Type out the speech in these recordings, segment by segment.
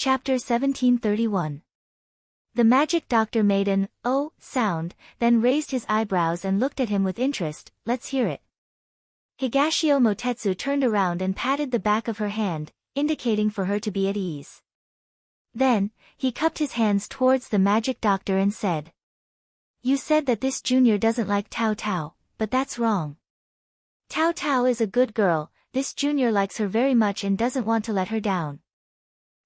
Chapter 1731. The magic doctor made an "oh" sound, then raised his eyebrows and looked at him with interest. Let's hear it. Higashio Motetsu turned around and patted the back of her hand, indicating for her to be at ease. Then, he cupped his hands towards the magic doctor and said, "You said that this junior doesn't like Tao Tao, but that's wrong. Tao Tao is a good girl, this junior likes her very much and doesn't want to let her down.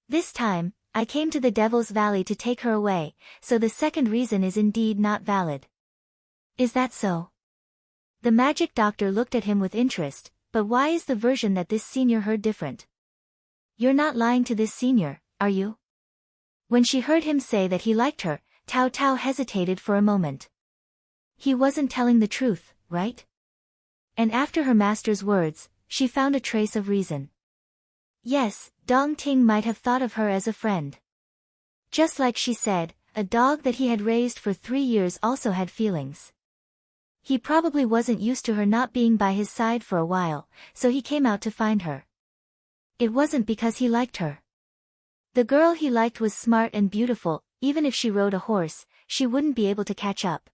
This time, I came to the Devil's Valley to take her away, so the second reason is indeed not valid." "Is that so?" The magic doctor looked at him with interest, but why is the version that this senior heard different? "You're not lying to this senior, are you?" When she heard him say that he liked her, Tao Tao hesitated for a moment. He wasn't telling the truth, right? And after her master's words, she found a trace of reason. Yes, Dong Ting might have thought of her as a friend. Just like she said, a dog that he had raised for 3 years also had feelings. He probably wasn't used to her not being by his side for a while, so he came out to find her. It wasn't because he liked her. The girl he liked was smart and beautiful, even if she rode a horse, she wouldn't be able to catch up.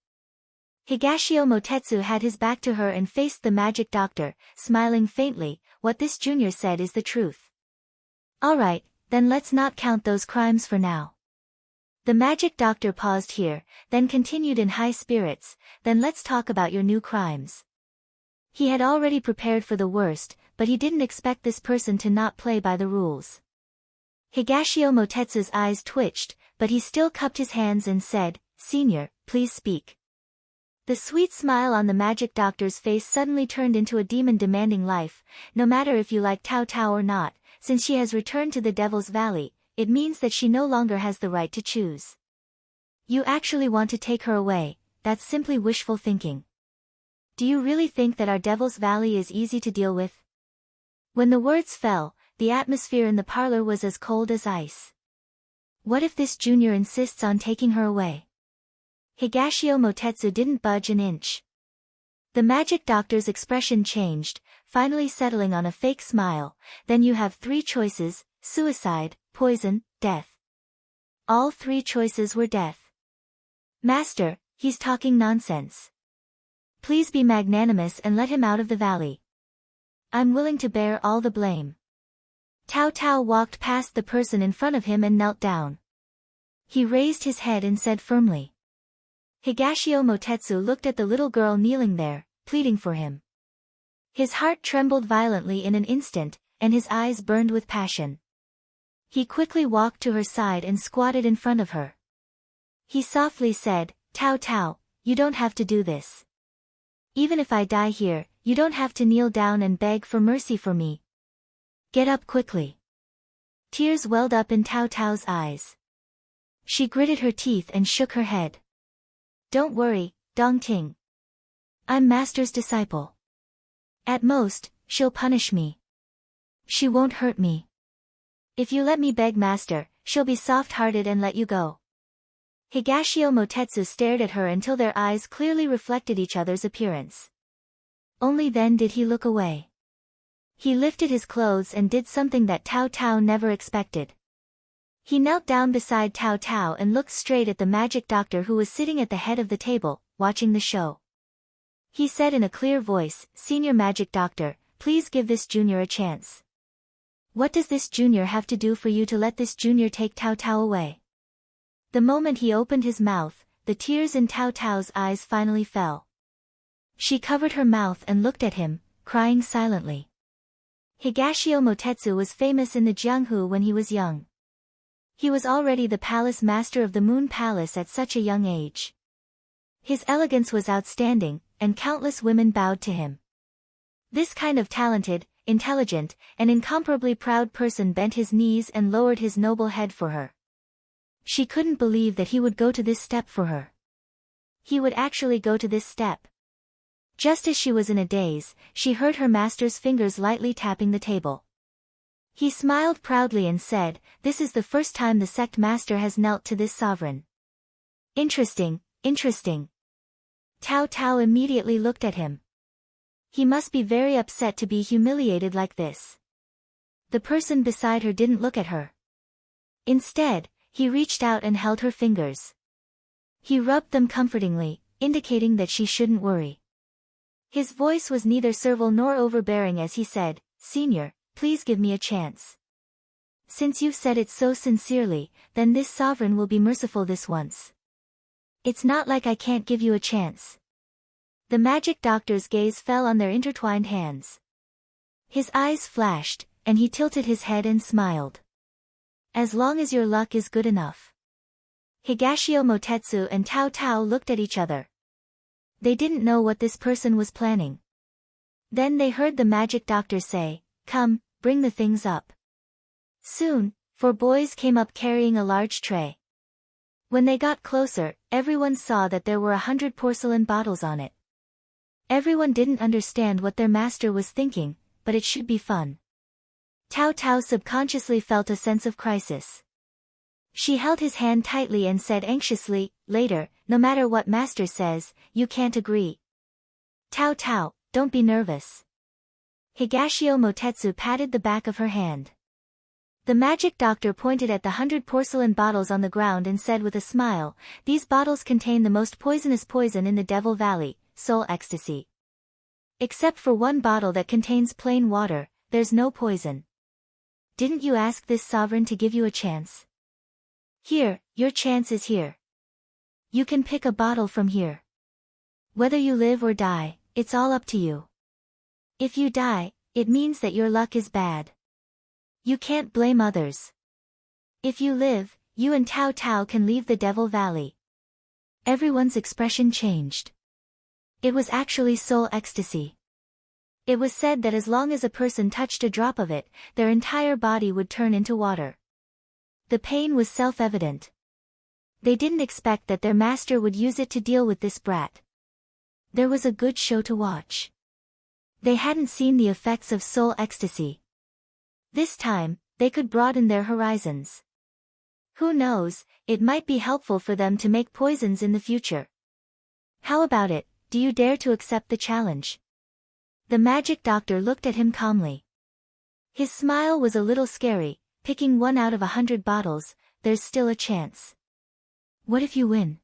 Higashio Motetsu had his back to her and faced the magic doctor, smiling faintly. What this junior said is the truth. Alright, then let's not count those crimes for now. The magic doctor paused here, then continued in high spirits, then let's talk about your new crimes. He had already prepared for the worst, but he didn't expect this person to not play by the rules. Higashio Motetsu's eyes twitched, but he still cupped his hands and said, "Senior, please speak." The sweet smile on the magic doctor's face suddenly turned into a demon demanding life. "No matter if you like Tao Tao or not, since she has returned to the Devil's Valley, it means that she no longer has the right to choose. You actually want to take her away, that's simply wishful thinking. Do you really think that our Devil's Valley is easy to deal with?" When the words fell, the atmosphere in the parlor was as cold as ice. What if this junior insists on taking her away? Higashio Motetsu didn't budge an inch. The magic doctor's expression changed, finally settling on a fake smile. "Then you have 3 choices, suicide, poison, death." All 3 choices were death. "Master, he's talking nonsense. Please be magnanimous and let him out of the valley. I'm willing to bear all the blame." Tao Tao walked past the person in front of him and knelt down. He raised his head and said firmly. Higashio Motetsu looked at the little girl kneeling there, pleading for him. His heart trembled violently in an instant, and his eyes burned with passion. He quickly walked to her side and squatted in front of her. He softly said, "Tao Tao, you don't have to do this. Even if I die here, you don't have to kneel down and beg for mercy for me. Get up quickly." Tears welled up in Tao Tao's eyes. She gritted her teeth and shook her head. "Don't worry, Dong Ting. I'm Master's disciple. At most, she'll punish me. She won't hurt me. If you let me beg Master, she'll be soft-hearted and let you go." Higashio Motetsu stared at her until their eyes clearly reflected each other's appearance. Only then did he look away. He lifted his clothes and did something that Tao Tao never expected. He knelt down beside Tao Tao and looked straight at the magic doctor who was sitting at the head of the table, watching the show. He said in a clear voice, "Senior magic doctor, please give this junior a chance. What does this junior have to do for you to let this junior take Tao Tao away?" The moment he opened his mouth, the tears in Tao Tao's eyes finally fell. She covered her mouth and looked at him, crying silently. Higashio Motetsu was famous in the Jianghu when he was young. He was already the palace master of the Moon Palace at such a young age. His elegance was outstanding, and countless women bowed to him. This kind of talented, intelligent, and incomparably proud person bent his knees and lowered his noble head for her. She couldn't believe that he would go to this step for her. He would actually go to this step. Just as she was in a daze, she heard her master's fingers lightly tapping the table. He smiled proudly and said, "This is the first time the sect master has knelt to this sovereign." "Interesting, interesting." Tao Tao immediately looked at him. He must be very upset to be humiliated like this. The person beside her didn't look at her. Instead, he reached out and held her fingers. He rubbed them comfortingly, indicating that she shouldn't worry. His voice was neither servile nor overbearing as he said, "Senior, please give me a chance. Since you've said it so sincerely, then this sovereign will be merciful this once. It's not like I can't give you a chance." The magic doctor's gaze fell on their intertwined hands. His eyes flashed, and he tilted his head and smiled. "As long as your luck is good enough." Higashio Motetsu and Tao Tao looked at each other. They didn't know what this person was planning. Then they heard the magic doctor say, "Come, bring the things up." Soon, 4 boys came up carrying a large tray. When they got closer, everyone saw that there were 100 porcelain bottles on it. Everyone didn't understand what their master was thinking, but it should be fun. Tao Tao subconsciously felt a sense of crisis. She held his hand tightly and said anxiously, "Later, no matter what master says, you can't agree." "Tao Tao, don't be nervous." Higashio Motetsu patted the back of her hand. The magic doctor pointed at the 100 porcelain bottles on the ground and said with a smile, "These bottles contain the most poisonous poison in the Devil Valley, soul ecstasy. Except for one bottle that contains plain water, there's no poison. Didn't you ask this sovereign to give you a chance? Here, your chance is here. You can pick a bottle from here. Whether you live or die, it's all up to you. If you die, it means that your luck is bad. You can't blame others. If you live, you and Tao Tao can leave the Devil Valley." Everyone's expression changed. It was actually soul ecstasy. It was said that as long as a person touched a drop of it, their entire body would turn into water. The pain was self-evident. They didn't expect that their master would use it to deal with this brat. There was a good show to watch. They hadn't seen the effects of soul ecstasy. This time, they could broaden their horizons. Who knows, it might be helpful for them to make poisons in the future. "How about it, do you dare to accept the challenge?" The magic doctor looked at him calmly. His smile was a little scary. Picking one out of 100 bottles, there's still a chance. What if you win?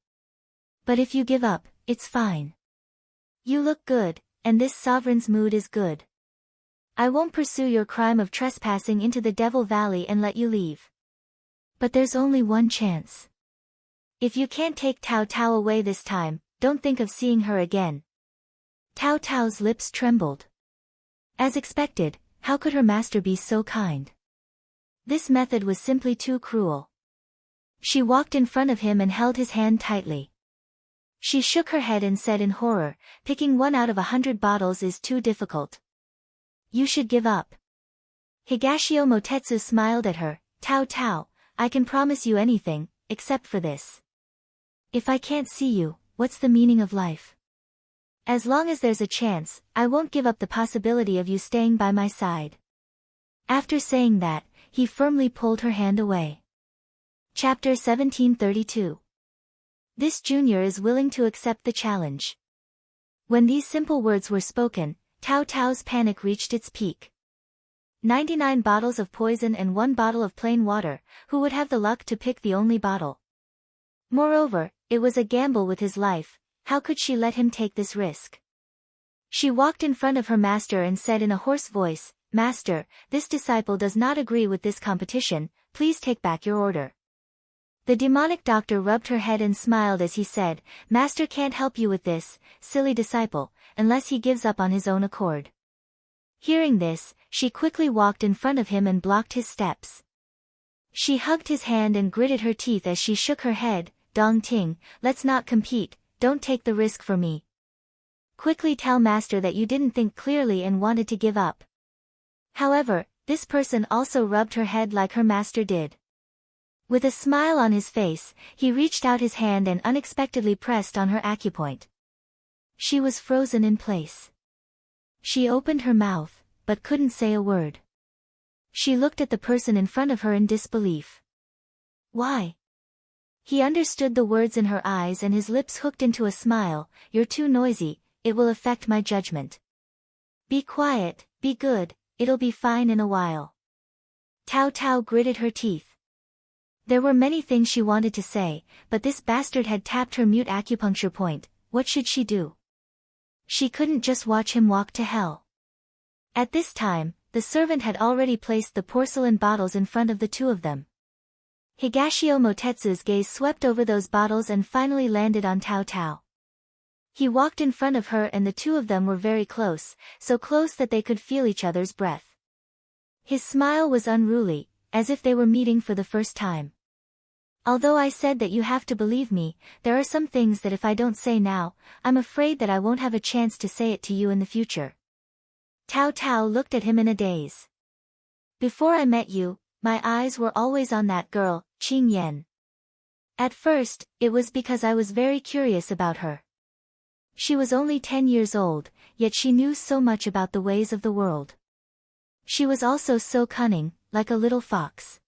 But if you give up, it's fine. You look good, and this sovereign's mood is good. I won't pursue your crime of trespassing into the Devil Valley and let you leave. But there's only one chance. If you can't take Tao Tao away this time, don't think of seeing her again." Tao Tao's lips trembled. As expected, how could her master be so kind? This method was simply too cruel. She walked in front of him and held his hand tightly. She shook her head and said in horror, "Picking one out of 100 bottles is too difficult. You should give up." Higashio Motetsu smiled at her, "Tao Tao, I can promise you anything, except for this. If I can't see you, what's the meaning of life? As long as there's a chance, I won't give up the possibility of you staying by my side." After saying that, he firmly pulled her hand away. Chapter 1732. This junior is willing to accept the challenge. When these simple words were spoken, Tao Tao's panic reached its peak. 99 bottles of poison and 1 bottle of plain water, who would have the luck to pick the only bottle? Moreover, it was a gamble with his life. How could she let him take this risk? She walked in front of her master and said in a hoarse voice, "Master, this disciple does not agree with this competition, please take back your order." The demonic doctor rubbed her head and smiled as he said, "Master can't help you with this, silly disciple, unless he gives up on his own accord." Hearing this, she quickly walked in front of him and blocked his steps. She hugged his hand and gritted her teeth as she shook her head, "Dong Ting, let's not compete, don't take the risk for me. Quickly tell master that you didn't think clearly and wanted to give up." However, this person also rubbed her head like her master did. With a smile on his face, he reached out his hand and unexpectedly pressed on her acupoint. She was frozen in place. She opened her mouth, but couldn't say a word. She looked at the person in front of her in disbelief. "Why?" He understood the words in her eyes and his lips hooked into a smile, "You're too noisy, it will affect my judgment. Be quiet, be good, it'll be fine in a while." Tao Tao gritted her teeth. There were many things she wanted to say, but this bastard had tapped her mute acupuncture point. What should she do? She couldn't just watch him walk to hell. At this time, the servant had already placed the porcelain bottles in front of the two of them. Higashio Motetsu's gaze swept over those bottles and finally landed on Tao Tao. He walked in front of her and the two of them were very close, so close that they could feel each other's breath. His smile was unruly, as if they were meeting for the first time. Although I said that you have to believe me, there are some things that if I don't say now, I'm afraid that I won't have a chance to say it to you in the future. Tao Tao looked at him in a daze. Before I met you, my eyes were always on that girl, Qing Yan. At first, it was because I was very curious about her. She was only 10 years old, yet she knew so much about the ways of the world. She was also so cunning, like a little fox.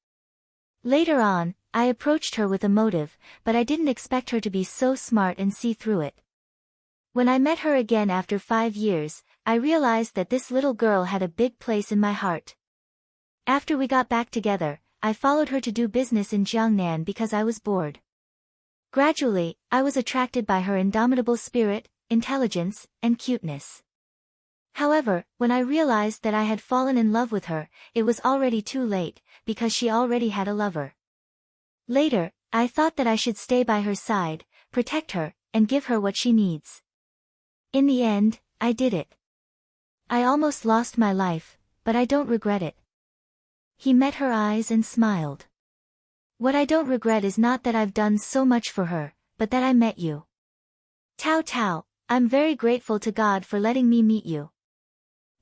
Later on, I approached her with a motive, but I didn't expect her to be so smart and see through it. When I met her again after 5 years, I realized that this little girl had a big place in my heart. After we got back together, I followed her to do business in Jiangnan because I was bored. Gradually, I was attracted by her indomitable spirit, intelligence, and cuteness. However, when I realized that I had fallen in love with her, it was already too late, because she already had a lover. Later, I thought that I should stay by her side, protect her, and give her what she needs. In the end, I did it. I almost lost my life, but I don't regret it. He met her eyes and smiled. What I don't regret is not that I've done so much for her, but that I met you. Tao Tao, I'm very grateful to God for letting me meet you.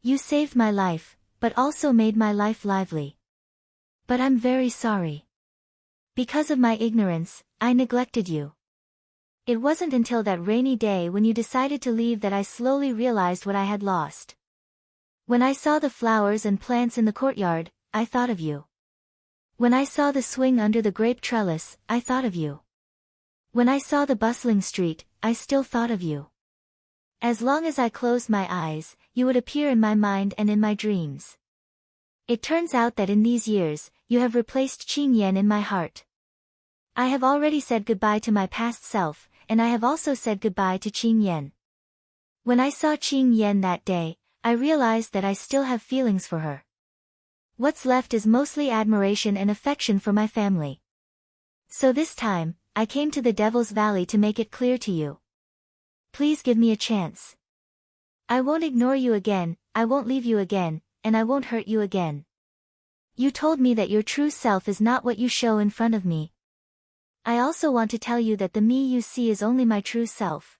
You saved my life, but also made my life lively. But I'm very sorry. Because of my ignorance, I neglected you. It wasn't until that rainy day when you decided to leave that I slowly realized what I had lost. When I saw the flowers and plants in the courtyard, I thought of you. When I saw the swing under the grape trellis, I thought of you. When I saw the bustling street, I still thought of you. As long as I closed my eyes, you would appear in my mind and in my dreams. It turns out that in these years, you have replaced Qing Yan in my heart. I have already said goodbye to my past self, and I have also said goodbye to Qing Yan. When I saw Qing Yan that day, I realized that I still have feelings for her. What's left is mostly admiration and affection for my family. So this time, I came to the Devil's Valley to make it clear to you. Please give me a chance. I won't ignore you again, I won't leave you again, and I won't hurt you again. You told me that your true self is not what you show in front of me. I also want to tell you that the me you see is only my true self.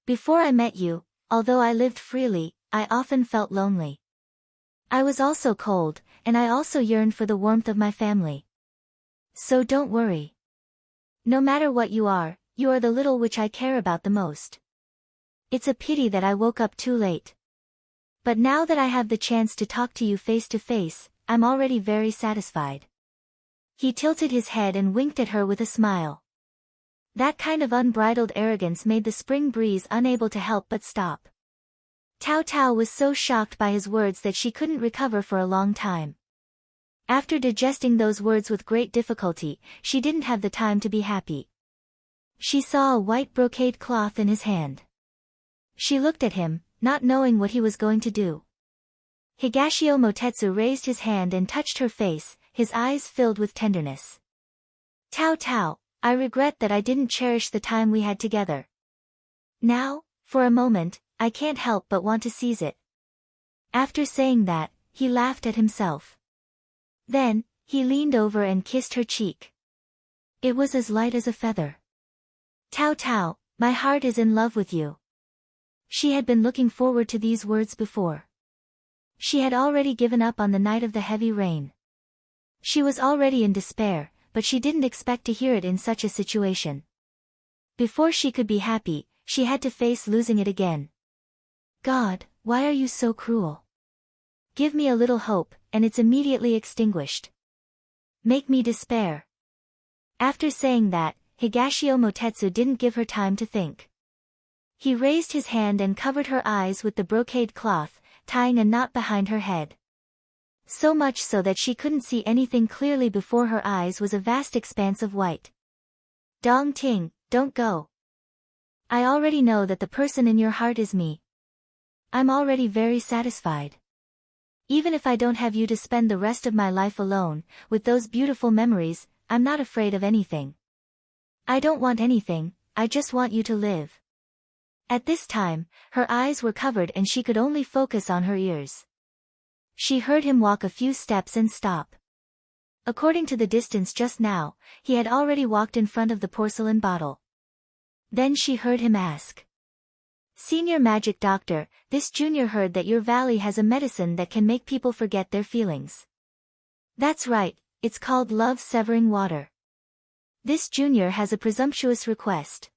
Before I met you, although I lived freely, I often felt lonely. I was also cold, and I also yearned for the warmth of my family. So don't worry. No matter what you are the little which I care about the most. It's a pity that I woke up too late. But now that I have the chance to talk to you face to face, I'm already very satisfied. He tilted his head and winked at her with a smile. That kind of unbridled arrogance made the spring breeze unable to help but stop. Tao Tao was so shocked by his words that she couldn't recover for a long time. After digesting those words with great difficulty, she didn't have the time to be happy. She saw a white brocade cloth in his hand. She looked at him, not knowing what he was going to do. Higashio Motetsu raised his hand and touched her face, his eyes filled with tenderness. Tao Tao, I regret that I didn't cherish the time we had together. Now, for a moment, I can't help but want to seize it. After saying that, he laughed at himself. Then, he leaned over and kissed her cheek. It was as light as a feather. Tao Tao, my heart is in love with you. She had been looking forward to these words before. She had already given up on the night of the heavy rain. She was already in despair, but she didn't expect to hear it in such a situation. Before she could be happy, she had to face losing it again. God, why are you so cruel? Give me a little hope, and it's immediately extinguished. Make me despair. After saying that, Higashio Motetsu didn't give her time to think. He raised his hand and covered her eyes with the brocade cloth, tying a knot behind her head. So much so that she couldn't see anything clearly before her eyes was a vast expanse of white. Dong Ting, don't go. I already know that the person in your heart is me. I'm already very satisfied. Even if I don't have you to spend the rest of my life alone, with those beautiful memories, I'm not afraid of anything. I don't want anything, I just want you to live. At this time, her eyes were covered and she could only focus on her ears. She heard him walk a few steps and stop. According to the distance just now, he had already walked in front of the porcelain bottle. Then she heard him ask. Senior Magic Doctor, this junior heard that your valley has a medicine that can make people forget their feelings. That's right, it's called love-severing water. This junior has a presumptuous request.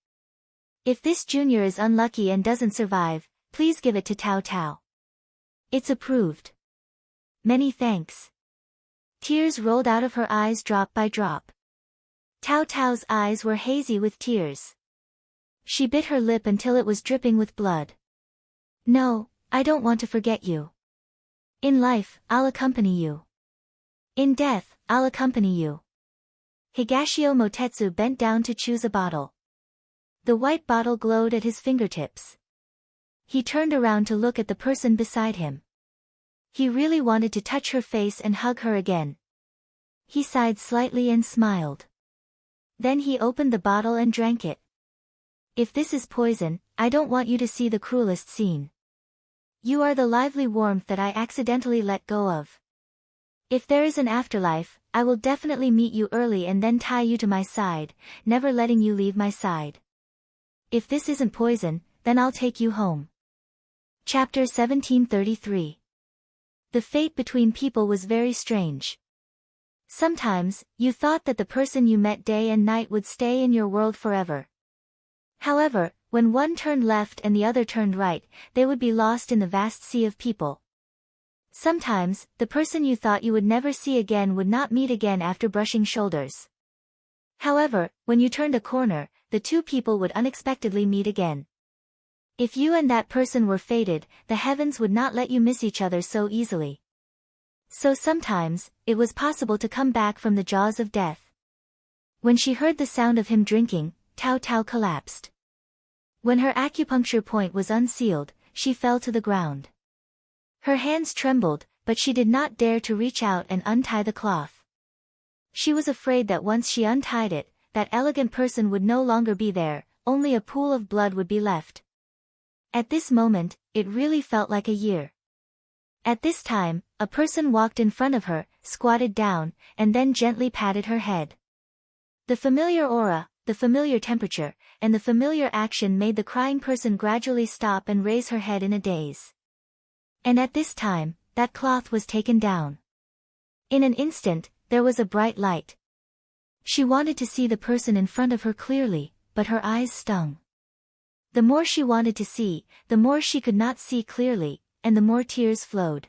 If this junior is unlucky and doesn't survive, please give it to Tao Tao. It's approved. Many thanks. Tears rolled out of her eyes drop by drop. Tao Tao's eyes were hazy with tears. She bit her lip until it was dripping with blood. No, I don't want to forget you. In life, I'll accompany you. In death, I'll accompany you. Higashio Motetsu bent down to choose a bottle. The white bottle glowed at his fingertips. He turned around to look at the person beside him. He really wanted to touch her face and hug her again. He sighed slightly and smiled. Then he opened the bottle and drank it. If this is poison, I don't want you to see the cruelest scene. You are the lively warmth that I accidentally let go of. If there is an afterlife, I will definitely meet you early and then tie you to my side, never letting you leave my side. If this isn't poison, then I'll take you home. Chapter 1733. The fate between people was very strange. Sometimes, you thought that the person you met day and night would stay in your world forever. However, when one turned left and the other turned right, they would be lost in the vast sea of people. Sometimes, the person you thought you would never see again would not meet again after brushing shoulders. However, when you turned a corner, the two people would unexpectedly meet again. If you and that person were fated, the heavens would not let you miss each other so easily. So sometimes, it was possible to come back from the jaws of death. When she heard the sound of him drinking, Tao Tao collapsed. When her acupuncture point was unsealed, she fell to the ground. Her hands trembled, but she did not dare to reach out and untie the cloth. She was afraid that once she untied it, that elegant person would no longer be there, only a pool of blood would be left. At this moment, it really felt like a year. At this time, a person walked in front of her, squatted down, and then gently patted her head. The familiar aura, the familiar temperature, and the familiar action made the crying person gradually stop and raise her head in a daze. And at this time, that cloth was taken down. In an instant, there was a bright light. She wanted to see the person in front of her clearly, but her eyes stung. The more she wanted to see, the more she could not see clearly, and the more tears flowed.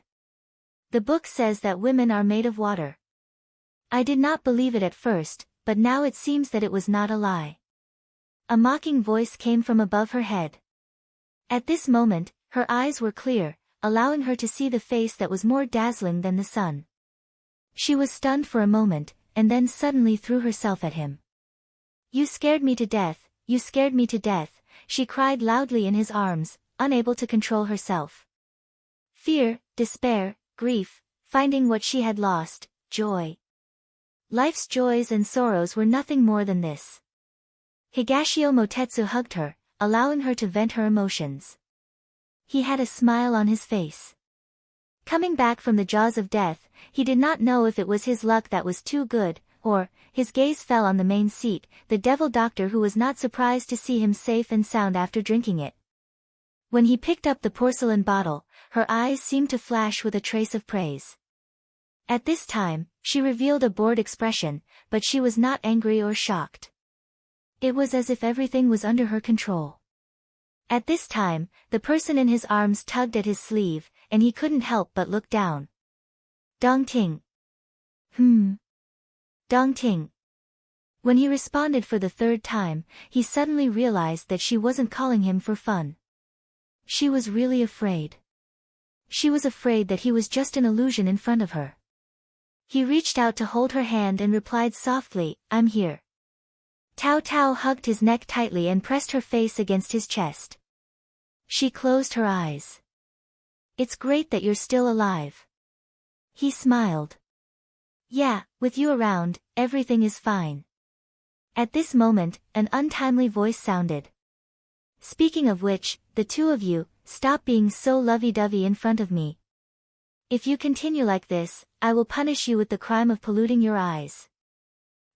The book says that women are made of water. I did not believe it at first, but now it seems that it was not a lie. A mocking voice came from above her head. At this moment, her eyes were clear, allowing her to see the face that was more dazzling than the sun. She was stunned for a moment, and then suddenly threw herself at him. You scared me to death, you scared me to death, she cried loudly in his arms, unable to control herself. Fear, despair, grief, finding what she had lost, joy. Life's joys and sorrows were nothing more than this. Higashio Motetsu hugged her, allowing her to vent her emotions. He had a smile on his face. Coming back from the jaws of death, he did not know if it was his luck that was too good, or, his gaze fell on the main seat, the devil doctor who was not surprised to see him safe and sound after drinking it. When he picked up the porcelain bottle, her eyes seemed to flash with a trace of praise. At this time, she revealed a bored expression, but she was not angry or shocked. It was as if everything was under her control. At this time, the person in his arms tugged at his sleeve, and he couldn't help but look down. Dong Ting. Dong Ting. When he responded for the third time, he suddenly realized that she wasn't calling him for fun. She was really afraid. She was afraid that he was just an illusion in front of her. He reached out to hold her hand and replied softly, "I'm here." Tao Tao hugged his neck tightly and pressed her face against his chest. She closed her eyes. "It's great that you're still alive." He smiled. "Yeah, with you around, everything is fine." At this moment, an untimely voice sounded. "Speaking of which, the two of you, stop being so lovey-dovey in front of me. If you continue like this, I will punish you with the crime of polluting your eyes."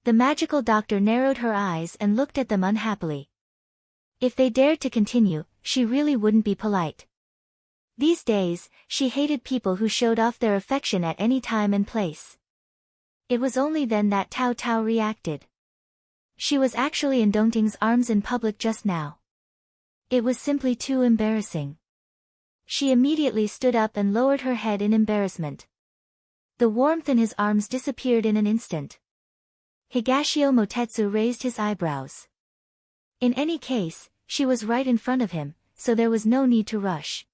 The magical doctor narrowed her eyes and looked at them unhappily. If they dared to continue, she really wouldn't be polite. These days, she hated people who showed off their affection at any time and place. It was only then that Tao Tao reacted. She was actually in Dongting's arms in public just now. It was simply too embarrassing. She immediately stood up and lowered her head in embarrassment. The warmth in his arms disappeared in an instant. Higashio Motetsu raised his eyebrows. In any case, she was right in front of him, so there was no need to rush.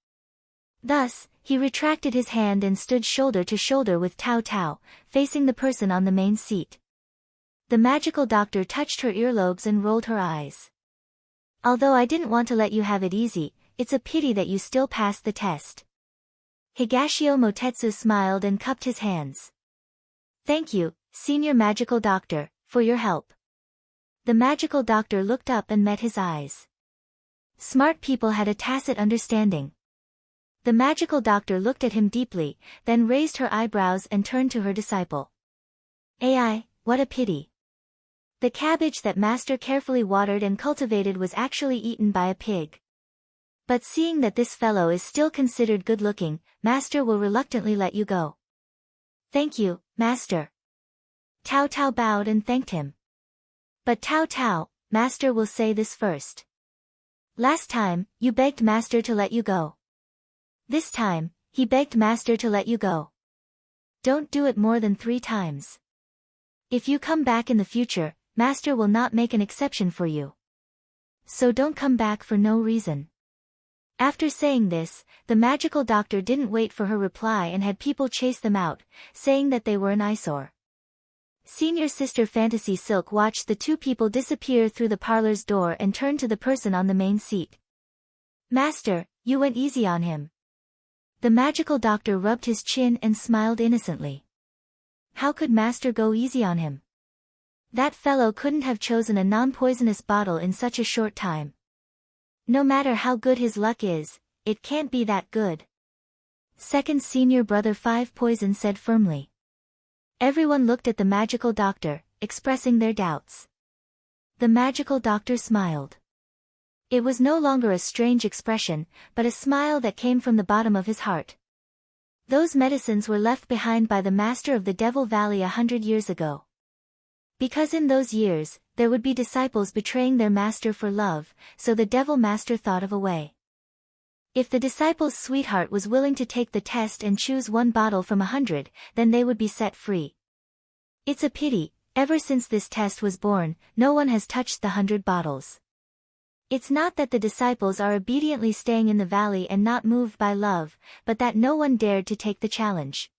Thus, he retracted his hand and stood shoulder to shoulder with Tao Tao, facing the person on the main seat. The magical doctor touched her earlobes and rolled her eyes. "Although I didn't want to let you have it easy, it's a pity that you still passed the test." Higashio Motetsu smiled and cupped his hands. "Thank you, Senior Magical Doctor, for your help." The magical doctor looked up and met his eyes. Smart people had a tacit understanding. The magical doctor looked at him deeply, then raised her eyebrows and turned to her disciple. "Ai, what a pity. The cabbage that Master carefully watered and cultivated was actually eaten by a pig. But seeing that this fellow is still considered good-looking, Master will reluctantly let you go." "Thank you, Master." Tao Tao bowed and thanked him. "But Tao Tao, Master will say this first. Last time, you begged Master to let you go. This time, he begged Master to let you go. Don't do it more than 3 times. If you come back in the future, Master will not make an exception for you. So don't come back for no reason." After saying this, the magical doctor didn't wait for her reply and had people chase them out, saying that they were an eyesore. Senior Sister Fantasy Silk watched the 2 people disappear through the parlor's door and turned to the person on the main seat. "Master, you went easy on him." The magical doctor rubbed his chin and smiled innocently. How could Master go easy on him? That fellow couldn't have chosen a non-poisonous bottle in such a short time. No matter how good his luck is, it can't be that good. Second Senior Brother 5 Poison said firmly. Everyone looked at the magical doctor, expressing their doubts. The magical doctor smiled. It was no longer a strange expression, but a smile that came from the bottom of his heart. Those medicines were left behind by the master of the Devil Valley 100 years ago. Because in those years, there would be disciples betraying their master for love, so the Devil Master thought of a way. If the disciple's sweetheart was willing to take the test and choose 1 bottle from 100, then they would be set free. It's a pity, ever since this test was born, no one has touched the 100 bottles. It's not that the disciples are obediently staying in the valley and not moved by love, but that no one dared to take the challenge.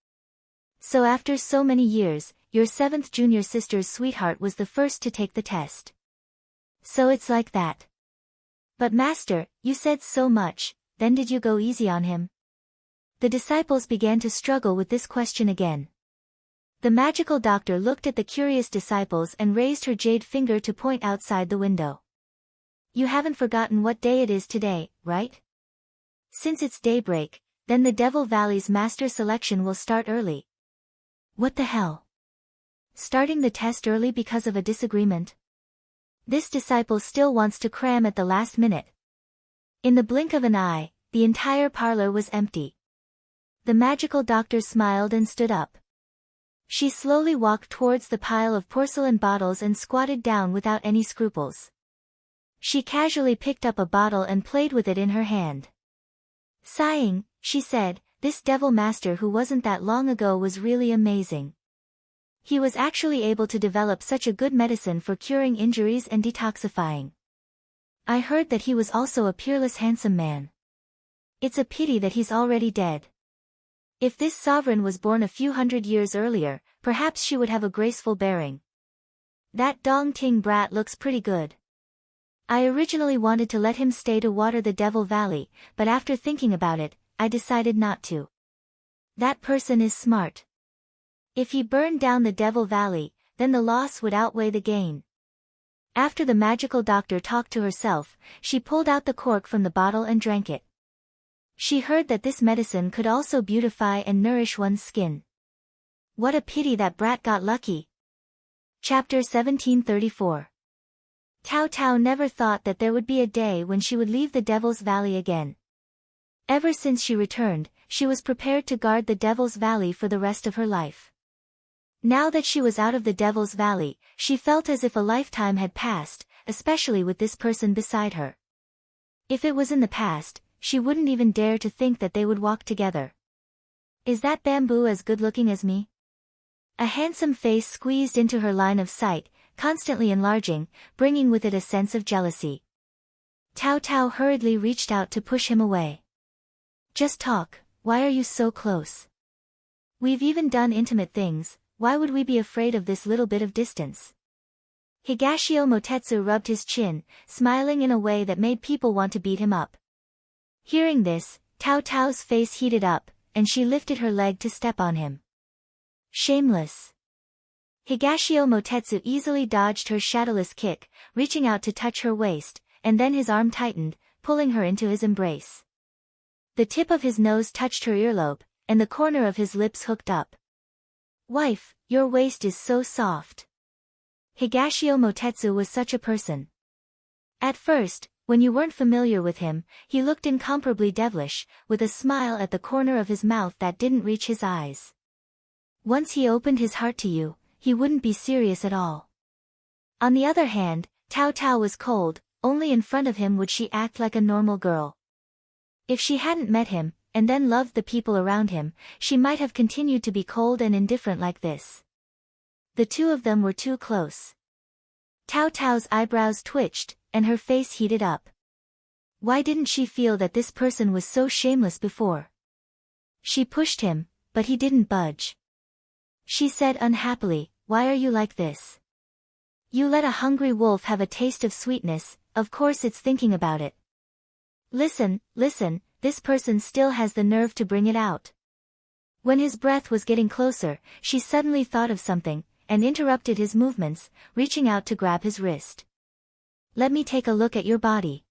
So after so many years, your 7th junior sister's sweetheart was the first to take the test. So it's like that. But Master, you said so much, then did you go easy on him? The disciples began to struggle with this question again. The magical doctor looked at the curious disciples and raised her jade finger to point outside the window. You haven't forgotten what day it is today, right? Since it's daybreak, then the Devil Valley's master selection will start early. What the hell? Starting the test early because of a disagreement? This disciple still wants to cram at the last minute. In the blink of an eye, the entire parlor was empty. The magical doctor smiled and stood up. She slowly walked towards the pile of porcelain bottles and squatted down without any scruples. She casually picked up a bottle and played with it in her hand. Sighing, she said, "This Devil Master who wasn't that long ago was really amazing. He was actually able to develop such a good medicine for curing injuries and detoxifying. I heard that he was also a peerless handsome man. It's a pity that he's already dead." If this sovereign was born a few hundred years earlier, perhaps she would have a graceful bearing. That Dong Ting brat looks pretty good. I originally wanted to let him stay to water the Devil Valley, but after thinking about it, I decided not to. That person is smart. If he burned down the Devil Valley, then the loss would outweigh the gain. After the magical doctor talked to herself, she pulled out the cork from the bottle and drank it. She heard that this medicine could also beautify and nourish one's skin. What a pity that brat got lucky. Chapter 1734. Tao Tao never thought that there would be a day when she would leave the Devil's Valley again. Ever since she returned, she was prepared to guard the Devil's Valley for the rest of her life. Now that she was out of the Devil's Valley, she felt as if a lifetime had passed, especially with this person beside her. If it was in the past, she wouldn't even dare to think that they would walk together. Is that bamboo as good-looking as me? A handsome face squeezed into her line of sight, constantly enlarging, bringing with it a sense of jealousy. Tao Tao hurriedly reached out to push him away. Just talk, why are you so close? We've even done intimate things, why would we be afraid of this little bit of distance? Higashio Motetsu rubbed his chin, smiling in a way that made people want to beat him up. Hearing this, Tao Tao's face heated up, and she lifted her leg to step on him. Shameless. Higashio Motetsu easily dodged her shadowless kick, reaching out to touch her waist, and then his arm tightened, pulling her into his embrace. The tip of his nose touched her earlobe, and the corner of his lips hooked up. Wife, your waist is so soft. Higashio Motetsu was such a person. At first, when you weren't familiar with him, he looked incomparably devilish, with a smile at the corner of his mouth that didn't reach his eyes. Once he opened his heart to you, he wouldn't be serious at all. On the other hand, Tao Tao was cold, only in front of him would she act like a normal girl. If she hadn't met him, and then loved the people around him, she might have continued to be cold and indifferent like this. The two of them were too close. Tao Tao's eyebrows twitched, and her face heated up. Why didn't she feel that this person was so shameless before? She pushed him, but he didn't budge. She said unhappily, why are you like this? You let a hungry wolf have a taste of sweetness, of course it's thinking about it. Listen, this person still has the nerve to bring it out. When his breath was getting closer, she suddenly thought of something, and interrupted his movements, reaching out to grab his wrist. Let me take a look at your body.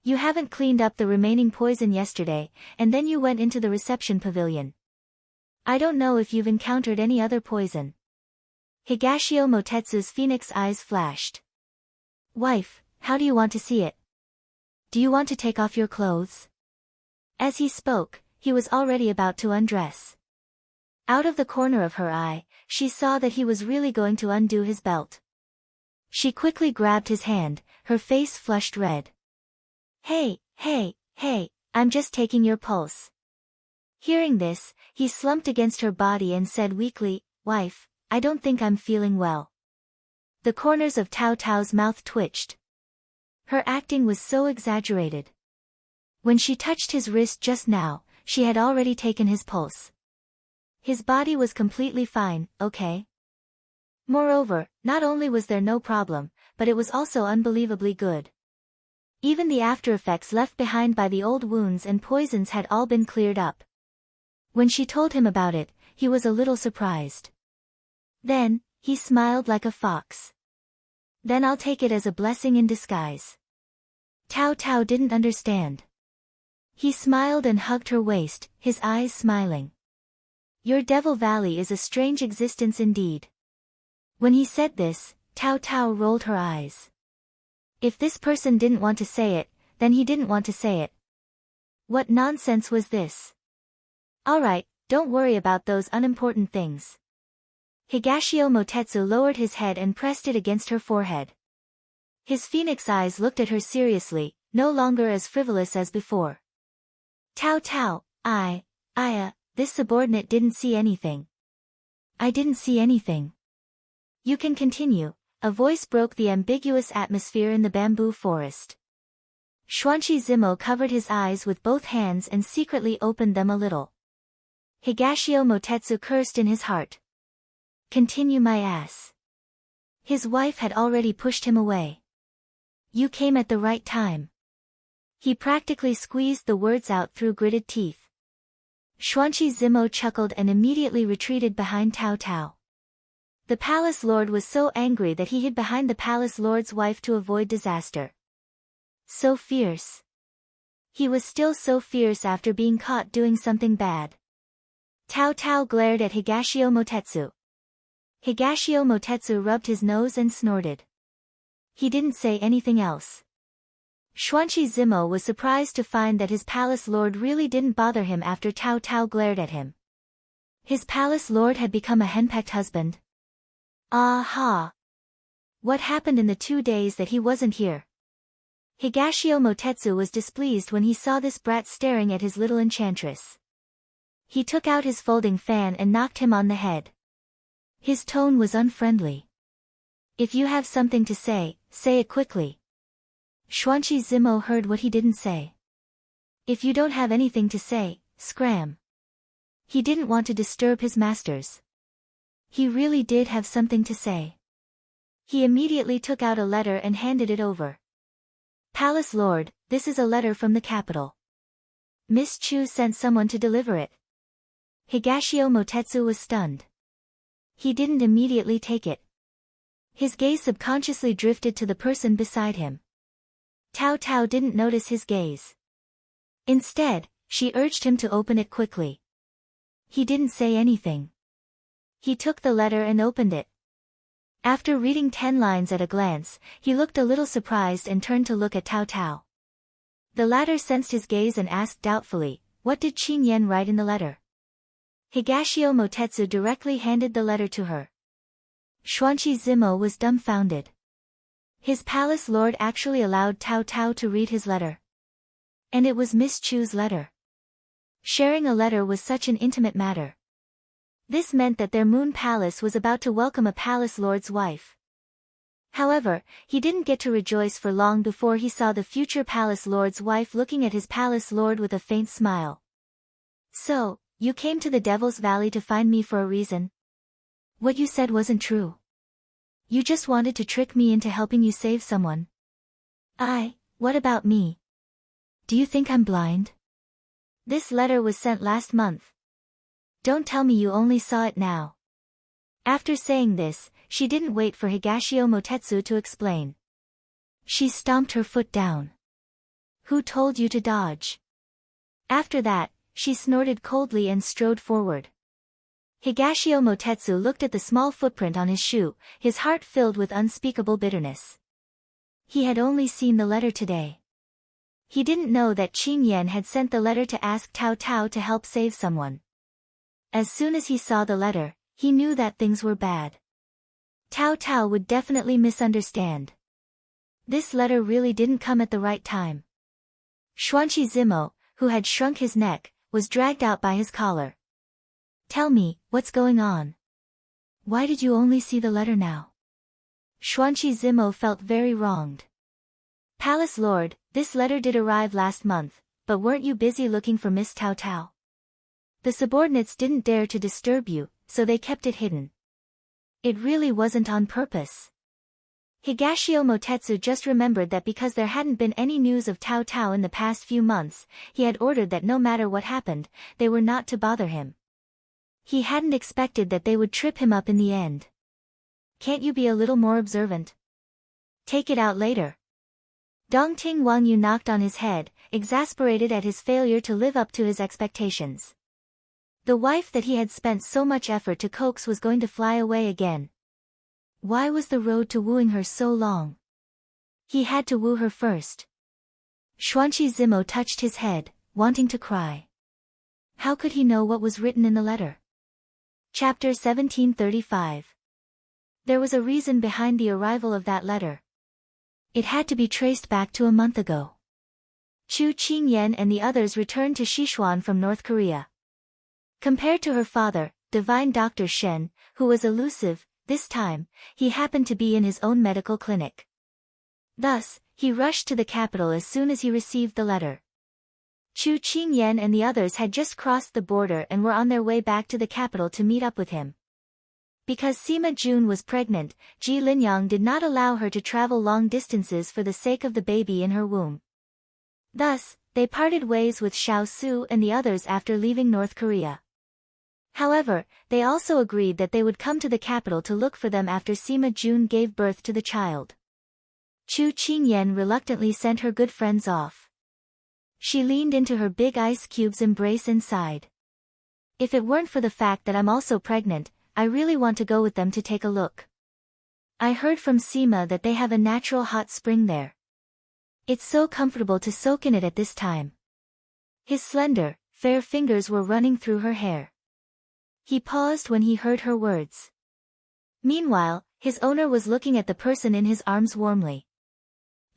You haven't cleaned up the remaining poison yesterday, and then you went into the reception pavilion. I don't know if you've encountered any other poison. Higashio Motetsu's phoenix eyes flashed. Wife, how do you want to see it? Do you want to take off your clothes? As he spoke, he was already about to undress. Out of the corner of her eye, she saw that he was really going to undo his belt. She quickly grabbed his hand, her face flushed red. Hey, I'm just taking your pulse. Hearing this, he slumped against her body and said weakly, Wife, I don't think I'm feeling well. The corners of Tao Tao's mouth twitched. Her acting was so exaggerated. When she touched his wrist just now, she had already taken his pulse. His body was completely fine, okay? Moreover, not only was there no problem, but it was also unbelievably good. Even the after-effects left behind by the old wounds and poisons had all been cleared up. When she told him about it, he was a little surprised. Then, he smiled like a fox. Then I'll take it as a blessing in disguise. Tao Tao didn't understand. He smiled and hugged her waist, his eyes smiling. Your Devil Valley is a strange existence indeed. When he said this, Tao Tao rolled her eyes. If this person didn't want to say it, then he didn't want to say it. What nonsense was this? Alright, don't worry about those unimportant things. Higashio Motetsu lowered his head and pressed it against her forehead. His phoenix eyes looked at her seriously, no longer as frivolous as before. Tao Tao, this subordinate didn't see anything. I didn't see anything. You can continue, a voice broke the ambiguous atmosphere in the bamboo forest. Xuanqi Zimo covered his eyes with both hands and secretly opened them a little. Higashio Motetsu cursed in his heart. Continue my ass. His wife had already pushed him away. You came at the right time. He practically squeezed the words out through gritted teeth. Xuanqi Zimo chuckled and immediately retreated behind Tao Tao. The palace lord was so angry that he hid behind the palace lord's wife to avoid disaster. So fierce. He was still so fierce after being caught doing something bad. Tao Tao glared at Higashio Motetsu. Higashio Motetsu rubbed his nose and snorted. He didn't say anything else. Xuanqi Zimo was surprised to find that his palace lord really didn't bother him after Tao Tao glared at him. His palace lord had become a henpecked husband. Aha! What happened in the 2 days that he wasn't here? Higashio Motetsu was displeased when he saw this brat staring at his little enchantress. He took out his folding fan and knocked him on the head. His tone was unfriendly. If you have something to say it quickly. Xuanqi Zimo heard what he didn't say. If you don't have anything to say, scram. He didn't want to disturb his masters. He really did have something to say. He immediately took out a letter and handed it over. Palace Lord, this is a letter from the capital. Miss Chu sent someone to deliver it. Higashio Motetsu was stunned. He didn't immediately take it. His gaze subconsciously drifted to the person beside him. Tao Tao didn't notice his gaze. Instead, she urged him to open it quickly. He didn't say anything. He took the letter and opened it. After reading 10 lines at a glance, he looked a little surprised and turned to look at Tao Tao. The latter sensed his gaze and asked doubtfully, what did Qing Yan write in the letter? Higashio Motetsu directly handed the letter to her. Xuanqi Zimo was dumbfounded. His palace lord actually allowed Tao Tao to read his letter. And it was Miss Chu's letter. Sharing a letter was such an intimate matter. This meant that their moon palace was about to welcome a palace lord's wife. However, he didn't get to rejoice for long before he saw the future palace lord's wife looking at his palace lord with a faint smile. So, you came to the Devil's Valley to find me for a reason? What you said wasn't true. You just wanted to trick me into helping you save someone. What about me? Do you think I'm blind? This letter was sent last month. Don't tell me you only saw it now. After saying this, she didn't wait for Higashio Motetsu to explain. She stomped her foot down. Who told you to dodge? After that, she snorted coldly and strode forward. Higashio Motetsu looked at the small footprint on his shoe, his heart filled with unspeakable bitterness. He had only seen the letter today. He didn't know that Qing Yan had sent the letter to ask Tao Tao to help save someone. As soon as he saw the letter, he knew that things were bad. Tao Tao would definitely misunderstand. This letter really didn't come at the right time. Xuanqi Zimo, who had shrunk his neck, was dragged out by his collar. Tell me, what's going on? Why did you only see the letter now? Xuanqi Zimo felt very wronged. Palace Lord, this letter did arrive last month, but weren't you busy looking for Miss Tao Tao? The subordinates didn't dare to disturb you, so they kept it hidden. It really wasn't on purpose. Higashio Motetsu just remembered that because there hadn't been any news of Tao Tao in the past few months, he had ordered that no matter what happened, they were not to bother him. He hadn't expected that they would trip him up in the end. Can't you be a little more observant? Take it out later. Dongting Wangyu knocked on his head, exasperated at his failure to live up to his expectations. The wife that he had spent so much effort to coax was going to fly away again. Why was the road to wooing her so long? He had to woo her first. Xuanqi Zimo touched his head, wanting to cry. How could he know what was written in the letter? Chapter 1735. There was a reason behind the arrival of that letter. It had to be traced back to a month ago. Chu Qingyan and the others returned to Sichuan from North Korea. Compared to her father, Divine Dr. Shen, who was elusive, this time, he happened to be in his own medical clinic. Thus, he rushed to the capital as soon as he received the letter. Chu Qingyan and the others had just crossed the border and were on their way back to the capital to meet up with him. Because Sima Jun was pregnant, Ji Linyang did not allow her to travel long distances for the sake of the baby in her womb. Thus, they parted ways with Xiao Su and the others after leaving North Korea. However, they also agreed that they would come to the capital to look for them after Sima Jun gave birth to the child. Chu Qingyan reluctantly sent her good friends off. She leaned into her big ice cube's embrace and sighed. If it weren't for the fact that I'm also pregnant, I really want to go with them to take a look. I heard from Sima that they have a natural hot spring there. It's so comfortable to soak in it at this time. His slender, fair fingers were running through her hair. He paused when he heard her words. Meanwhile, his owner was looking at the person in his arms warmly.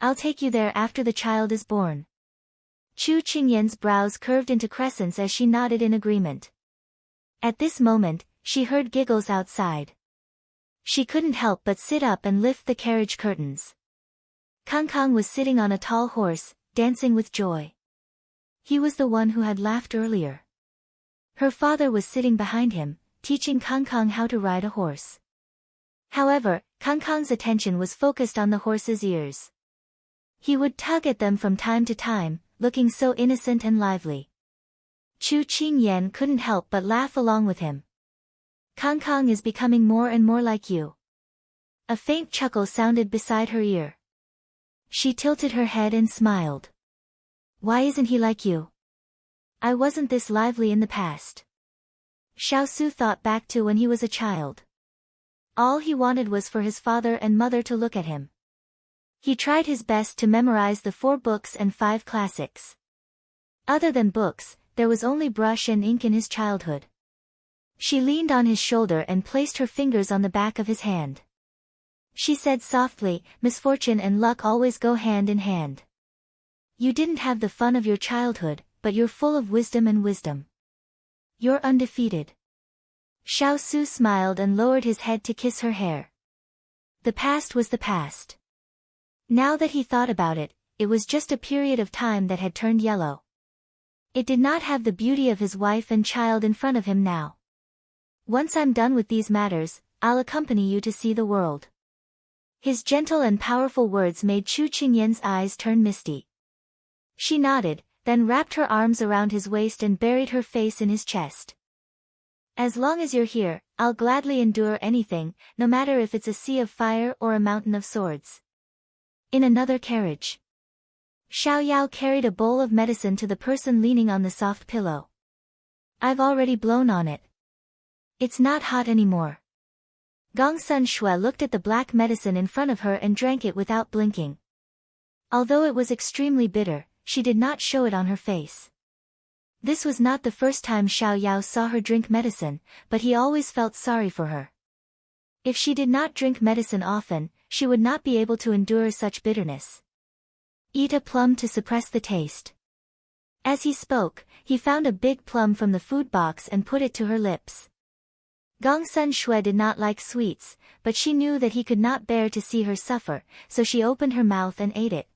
I'll take you there after the child is born. Chu Qingyan's brows curved into crescents as she nodded in agreement. At this moment, she heard giggles outside. She couldn't help but sit up and lift the carriage curtains. Kang Kang was sitting on a tall horse, dancing with joy. He was the one who had laughed earlier. Her father was sitting behind him, teaching Kang Kang how to ride a horse. However, Kang Kang's attention was focused on the horse's ears. He would tug at them from time to time, looking so innocent and lively. Chu Qingyan couldn't help but laugh along with him. Kang Kang is becoming more and more like you. A faint chuckle sounded beside her ear. She tilted her head and smiled. Why isn't he like you? I wasn't this lively in the past. Xiao Su thought back to when he was a child. All he wanted was for his father and mother to look at him. He tried his best to memorize the 4 books and 5 classics. Other than books, there was only brush and ink in his childhood. She leaned on his shoulder and placed her fingers on the back of his hand. She said softly, misfortune and luck always go hand in hand. You didn't have the fun of your childhood, but you're full of wisdom and wisdom. You're undefeated. Xiao Su smiled and lowered his head to kiss her hair. The past was the past. Now that he thought about it, it was just a period of time that had turned yellow. It did not have the beauty of his wife and child in front of him now. Once I'm done with these matters, I'll accompany you to see the world. His gentle and powerful words made Chu Qingyan's eyes turn misty. She nodded, then wrapped her arms around his waist and buried her face in his chest. As long as you're here, I'll gladly endure anything, no matter if it's a sea of fire or a mountain of swords. In another carriage, Xiao Yao carried a bowl of medicine to the person leaning on the soft pillow. I've already blown on it. It's not hot anymore. Gong Sun Shui looked at the black medicine in front of her and drank it without blinking. Although it was extremely bitter, she did not show it on her face. This was not the first time Xiao Yao saw her drink medicine, but he always felt sorry for her. If she did not drink medicine often, she would not be able to endure such bitterness. Eat a plum to suppress the taste. As he spoke, he found a big plum from the food box and put it to her lips. Gong Sun Shui did not like sweets, but she knew that he could not bear to see her suffer, so she opened her mouth and ate it.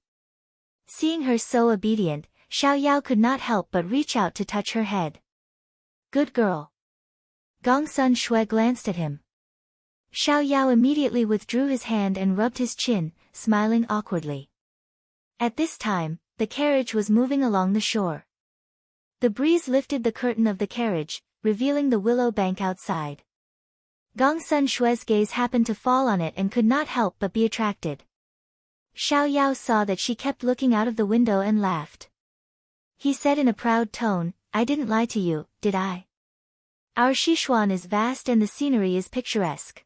Seeing her so obedient, Xiao Yao could not help but reach out to touch her head. Good girl. Gong Sun Shui glanced at him. Xiao Yao immediately withdrew his hand and rubbed his chin, smiling awkwardly. At this time, the carriage was moving along the shore. The breeze lifted the curtain of the carriage, revealing the willow bank outside. Gong Sun Shui's gaze happened to fall on it and could not help but be attracted. Xiao Yao saw that she kept looking out of the window and laughed. He said in a proud tone, I didn't lie to you, did I? Our Sichuan is vast and the scenery is picturesque.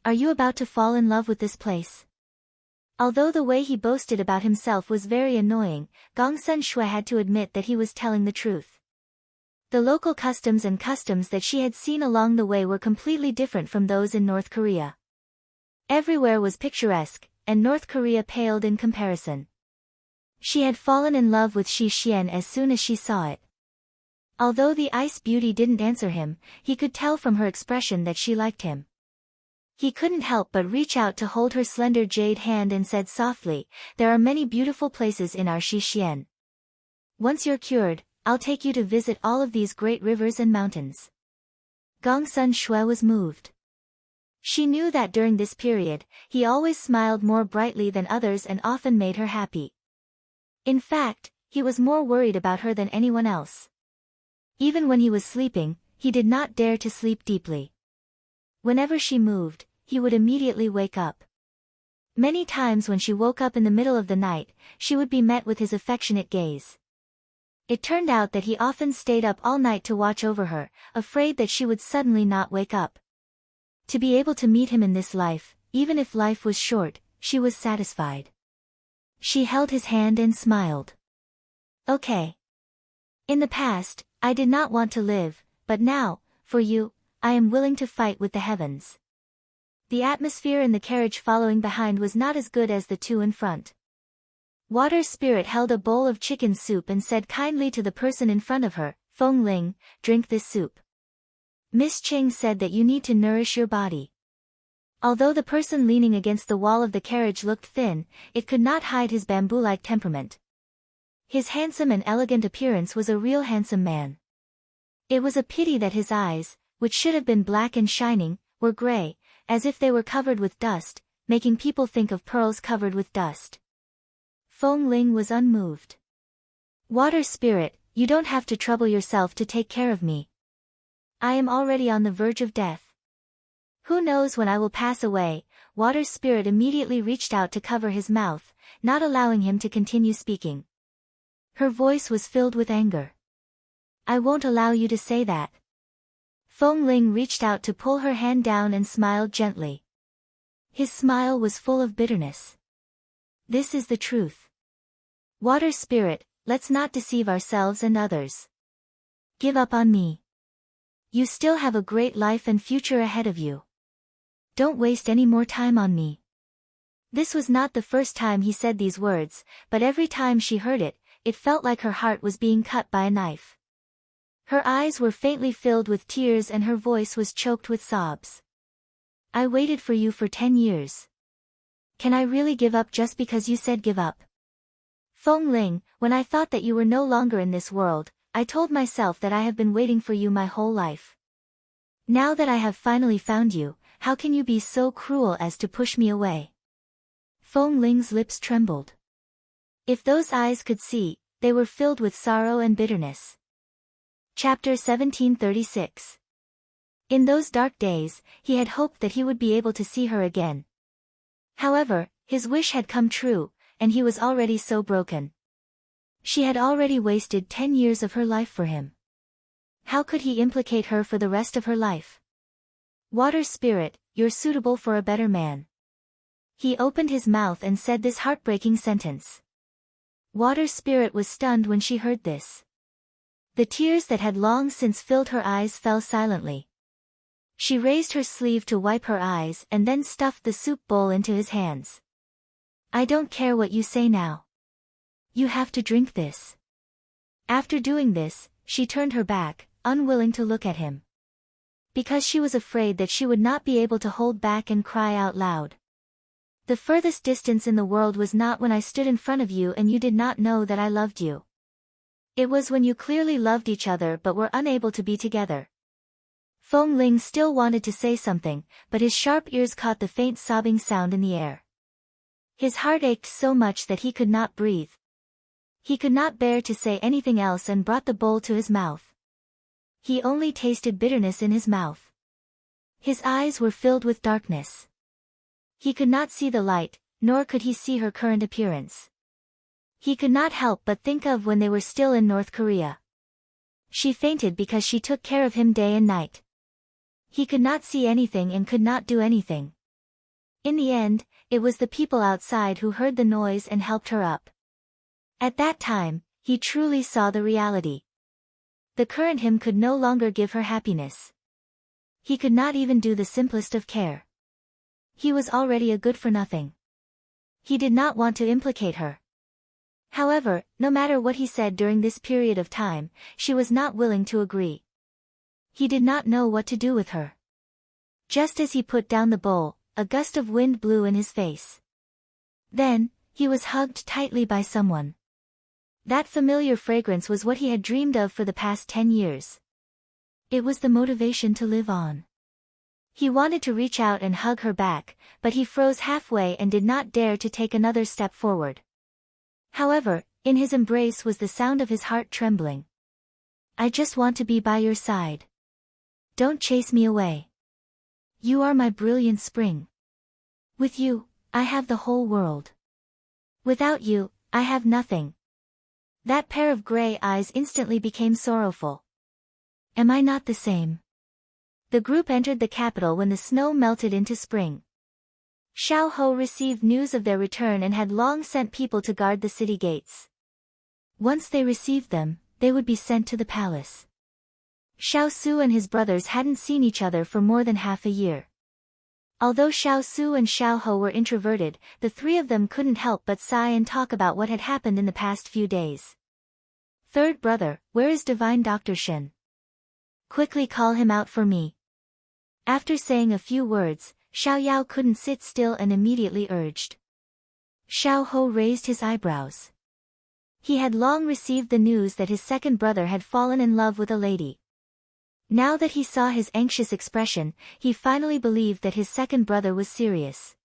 Are you about to fall in love with this place? Although the way he boasted about himself was very annoying, Gong Sun Shui had to admit that he was telling the truth. The local customs and customs that she had seen along the way were completely different from those in North Korea. Everywhere was picturesque, and North Korea paled in comparison. She had fallen in love with Shi Xian as soon as she saw it. Although the ice beauty didn't answer him, he could tell from her expression that she liked him. He couldn't help but reach out to hold her slender jade hand and said softly, there are many beautiful places in our Shi Xian. Once you're cured, I'll take you to visit all of these great rivers and mountains. Gongsun Shui was moved. She knew that during this period, he always smiled more brightly than others and often made her happy. In fact, he was more worried about her than anyone else. Even when he was sleeping, he did not dare to sleep deeply. Whenever she moved, he would immediately wake up. Many times when she woke up in the middle of the night, she would be met with his affectionate gaze. It turned out that he often stayed up all night to watch over her, afraid that she would suddenly not wake up. To be able to meet him in this life, even if life was short, she was satisfied. She held his hand and smiled. Okay. In the past, I did not want to live, but now, for you, I am willing to fight with the heavens. The atmosphere in the carriage following behind was not as good as the two in front. Water Spirit held a bowl of chicken soup and said kindly to the person in front of her, Feng Ling, drink this soup. Miss Ching said that you need to nourish your body. Although the person leaning against the wall of the carriage looked thin, it could not hide his bamboo-like temperament. His handsome and elegant appearance was a real handsome man. It was a pity that his eyes, which should have been black and shining, were gray, as if they were covered with dust, making people think of pearls covered with dust. Feng Ling was unmoved. Water Spirit, you don't have to trouble yourself to take care of me. I am already on the verge of death. Who knows when I will pass away? Water Spirit immediately reached out to cover his mouth, not allowing him to continue speaking. Her voice was filled with anger. I won't allow you to say that. Feng Ling reached out to pull her hand down and smiled gently. His smile was full of bitterness. This is the truth. Water Spirit, let's not deceive ourselves and others. Give up on me. You still have a great life and future ahead of you. Don't waste any more time on me. This was not the first time he said these words, but every time she heard it, it felt like her heart was being cut by a knife. Her eyes were faintly filled with tears and her voice was choked with sobs. I waited for you for 10 years. Can I really give up just because you said give up? Feng Ling, when I thought that you were no longer in this world, I told myself that I have been waiting for you my whole life. Now that I have finally found you, how can you be so cruel as to push me away? Feng Ling's lips trembled. If those eyes could see, they were filled with sorrow and bitterness. Chapter 1736. In those dark days, he had hoped that he would be able to see her again. However, his wish had come true, and he was already so broken. She had already wasted 10 years of her life for him. How could he implicate her for the rest of her life? Water Spirit, you're suitable for a better man. He opened his mouth and said this heartbreaking sentence. Water Spirit was stunned when she heard this. The tears that had long since filled her eyes fell silently. She raised her sleeve to wipe her eyes and then stuffed the soup bowl into his hands. I don't care what you say now. You have to drink this. After doing this, she turned her back, unwilling to look at him. Because she was afraid that she would not be able to hold back and cry out loud. The furthest distance in the world was not when I stood in front of you and you did not know that I loved you. It was when you clearly loved each other but were unable to be together. Feng Ling still wanted to say something, but his sharp ears caught the faint sobbing sound in the air. His heart ached so much that he could not breathe. He could not bear to say anything else and brought the bowl to his mouth. He only tasted bitterness in his mouth. His eyes were filled with darkness. He could not see the light, nor could he see her current appearance. He could not help but think of when they were still in North Korea. She fainted because she took care of him day and night. He could not see anything and could not do anything. In the end, it was the people outside who heard the noise and helped her up. At that time, he truly saw the reality. The current him could no longer give her happiness. He could not even do the simplest of care. He was already a good-for-nothing. He did not want to implicate her. However, no matter what he said during this period of time, she was not willing to agree. He did not know what to do with her. Just as he put down the bowl, a gust of wind blew in his face. Then, he was hugged tightly by someone. That familiar fragrance was what he had dreamed of for the past 10 years. It was the motivation to live on. He wanted to reach out and hug her back, but he froze halfway and did not dare to take another step forward. However, in his embrace was the sound of his heart trembling. I just want to be by your side. Don't chase me away. You are my brilliant spring. With you, I have the whole world. Without you, I have nothing. That pair of gray eyes instantly became sorrowful. Am I not the same? The group entered the capital when the snow melted into spring. Xiao Ho received news of their return and had long sent people to guard the city gates. Once they received them, they would be sent to the palace. Xiao Su and his brothers hadn't seen each other for more than half a year. Although Xiao Su and Xiao Ho were introverted, the three of them couldn't help but sigh and talk about what had happened in the past few days. Third brother, where is Divine Dr. Shen? Quickly call him out for me. After saying a few words, Xiao Yao couldn't sit still and immediately urged. Xiao Ho raised his eyebrows. He had long received the news that his second brother had fallen in love with a lady. Now that he saw his anxious expression, he finally believed that his second brother was serious.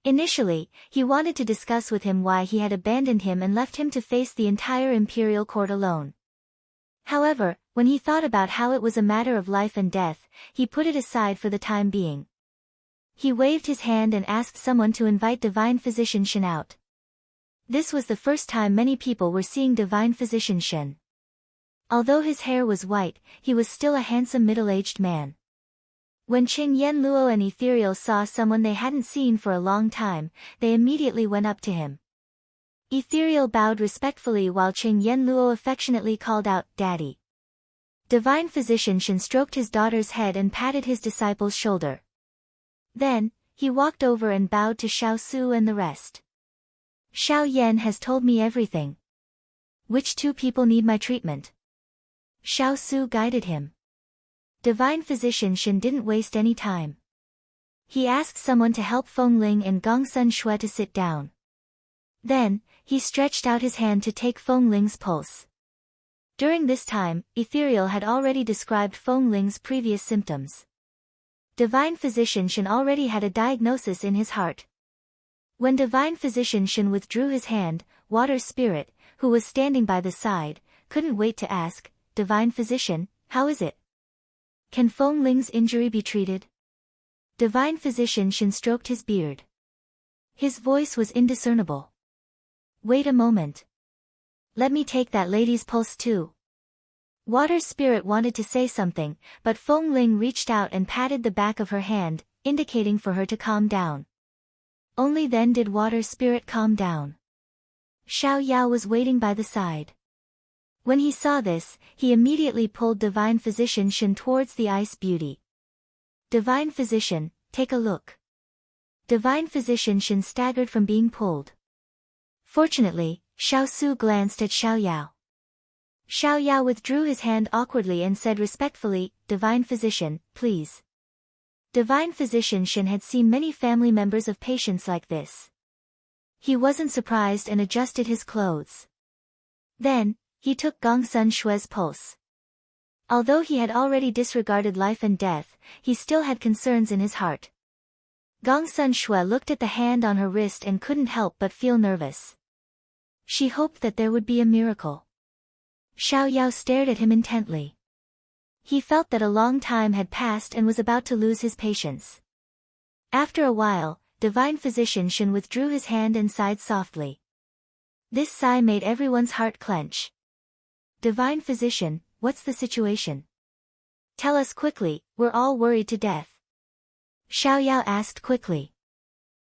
Initially, he wanted to discuss with him why he had abandoned him and left him to face the entire imperial court alone. However, when he thought about how it was a matter of life and death, he put it aside for the time being. He waved his hand and asked someone to invite Divine Physician Shen out. This was the first time many people were seeing Divine Physician Shen. Although his hair was white, he was still a handsome middle-aged man. When Qing Yanluo and Ethereal saw someone they hadn't seen for a long time, they immediately went up to him. Ethereal bowed respectfully while Qing Yanluo affectionately called out, Daddy. Divine Physician Shen stroked his daughter's head and patted his disciple's shoulder. Then, he walked over and bowed to Xiao Su and the rest. Xiao Yan has told me everything. Which two people need my treatment? Xiao Su guided him. Divine Physician Shen didn't waste any time. He asked someone to help Feng Ling and Gongsun Shui to sit down. Then, he stretched out his hand to take Feng Ling's pulse. During this time, Ethereal had already described Feng Ling's previous symptoms. Divine Physician Shen already had a diagnosis in his heart. When Divine Physician Shen withdrew his hand, Water Spirit, who was standing by the side, couldn't wait to ask, Divine Physician, how is it? Can Feng Ling's injury be treated? Divine Physician Shen stroked his beard. His voice was indiscernible. Wait a moment. Let me take that lady's pulse too. Water Spirit wanted to say something, but Feng Ling reached out and patted the back of her hand, indicating for her to calm down. Only then did Water Spirit calm down. Xiao Yao was waiting by the side. When he saw this, he immediately pulled Divine Physician Shen towards the Ice Beauty. Divine Physician, take a look. Divine Physician Shen staggered from being pulled. Fortunately, Xiao Su glanced at Xiao Yao. Xiao Yao withdrew his hand awkwardly and said respectfully, Divine Physician, please. Divine Physician Shen had seen many family members of patients like this. He wasn't surprised and adjusted his clothes. Then, he took Gongsun Shui's pulse. Although he had already disregarded life and death, he still had concerns in his heart. Gongsun Shui looked at the hand on her wrist and couldn't help but feel nervous. She hoped that there would be a miracle. Xiao Yao stared at him intently. He felt that a long time had passed and was about to lose his patience. After a while, Divine Physician Shen withdrew his hand and sighed softly. This sigh made everyone's heart clench. Divine Physician, what's the situation? Tell us quickly, we're all worried to death. Xiao Yao asked quickly.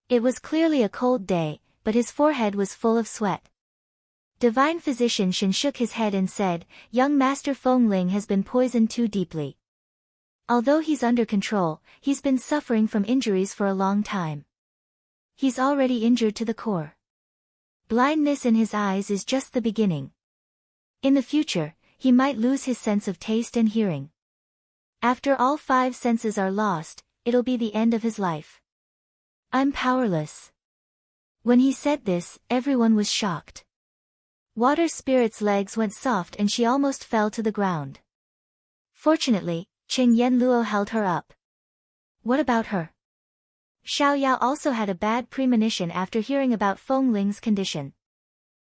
It was clearly a cold day, but his forehead was full of sweat. Divine Physician Shen shook his head and said, Young Master Feng Ling has been poisoned too deeply. Although he's under control, he's been suffering from injuries for a long time. He's already injured to the core. Blindness in his eyes is just the beginning. In the future, he might lose his sense of taste and hearing. After all 5 senses are lost, it'll be the end of his life. I'm powerless. When he said this, everyone was shocked. Water Spirit's legs went soft and she almost fell to the ground. Fortunately, Qing Yanluo held her up. What about her? Xiao Yao also had a bad premonition after hearing about Feng Ling's condition.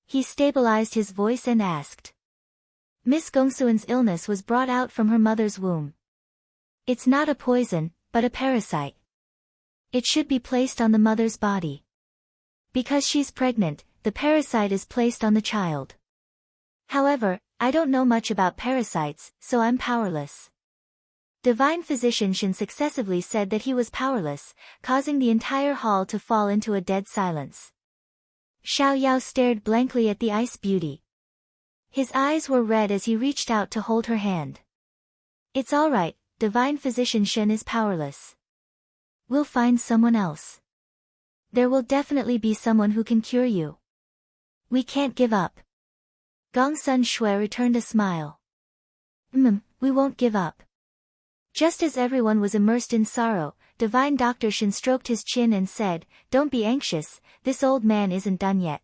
He stabilized his voice and asked. Miss Gongsuan's illness was brought out from her mother's womb. It's not a poison, but a parasite. It should be placed on the mother's body. Because she's pregnant, the parasite is placed on the child. However, I don't know much about parasites, so I'm powerless. Divine Physician Shen successively said that he was powerless, causing the entire hall to fall into a dead silence. Xiao Yao stared blankly at the ice beauty. His eyes were red as he reached out to hold her hand. It's all right, Divine Physician Shen is powerless. We'll find someone else. There will definitely be someone who can cure you. We can't give up. Gongsun Shui returned a smile. We won't give up. Just as everyone was immersed in sorrow, Divine Dr. Shen stroked his chin and said, Don't be anxious, this old man isn't done yet.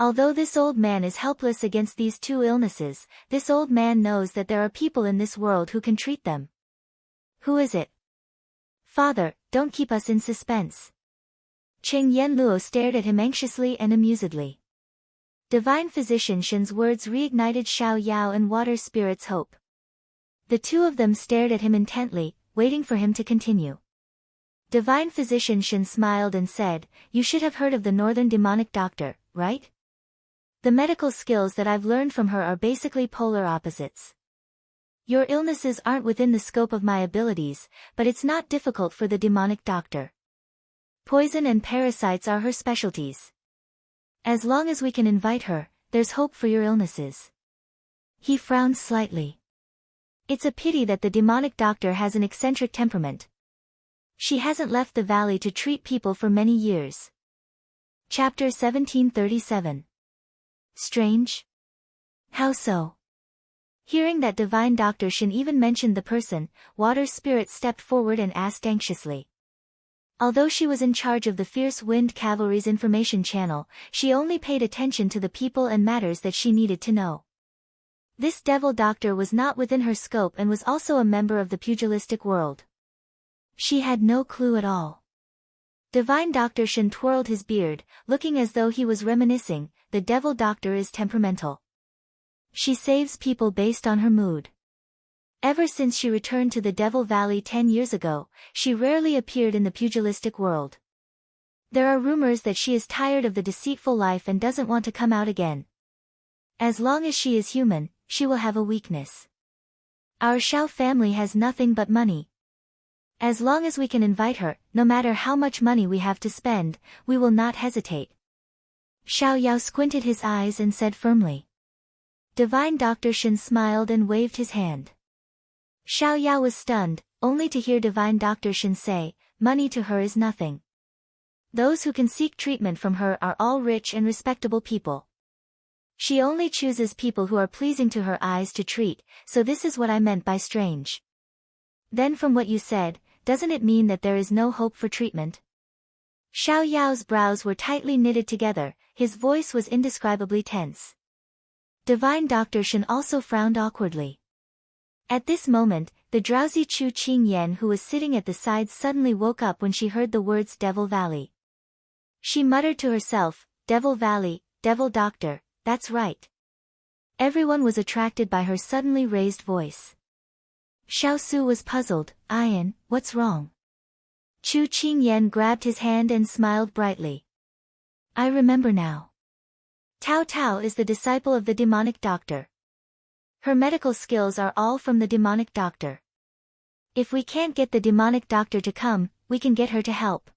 Although this old man is helpless against these two illnesses, this old man knows that there are people in this world who can treat them. Who is it? Father, don't keep us in suspense. Qing Yanluo stared at him anxiously and amusedly. Divine Physician Shen's words reignited Xiao Yao and Water Spirit's hope. The two of them stared at him intently, waiting for him to continue. Divine Physician Shen smiled and said, You should have heard of the Northern Demonic Doctor, right? The medical skills that I've learned from her are basically polar opposites. Your illnesses aren't within the scope of my abilities, but it's not difficult for the demonic doctor. Poison and parasites are her specialties. As long as we can invite her, there's hope for your illnesses. He frowned slightly. It's a pity that the demonic doctor has an eccentric temperament. She hasn't left the valley to treat people for many years. Chapter 1737. Strange? How so? Hearing that Divine Dr. Shen even mentioned the person, Water Spirit stepped forward and asked anxiously. Although she was in charge of the Fierce Wind Cavalry's information channel, she only paid attention to the people and matters that she needed to know. This devil doctor was not within her scope and was also a member of the pugilistic world. She had no clue at all. Divine Dr. Shen twirled his beard, looking as though he was reminiscing, the devil doctor is temperamental. She saves people based on her mood. Ever since she returned to the Devil Valley 10 years ago, she rarely appeared in the pugilistic world. There are rumors that she is tired of the deceitful life and doesn't want to come out again. As long as she is human, she will have a weakness. Our Xiao family has nothing but money. As long as we can invite her, no matter how much money we have to spend, we will not hesitate. Xiao Yao squinted his eyes and said firmly. Divine Dr. Shen smiled and waved his hand. Xiao Yao was stunned, only to hear Divine Dr. Shen say, money to her is nothing. Those who can seek treatment from her are all rich and respectable people. She only chooses people who are pleasing to her eyes to treat, so this is what I meant by strange. Then from what you said, doesn't it mean that there is no hope for treatment? Xiao Yao's brows were tightly knitted together, his voice was indescribably tense. Divine Dr. Shen also frowned awkwardly. At this moment, the drowsy Chu Qingyan who was sitting at the side suddenly woke up when she heard the words Devil Valley. She muttered to herself, Devil Valley, Devil Doctor, that's right. Everyone was attracted by her suddenly raised voice. Xiao Su was puzzled, Ayan, what's wrong? Chu Qingyan grabbed his hand and smiled brightly. I remember now. Tao Tao is the disciple of the demonic doctor. Her medical skills are all from the demonic doctor. If we can't get the demonic doctor to come, we can get her to help.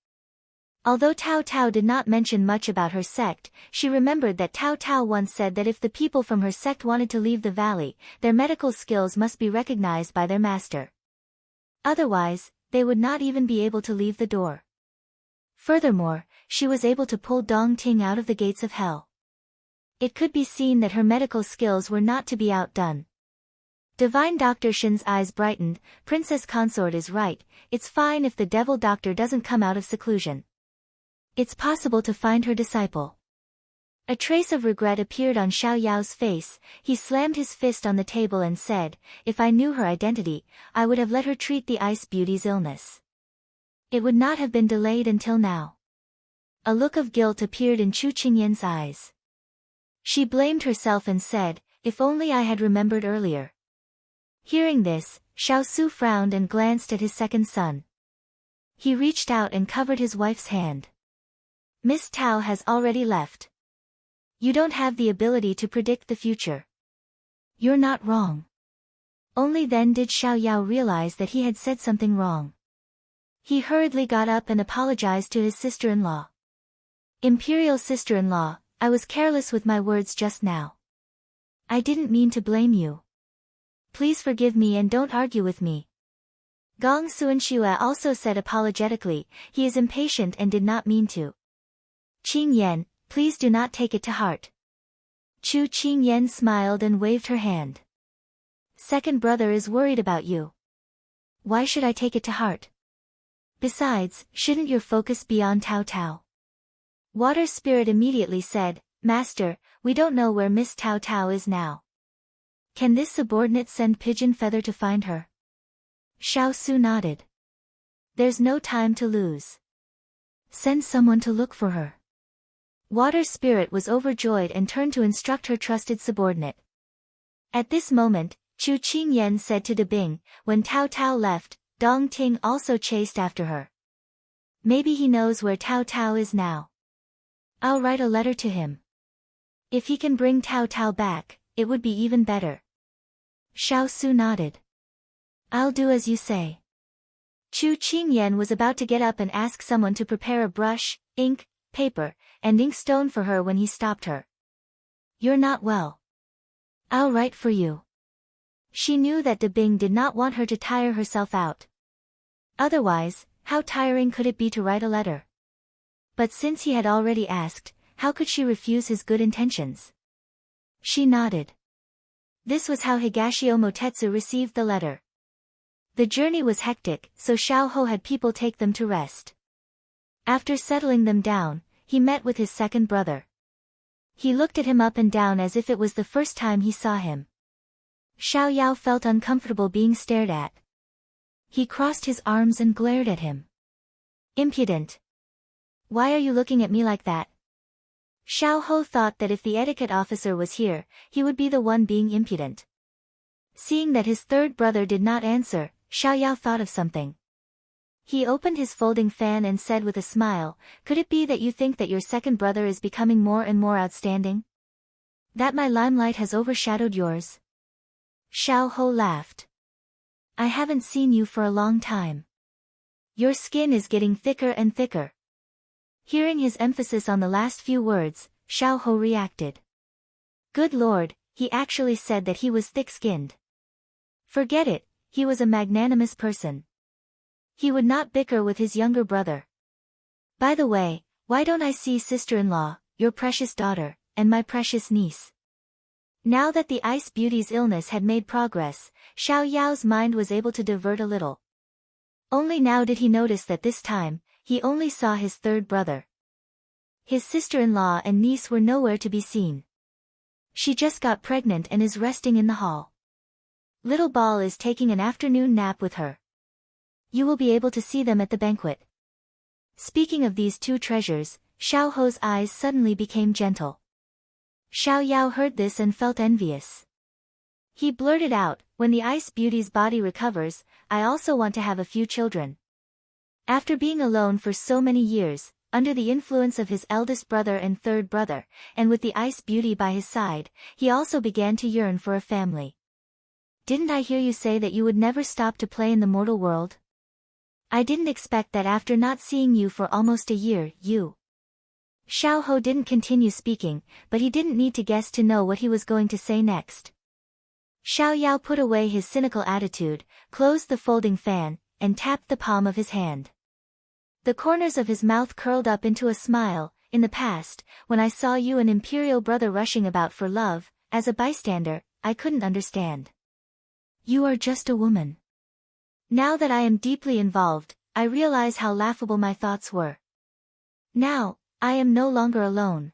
Although Tao Tao did not mention much about her sect, she remembered that Tao Tao once said that if the people from her sect wanted to leave the valley, their medical skills must be recognized by their master. Otherwise, they would not even be able to leave the door. Furthermore, she was able to pull Dong Ting out of the gates of hell. It could be seen that her medical skills were not to be outdone. Divine Dr. Shen's eyes brightened, Princess Consort is right, it's fine if the devil doctor doesn't come out of seclusion. It's possible to find her disciple. A trace of regret appeared on Xiao Yao's face. He slammed his fist on the table and said, "If I knew her identity, I would have let her treat the Ice Beauty's illness. It would not have been delayed until now." A look of guilt appeared in Chu Qingyan's eyes. She blamed herself and said, "If only I had remembered earlier." Hearing this, Xiao Su frowned and glanced at his second son. He reached out and covered his wife's hand. "Miss Tao has already left. You don't have the ability to predict the future." "You're not wrong." Only then did Xiao Yao realize that he had said something wrong. He hurriedly got up and apologized to his sister-in-law. "Imperial sister-in-law, I was careless with my words just now. I didn't mean to blame you. Please forgive me and don't argue with me." Gong Suanxue also said apologetically, "He is impatient and did not mean to." "Qingyan, please do not take it to heart." Chu Qingyan smiled and waved her hand. "Second brother is worried about you. Why should I take it to heart? Besides, shouldn't your focus be on Tao Tao?" Water Spirit immediately said, "Master, we don't know where Miss Tao Tao is now. Can this subordinate send Pigeon Feather to find her?" Xiao Su nodded. "There's no time to lose. Send someone to look for her." Water Spirit was overjoyed and turned to instruct her trusted subordinate. At this moment, Chu Qingyan said to De Bing, "When Tao Tao left, Dong Ting also chased after her. Maybe he knows where Tao Tao is now. I'll write a letter to him. If he can bring Tao Tao back, it would be even better." Xiao Su nodded. "I'll do as you say." Chu Qingyan was about to get up and ask someone to prepare a brush, ink, paper, and inkstone for her when he stopped her. "You're not well. I'll write for you." She knew that De Bing did not want her to tire herself out. Otherwise, how tiring could it be to write a letter? But since he had already asked, how could she refuse his good intentions? She nodded. This was how Higashio Motetsu received the letter. The journey was hectic, so Xiao Ho had people take them to rest. After settling them down, he met with his second brother. He looked at him up and down as if it was the first time he saw him. Xiao Yao felt uncomfortable being stared at. He crossed his arms and glared at him. "Impudent. Why are you looking at me like that?" Xiao Ho thought that if the etiquette officer was here, he would be the one being impudent. Seeing that his third brother did not answer, Xiao Yao thought of something. He opened his folding fan and said with a smile, "Could it be that you think that your second brother is becoming more and more outstanding? That my limelight has overshadowed yours?" Xiao Ho laughed. "I haven't seen you for a long time. Your skin is getting thicker and thicker." Hearing his emphasis on the last few words, Xiao Ho reacted. Good Lord, he actually said that he was thick-skinned. Forget it, he was a magnanimous person. He would not bicker with his younger brother. "By the way, why don't I see sister-in-law, your precious daughter, and my precious niece?" Now that the Ice Beauty's illness had made progress, Xiao Yao's mind was able to divert a little. Only now did he notice that this time, he only saw his third brother. His sister-in-law and niece were nowhere to be seen. She just got pregnant and is resting in the hall. Little Ball is taking an afternoon nap with her. You will be able to see them at the banquet. Speaking of these two treasures, Xiao Ho's eyes suddenly became gentle. Xiao Yao heard this and felt envious. He blurted out, "When the Ice Beauty's body recovers, I also want to have a few children." After being alone for so many years, under the influence of his eldest brother and third brother, and with the Ice Beauty by his side, he also began to yearn for a family. "Didn't I hear you say that you would never stop to play in the mortal world? I didn't expect that after not seeing you for almost a year, you..." Xiao Ho didn't continue speaking, but he didn't need to guess to know what he was going to say next. Xiao Yao put away his cynical attitude, closed the folding fan, and tapped the palm of his hand. The corners of his mouth curled up into a smile. "In the past, when I saw you and Imperial brother rushing about for love, as a bystander, I couldn't understand. You are just a woman. Now that I am deeply involved, I realize how laughable my thoughts were. Now, I am no longer alone.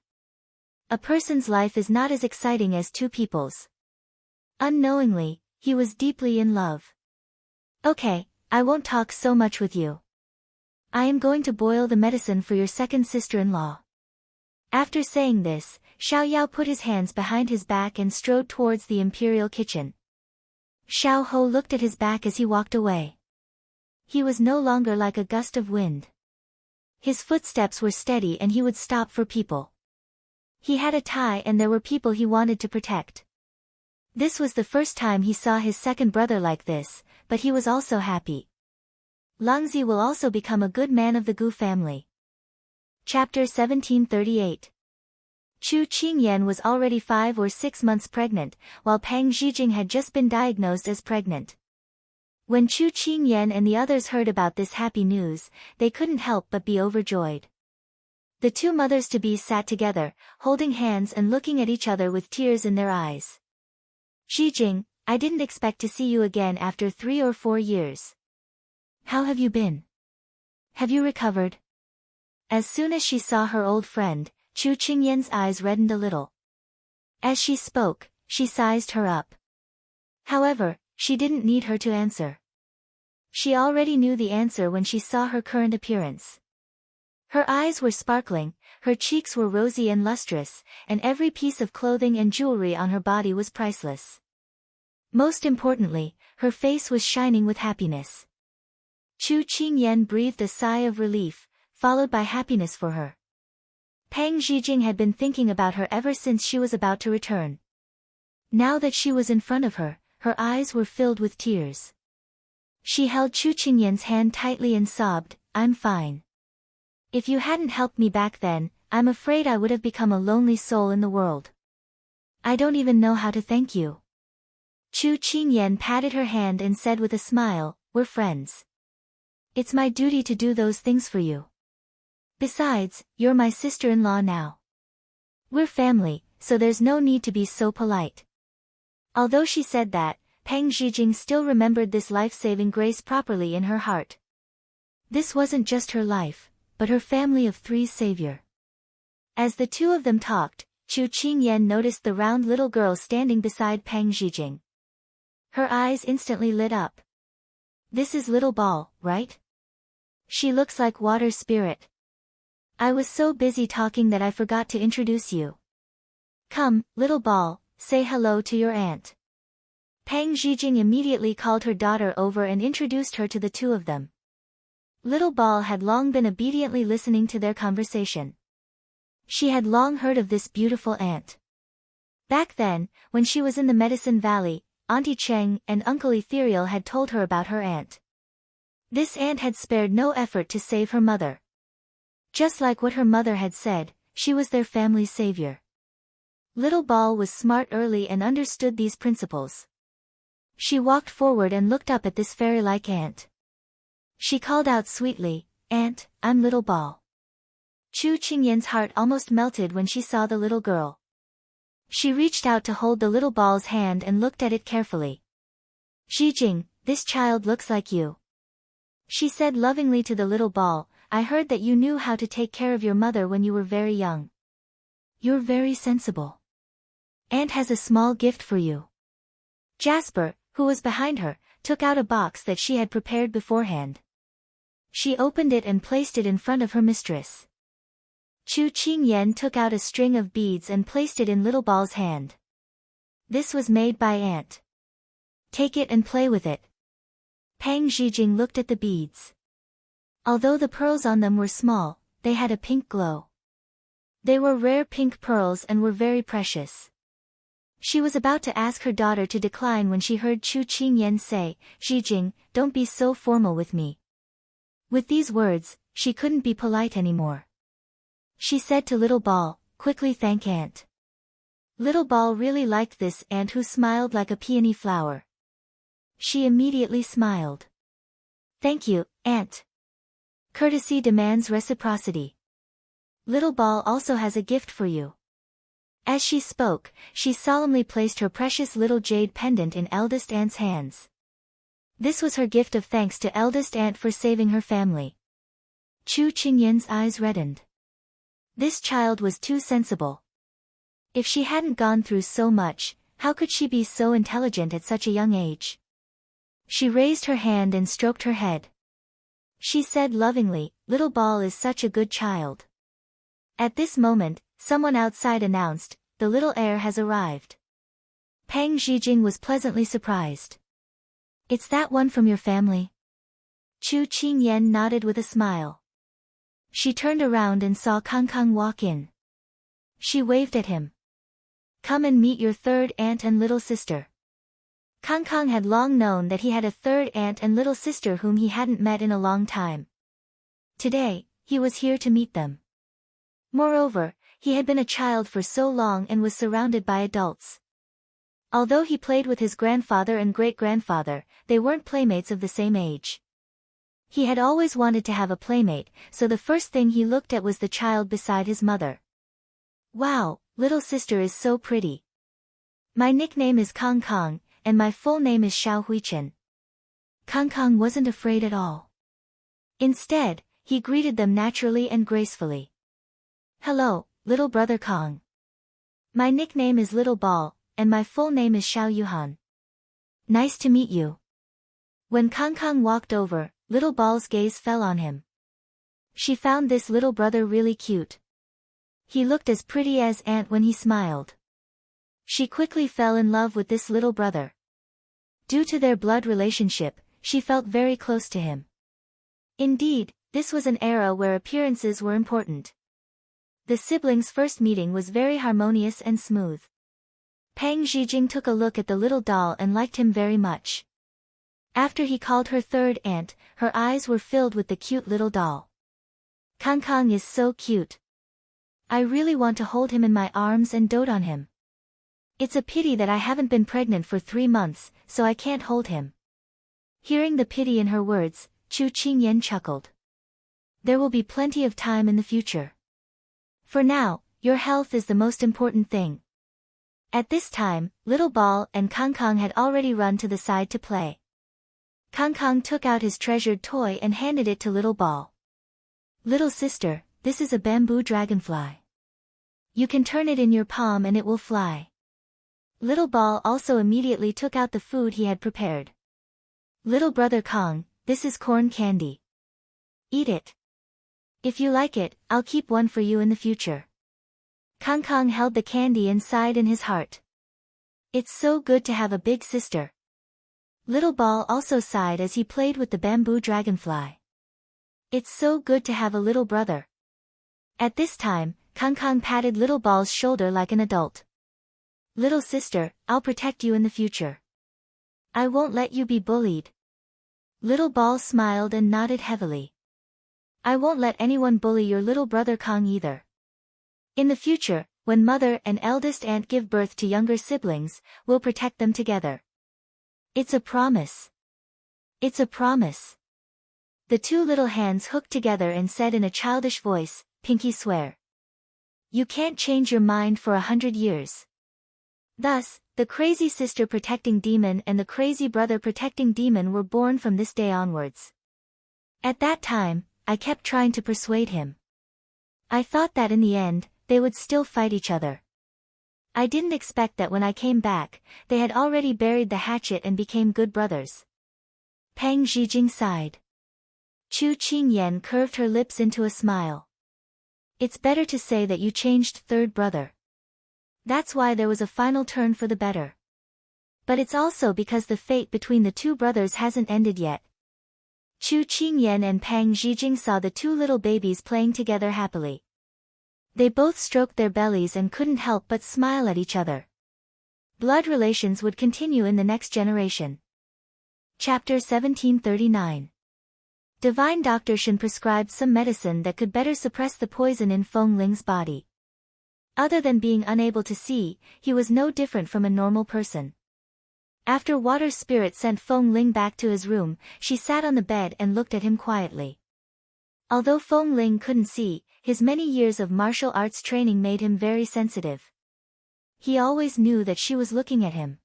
A person's life is not as exciting as two people's. Unknowingly, he was deeply in love. Okay, I won't talk so much with you. I am going to boil the medicine for your second sister-in-law. After saying this, Xiao Yao put his hands behind his back and strode towards the imperial kitchen. Xiao Ho looked at his back as he walked away. He was no longer like a gust of wind. His footsteps were steady and he would stop for people. He had a tie and there were people he wanted to protect. This was the first time he saw his second brother like this, but he was also happy. Langzi will also become a good man of the Gu family. Chapter 1738. Chu Qingyan was already 5 or 6 months pregnant, while Pang Zhijing had just been diagnosed as pregnant. When Chu Qingyan and the others heard about this happy news, they couldn't help but be overjoyed. The two mothers-to-be sat together, holding hands and looking at each other with tears in their eyes. Zhijing, I didn't expect to see you again after 3 or 4 years. How have you been? Have you recovered? As soon as she saw her old friend, Chu Qingyan's eyes reddened a little. As she spoke, she sized her up. However, she didn't need her to answer. She already knew the answer when she saw her current appearance. Her eyes were sparkling, her cheeks were rosy and lustrous, and every piece of clothing and jewelry on her body was priceless. Most importantly, her face was shining with happiness. Chu Qingyan breathed a sigh of relief, followed by happiness for her. Pang Zhijing had been thinking about her ever since she was about to return. Now that she was in front of her, her eyes were filled with tears. She held Chu Qingyan's hand tightly and sobbed, I'm fine. If you hadn't helped me back then, I'm afraid I would have become a lonely soul in the world. I don't even know how to thank you. Chu Qingyan patted her hand and said with a smile, we're friends. It's my duty to do those things for you. Besides, you're my sister-in-law now. We're family, so there's no need to be so polite. Although she said that, Pang Zhijing still remembered this life-saving grace properly in her heart. This wasn't just her life, but her family of 3's savior. As the two of them talked, Chu Qingyan noticed the round little girl standing beside Pang Zhijing. Her eyes instantly lit up. This is Little Ball, right? She looks like water spirit. I was so busy talking that I forgot to introduce you. Come, Little Ball, say hello to your aunt. Pang Zhijing immediately called her daughter over and introduced her to the two of them. Little Ball had long been obediently listening to their conversation. She had long heard of this beautiful aunt. Back then, when she was in the Medicine Valley, Auntie Cheng and Uncle Ethereal had told her about her aunt. This aunt had spared no effort to save her mother. Just like what her mother had said, she was their family's savior. Little Ball was smart early and understood these principles. She walked forward and looked up at this fairy-like aunt. She called out sweetly, Aunt, I'm Little Ball. Chu Qingyan's heart almost melted when she saw the little girl. She reached out to hold the little ball's hand and looked at it carefully. Zhijing, this child looks like you. She said lovingly to the little ball, I heard that you knew how to take care of your mother when you were very young. You're very sensible. Aunt has a small gift for you. Jasper, who was behind her, took out a box that she had prepared beforehand. She opened it and placed it in front of her mistress. Chu Qingyan took out a string of beads and placed it in Little Ball's hand. This was made by Aunt. Take it and play with it. Pang Zhijing looked at the beads. Although the pearls on them were small, they had a pink glow. They were rare pink pearls and were very precious. She was about to ask her daughter to decline when she heard Chu Qingyan say, Zhijing, don't be so formal with me. With these words, she couldn't be polite anymore. She said to Little Ball, quickly thank Aunt. Little Ball really liked this aunt who smiled like a peony flower. She immediately smiled. Thank you, Aunt. Courtesy demands reciprocity. Little Ball also has a gift for you. As she spoke, she solemnly placed her precious little jade pendant in eldest aunt's hands. This was her gift of thanks to eldest aunt for saving her family. Chu Qingyan's eyes reddened. This child was too sensible. If she hadn't gone through so much, how could she be so intelligent at such a young age? She raised her hand and stroked her head. She said lovingly, "Little Ball is such a good child." At this moment, someone outside announced, "The little heir has arrived." Pang Zhijing was pleasantly surprised. "It's that one from your family?" Chu Qingyan nodded with a smile. She turned around and saw Kang walk in. She waved at him. "Come and meet your third aunt and little sister." Kang had long known that he had a third aunt and little sister whom he hadn't met in a long time. Today, he was here to meet them. Moreover, he had been a child for so long and was surrounded by adults. Although he played with his grandfather and great-grandfather, they weren't playmates of the same age. He had always wanted to have a playmate, so the first thing he looked at was the child beside his mother. "Wow, little sister is so pretty. My nickname is Kang, and my full name is Xiao Huichen." Kang wasn't afraid at all. Instead, he greeted them naturally and gracefully. "Hello, little brother Kang. My nickname is Little Ball, and my full name is Xiao Yuhan. Nice to meet you." When Kang walked over, Little Ball's gaze fell on him. She found this little brother really cute. He looked as pretty as Aunt when he smiled. She quickly fell in love with this little brother. Due to their blood relationship, she felt very close to him. Indeed, this was an era where appearances were important. The siblings' first meeting was very harmonious and smooth. Pang Zhijing took a look at the little doll and liked him very much. After he called her third aunt, her eyes were filled with the cute little doll. Kang is so cute. I really want to hold him in my arms and dote on him. It's a pity that I haven't been pregnant for 3 months, so I can't hold him." Hearing the pity in her words, Chu Qingyan chuckled. "There will be plenty of time in the future. For now, your health is the most important thing." At this time, Little Ball and Kang had already run to the side to play. Kang took out his treasured toy and handed it to Little Ball. "Little sister, this is a bamboo dragonfly. You can turn it in your palm and it will fly." Little Ball also immediately took out the food he had prepared. "Little brother Kang, this is corn candy. Eat it. If you like it, I'll keep one for you in the future." Kang held the candy inside in his heart. It's so good to have a big sister. Little Ball also sighed as he played with the bamboo dragonfly. It's so good to have a little brother. At this time, Kang patted Little Ball's shoulder like an adult. "Little sister, I'll protect you in the future. I won't let you be bullied." Little Ball smiled and nodded heavily. "I won't let anyone bully your little brother Kang either. In the future, when mother and eldest aunt give birth to younger siblings, we'll protect them together. It's a promise. It's a promise." The two little hands hooked together and said in a childish voice, "Pinky swear. You can't change your mind for 100 years. Thus, the crazy sister protecting demon and the crazy brother protecting demon were born from this day onwards. At that time, I kept trying to persuade him. I thought that in the end, they would still fight each other. I didn't expect that when I came back, they had already buried the hatchet and became good brothers." Pang Zhijing sighed. Chu Qingyan curved her lips into a smile. "It's better to say that you changed third brother. That's why there was a final turn for the better. But it's also because the fate between the two brothers hasn't ended yet." Chu Qingyan and Pang Zhijing saw the two little babies playing together happily. They both stroked their bellies and couldn't help but smile at each other. Blood relations would continue in the next generation. Chapter 1739. Divine Doctor Shen prescribed some medicine that could better suppress the poison in Feng Ling's body. Other than being unable to see, he was no different from a normal person. After Water Spirit sent Feng Ling back to his room, she sat on the bed and looked at him quietly. Although Feng Ling couldn't see, his many years of martial arts training made him very sensitive. He always knew that she was looking at him.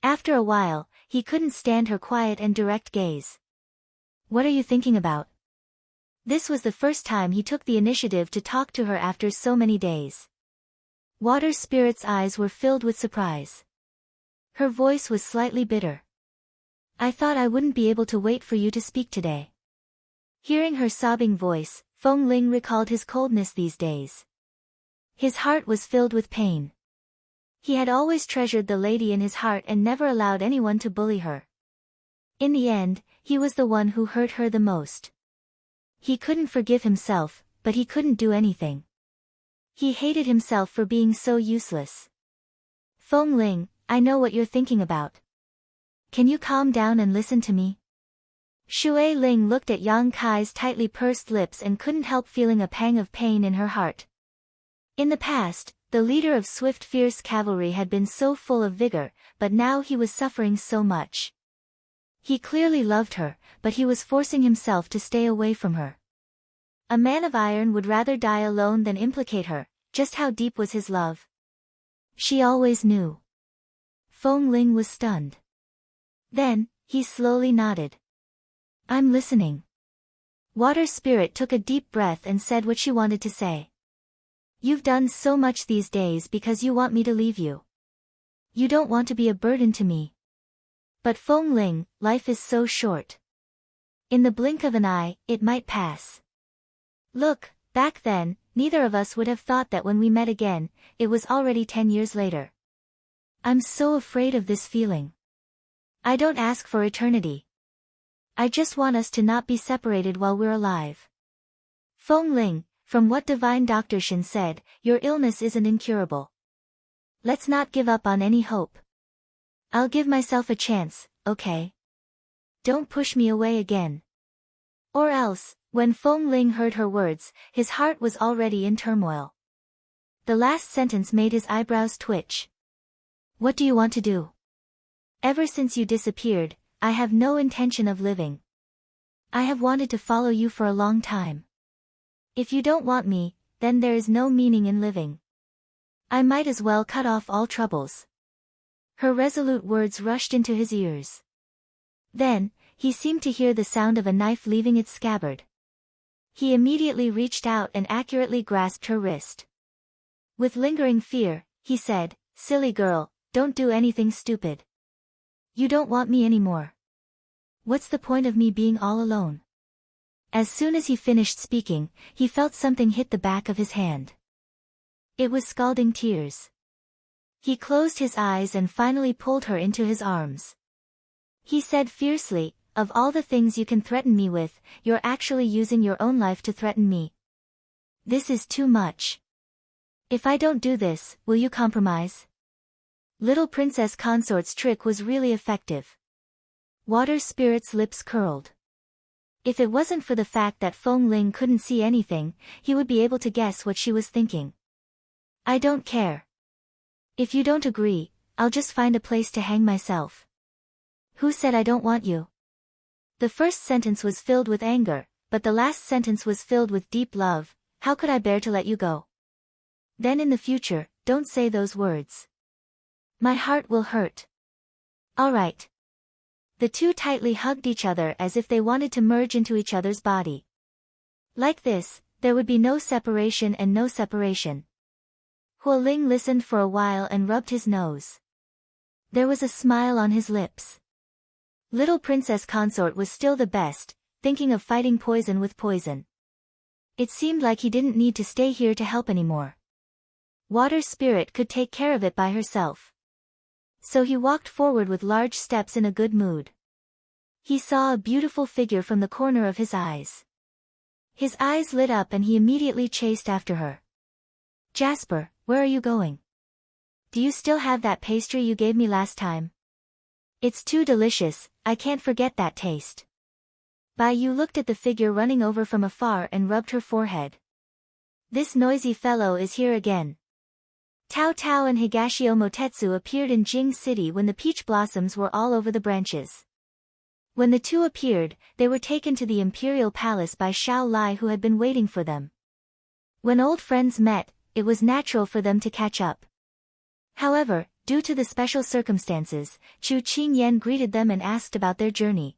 After a while, he couldn't stand her quiet and direct gaze. "What are you thinking about?" This was the first time he took the initiative to talk to her after so many days. Water Spirit's eyes were filled with surprise. Her voice was slightly bitter. I thought I wouldn't be able to wait for you to speak today. Hearing her sobbing voice, Feng Ling recalled his coldness these days. His heart was filled with pain. He had always treasured the lady in his heart and never allowed anyone to bully her. In the end, he was the one who hurt her the most. He couldn't forgive himself, but he couldn't do anything. He hated himself for being so useless. Feng Ling, I know what you're thinking about. Can you calm down and listen to me? Shui Ling looked at Yang Kai's tightly pursed lips and couldn't help feeling a pang of pain in her heart. In the past, the leader of swift fierce cavalry had been so full of vigor, but now he was suffering so much. He clearly loved her, but he was forcing himself to stay away from her. A man of iron would rather die alone than implicate her. Just how deep was his love? She always knew. Feng Ling was stunned. Then, he slowly nodded. I'm listening. Water Spirit took a deep breath and said what she wanted to say. You've done so much these days because you want me to leave you. You don't want to be a burden to me. But Feng Ling, life is so short. In the blink of an eye, it might pass. Look, back then, neither of us would have thought that when we met again, it was already 10 years later. I'm so afraid of this feeling. I don't ask for eternity. I just want us to not be separated while we're alive. Feng Ling, from what Divine Dr. Shen said, your illness isn't incurable. Let's not give up on any hope. I'll give myself a chance, okay? Don't push me away again. Or else, when Feng Ling heard her words, his heart was already in turmoil. The last sentence made his eyebrows twitch. What do you want to do? Ever since you disappeared, I have no intention of living. I have wanted to follow you for a long time. If you don't want me, then there is no meaning in living. I might as well cut off all troubles. Her resolute words rushed into his ears. Then, he seemed to hear the sound of a knife leaving its scabbard. He immediately reached out and accurately grasped her wrist. With lingering fear, he said, Silly girl, don't do anything stupid. You don't want me anymore. What's the point of me being all alone? As soon as he finished speaking, he felt something hit the back of his hand. It was scalding tears. He closed his eyes and finally pulled her into his arms. He said fiercely, of all the things you can threaten me with, you're actually using your own life to threaten me. This is too much. If I don't do this, will you compromise? Little Princess Consort's trick was really effective. Water Spirit's lips curled. If it wasn't for the fact that Feng Ling couldn't see anything, he would be able to guess what she was thinking. I don't care. If you don't agree, I'll just find a place to hang myself. Who said I don't want you? The first sentence was filled with anger, but the last sentence was filled with deep love. How could I bear to let you go? Then in the future, don't say those words. My heart will hurt. All right. The two tightly hugged each other as if they wanted to merge into each other's body. Like this, there would be no separation and no separation. Huo Ling listened for a while and rubbed his nose. There was a smile on his lips. Little Princess Consort was still the best, thinking of fighting poison with poison. It seemed like he didn't need to stay here to help anymore. Water Spirit could take care of it by herself. So he walked forward with large steps in a good mood. He saw a beautiful figure from the corner of his eyes. His eyes lit up and he immediately chased after her. Jasper, where are you going? Do you still have that pastry you gave me last time? It's too delicious, I can't forget that taste. Bai Yu looked at the figure running over from afar and rubbed her forehead. This noisy fellow is here again. Tao Tao and Higashio Motetsu appeared in Jing City when the peach blossoms were all over the branches. When the two appeared, they were taken to the imperial palace by Xiao Lai who had been waiting for them. When old friends met, it was natural for them to catch up. However, due to the special circumstances, Chu Qingyan greeted them and asked about their journey.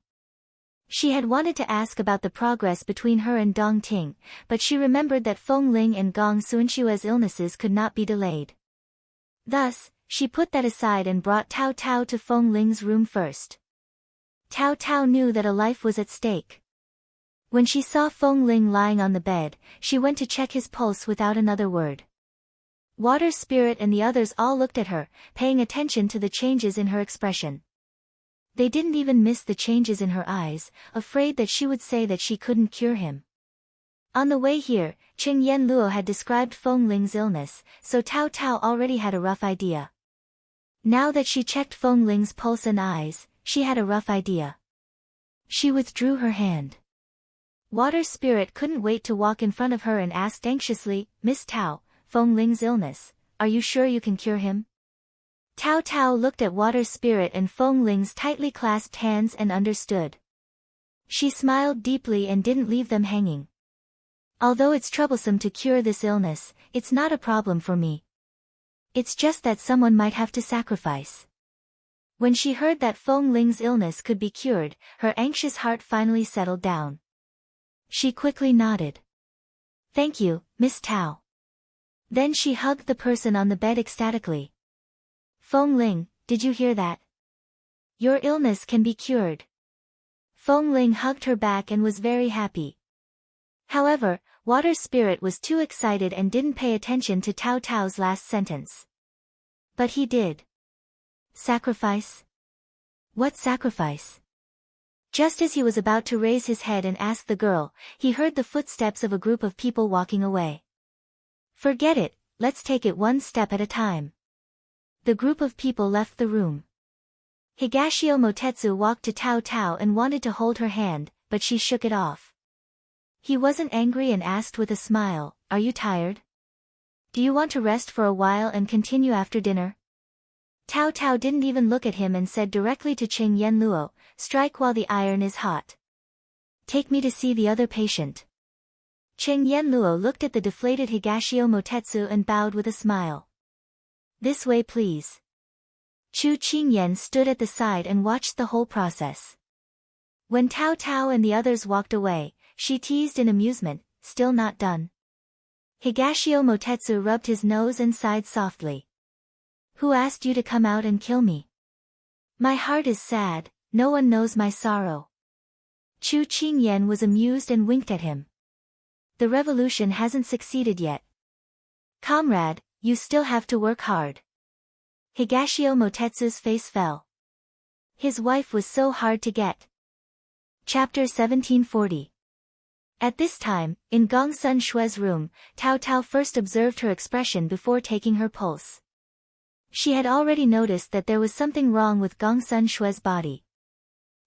She had wanted to ask about the progress between her and Dong Ting, but she remembered that Feng Ling and Gong Xunshua's illnesses could not be delayed. Thus, she put that aside and brought Tao Tao to Feng Ling's room first. Tao Tao knew that a life was at stake. When she saw Feng Ling lying on the bed, she went to check his pulse without another word. Water Spirit and the others all looked at her, paying attention to the changes in her expression. They didn't even miss the changes in her eyes, afraid that she would say that she couldn't cure him. On the way here, Qing Yan Luo had described Feng Ling's illness, so Tao Tao already had a rough idea. Now that she checked Feng Ling's pulse and eyes, she had a rough idea. She withdrew her hand. Water Spirit couldn't wait to walk in front of her and asked anxiously, "Miss Tao, Feng Ling's illness, are you sure you can cure him?" Tao Tao looked at Water Spirit and Feng Ling's tightly clasped hands and understood. She smiled deeply and didn't leave them hanging. "Although it's troublesome to cure this illness, it's not a problem for me. It's just that someone might have to sacrifice." When she heard that Feng Ling's illness could be cured, her anxious heart finally settled down. She quickly nodded. "Thank you, Miss Tao." Then she hugged the person on the bed ecstatically. "Feng Ling, did you hear that? Your illness can be cured." Feng Ling hugged her back and was very happy. However, Water Spirit was too excited and didn't pay attention to Tao Tao's last sentence. But he did. "Sacrifice? What sacrifice?" Just as he was about to raise his head and ask the girl, he heard the footsteps of a group of people walking away. "Forget it, let's take it one step at a time." The group of people left the room. Higashio Motetsu walked to Tao Tao and wanted to hold her hand, but she shook it off. He wasn't angry and asked with a smile, "Are you tired? Do you want to rest for a while and continue after dinner?" Tao Tao didn't even look at him and said directly to Qing Yan Luo, "Strike while the iron is hot. Take me to see the other patient." Qing Yan Luo looked at the deflated Higashio Motetsu and bowed with a smile. "This way please." Chu Qingyan stood at the side and watched the whole process. When Tao Tao and the others walked away, she teased in amusement, "Still not done?" Higashio Motetsu rubbed his nose and sighed softly. "Who asked you to come out and kill me? My heart is sad, no one knows my sorrow." Chu Qingyan was amused and winked at him. "The revolution hasn't succeeded yet. Comrade, you still have to work hard." Higashio Motetsu's face fell. His wife was so hard to get. Chapter 1740. At this time, in Gongsun Shue's room, Tao Tao first observed her expression before taking her pulse. She had already noticed that there was something wrong with Gongsun Shue's body.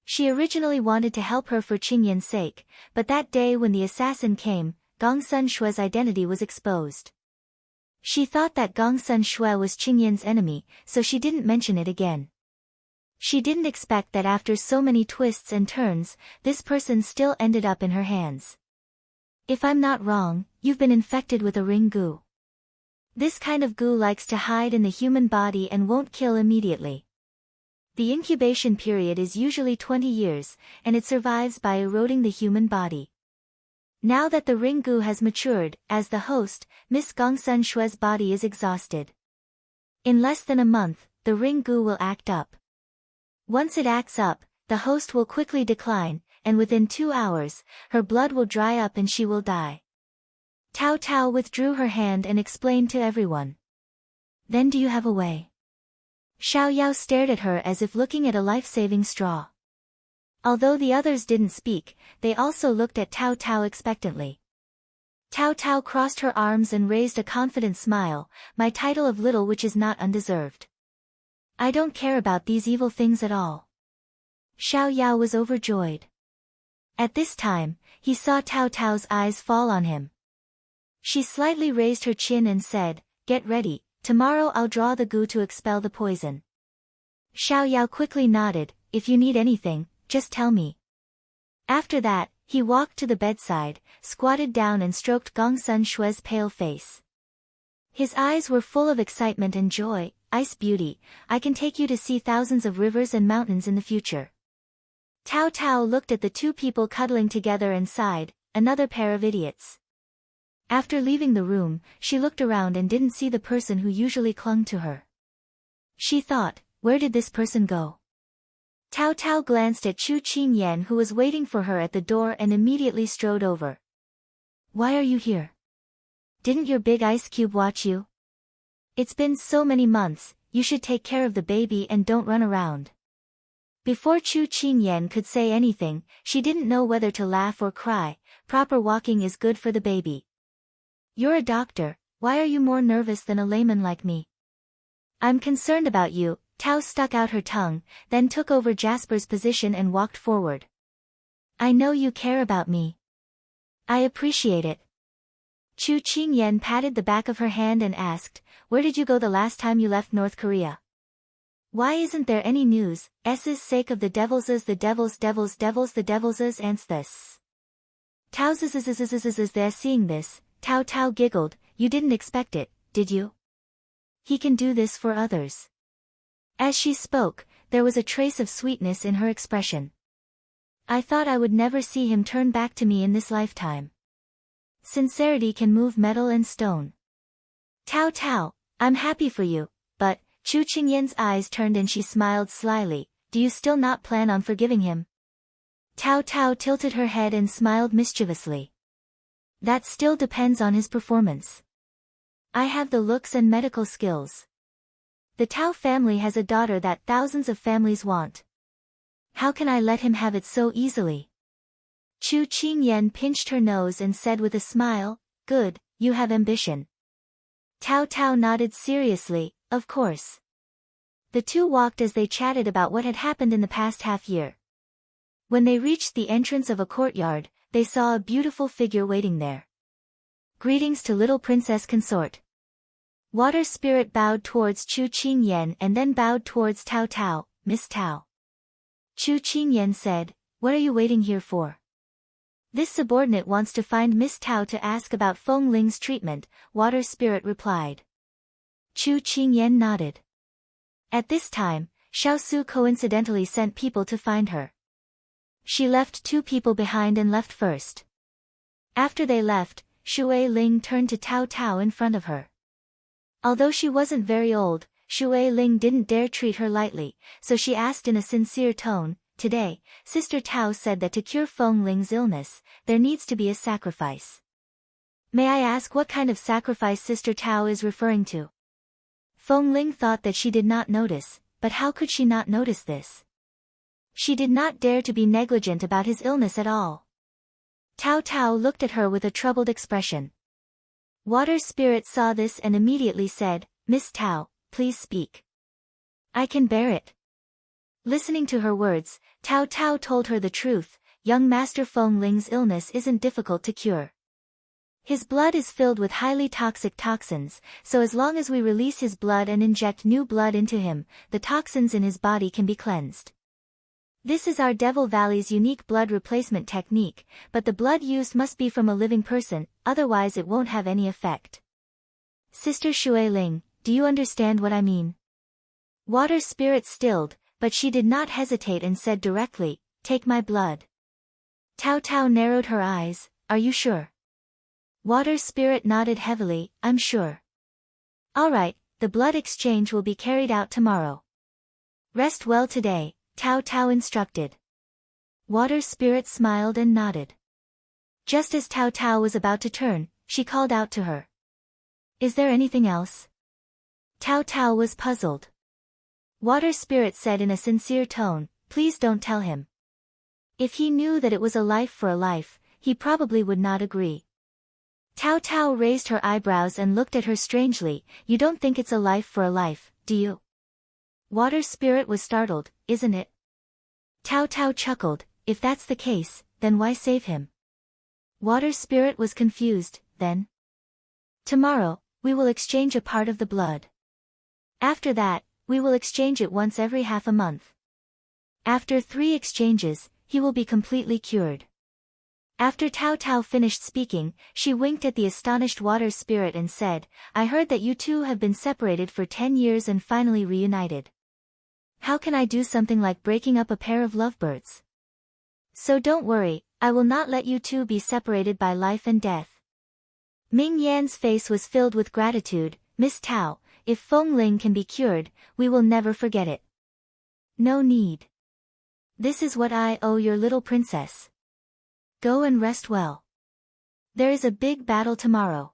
She originally wanted to help her for Qingyan's sake, but that day when the assassin came, Gongsun Shue's identity was exposed. She thought that Gongsun Shue was Qingyan's enemy, so she didn't mention it again. She didn't expect that after so many twists and turns, this person still ended up in her hands. "If I'm not wrong, you've been infected with a ring goo. This kind of goo likes to hide in the human body and won't kill immediately. The incubation period is usually 20 years, and it survives by eroding the human body. Now that the ring goo has matured, as the host, Miss Gongsun Shue's body is exhausted. In less than a month, the ring goo will act up. Once it acts up, the host will quickly decline, and within 2 hours, her blood will dry up and she will die." Tao Tao withdrew her hand and explained to everyone. "Then do you have a way?" Xiao Yao stared at her as if looking at a life-saving straw. Although the others didn't speak, they also looked at Tao Tao expectantly. Tao Tao crossed her arms and raised a confident smile, "My title of little witch is not undeserved. I don't care about these evil things at all." Xiao Yao was overjoyed. At this time, he saw Tao Tao's eyes fall on him. She slightly raised her chin and said, "Get ready, tomorrow I'll draw the goo to expel the poison." Xiao Yao quickly nodded, "If you need anything, just tell me." After that, he walked to the bedside, squatted down and stroked Gongsun Shue's pale face. His eyes were full of excitement and joy. "Ice Beauty, I can take you to see thousands of rivers and mountains in the future." Tao Tao looked at the two people cuddling together and sighed, "Another pair of idiots." After leaving the room, she looked around and didn't see the person who usually clung to her. She thought, where did this person go? Tao Tao glanced at Chu Qingyan, who was waiting for her at the door, and immediately strode over. Why are you here? Didn't your big ice cube watch you? It's been so many months, you should take care of the baby and don't run around. Before Chu Qingyan could say anything, she didn't know whether to laugh or cry. Proper walking is good for the baby. You're a doctor, why are you more nervous than a layman like me? I'm concerned about you. Tao stuck out her tongue, then took over Jasper's position and walked forward. I know you care about me. I appreciate it. Chu Qingyan patted the back of her hand and asked, where did you go the last time you left North Korea? Why isn't there any news? S's sake of the devils, the devils, the devils, ants this. Tao's they're seeing this. Tao Tao giggled, you didn't expect it, did you? He can do this for others. As she spoke, there was a trace of sweetness in her expression. I thought I would never see him turn back to me in this lifetime. Sincerity can move metal and stone. Tao Tao, I'm happy for you, but, Chu Qingyan's eyes turned and she smiled slyly, do you still not plan on forgiving him? Tao Tao tilted her head and smiled mischievously. That still depends on his performance. I have the looks and medical skills. The Tao family has a daughter that thousands of families want. How can I let him have it so easily? Chu Qingyan pinched her nose and said with a smile, good, you have ambition. Tao Tao nodded seriously, of course. The two walked as they chatted about what had happened in the past half-year. When they reached the entrance of a courtyard, they saw a beautiful figure waiting there. Greetings to little Princess Consort. Water Spirit bowed towards Chu Qingyan and then bowed towards Tao Tao, Miss Tao. Chu Qingyan said, what are you waiting here for? This subordinate wants to find Miss Tao to ask about Feng Ling's treatment, Water Spirit replied. Chu Qingyan nodded. At this time, Xiao Su coincidentally sent people to find her. She left 2 people behind and left first. After they left, Shui Ling turned to Tao Tao in front of her. Although she wasn't very old, Shui Ling didn't dare treat her lightly, so she asked in a sincere tone, today, Sister Tao said that to cure Feng Ling's illness, there needs to be a sacrifice. May I ask what kind of sacrifice Sister Tao is referring to? Feng Ling thought that she did not notice, but how could she not notice this? She did not dare to be negligent about his illness at all. Tao Tao looked at her with a troubled expression. Water Spirit saw this and immediately said, Miss Tao, please speak. I can bear it. Listening to her words, Tao Tao told her the truth, young Master Feng Ling's illness isn't difficult to cure. His blood is filled with highly toxic toxins, so as long as we release his blood and inject new blood into him, the toxins in his body can be cleansed. This is our Devil Valley's unique blood replacement technique, but the blood used must be from a living person, otherwise it won't have any effect. Sister Shui Ling, do you understand what I mean? Water Spirit stilled, but she did not hesitate and said directly, take my blood. Tao Tao narrowed her eyes, are you sure? Water Spirit nodded heavily, I'm sure. All right, the blood exchange will be carried out tomorrow. Rest well today, Tao Tao instructed. Water Spirit smiled and nodded. Just as Tao Tao was about to turn, she called out to her. Is there anything else? Tao Tao was puzzled. Water Spirit said in a sincere tone, please don't tell him. If he knew that it was a life for a life, he probably would not agree. Tao Tao raised her eyebrows and looked at her strangely, you don't think it's a life for a life, do you? Water Spirit was startled, isn't it? Tao Tao chuckled, if that's the case, then why save him? Water Spirit was confused, then? Tomorrow, we will exchange a part of the blood. After that, we will exchange it once every half a month. After 3 exchanges, he will be completely cured. After Tao Tao finished speaking, she winked at the astonished Water Spirit and said, I heard that you two have been separated for 10 years and finally reunited. How can I do something like breaking up a pair of lovebirds? So don't worry, I will not let you two be separated by life and death. Ming Yan's face was filled with gratitude, Miss Tao, if Feng Ling can be cured, we will never forget it. No need. This is what I owe your little princess. Go and rest well. There is a big battle tomorrow.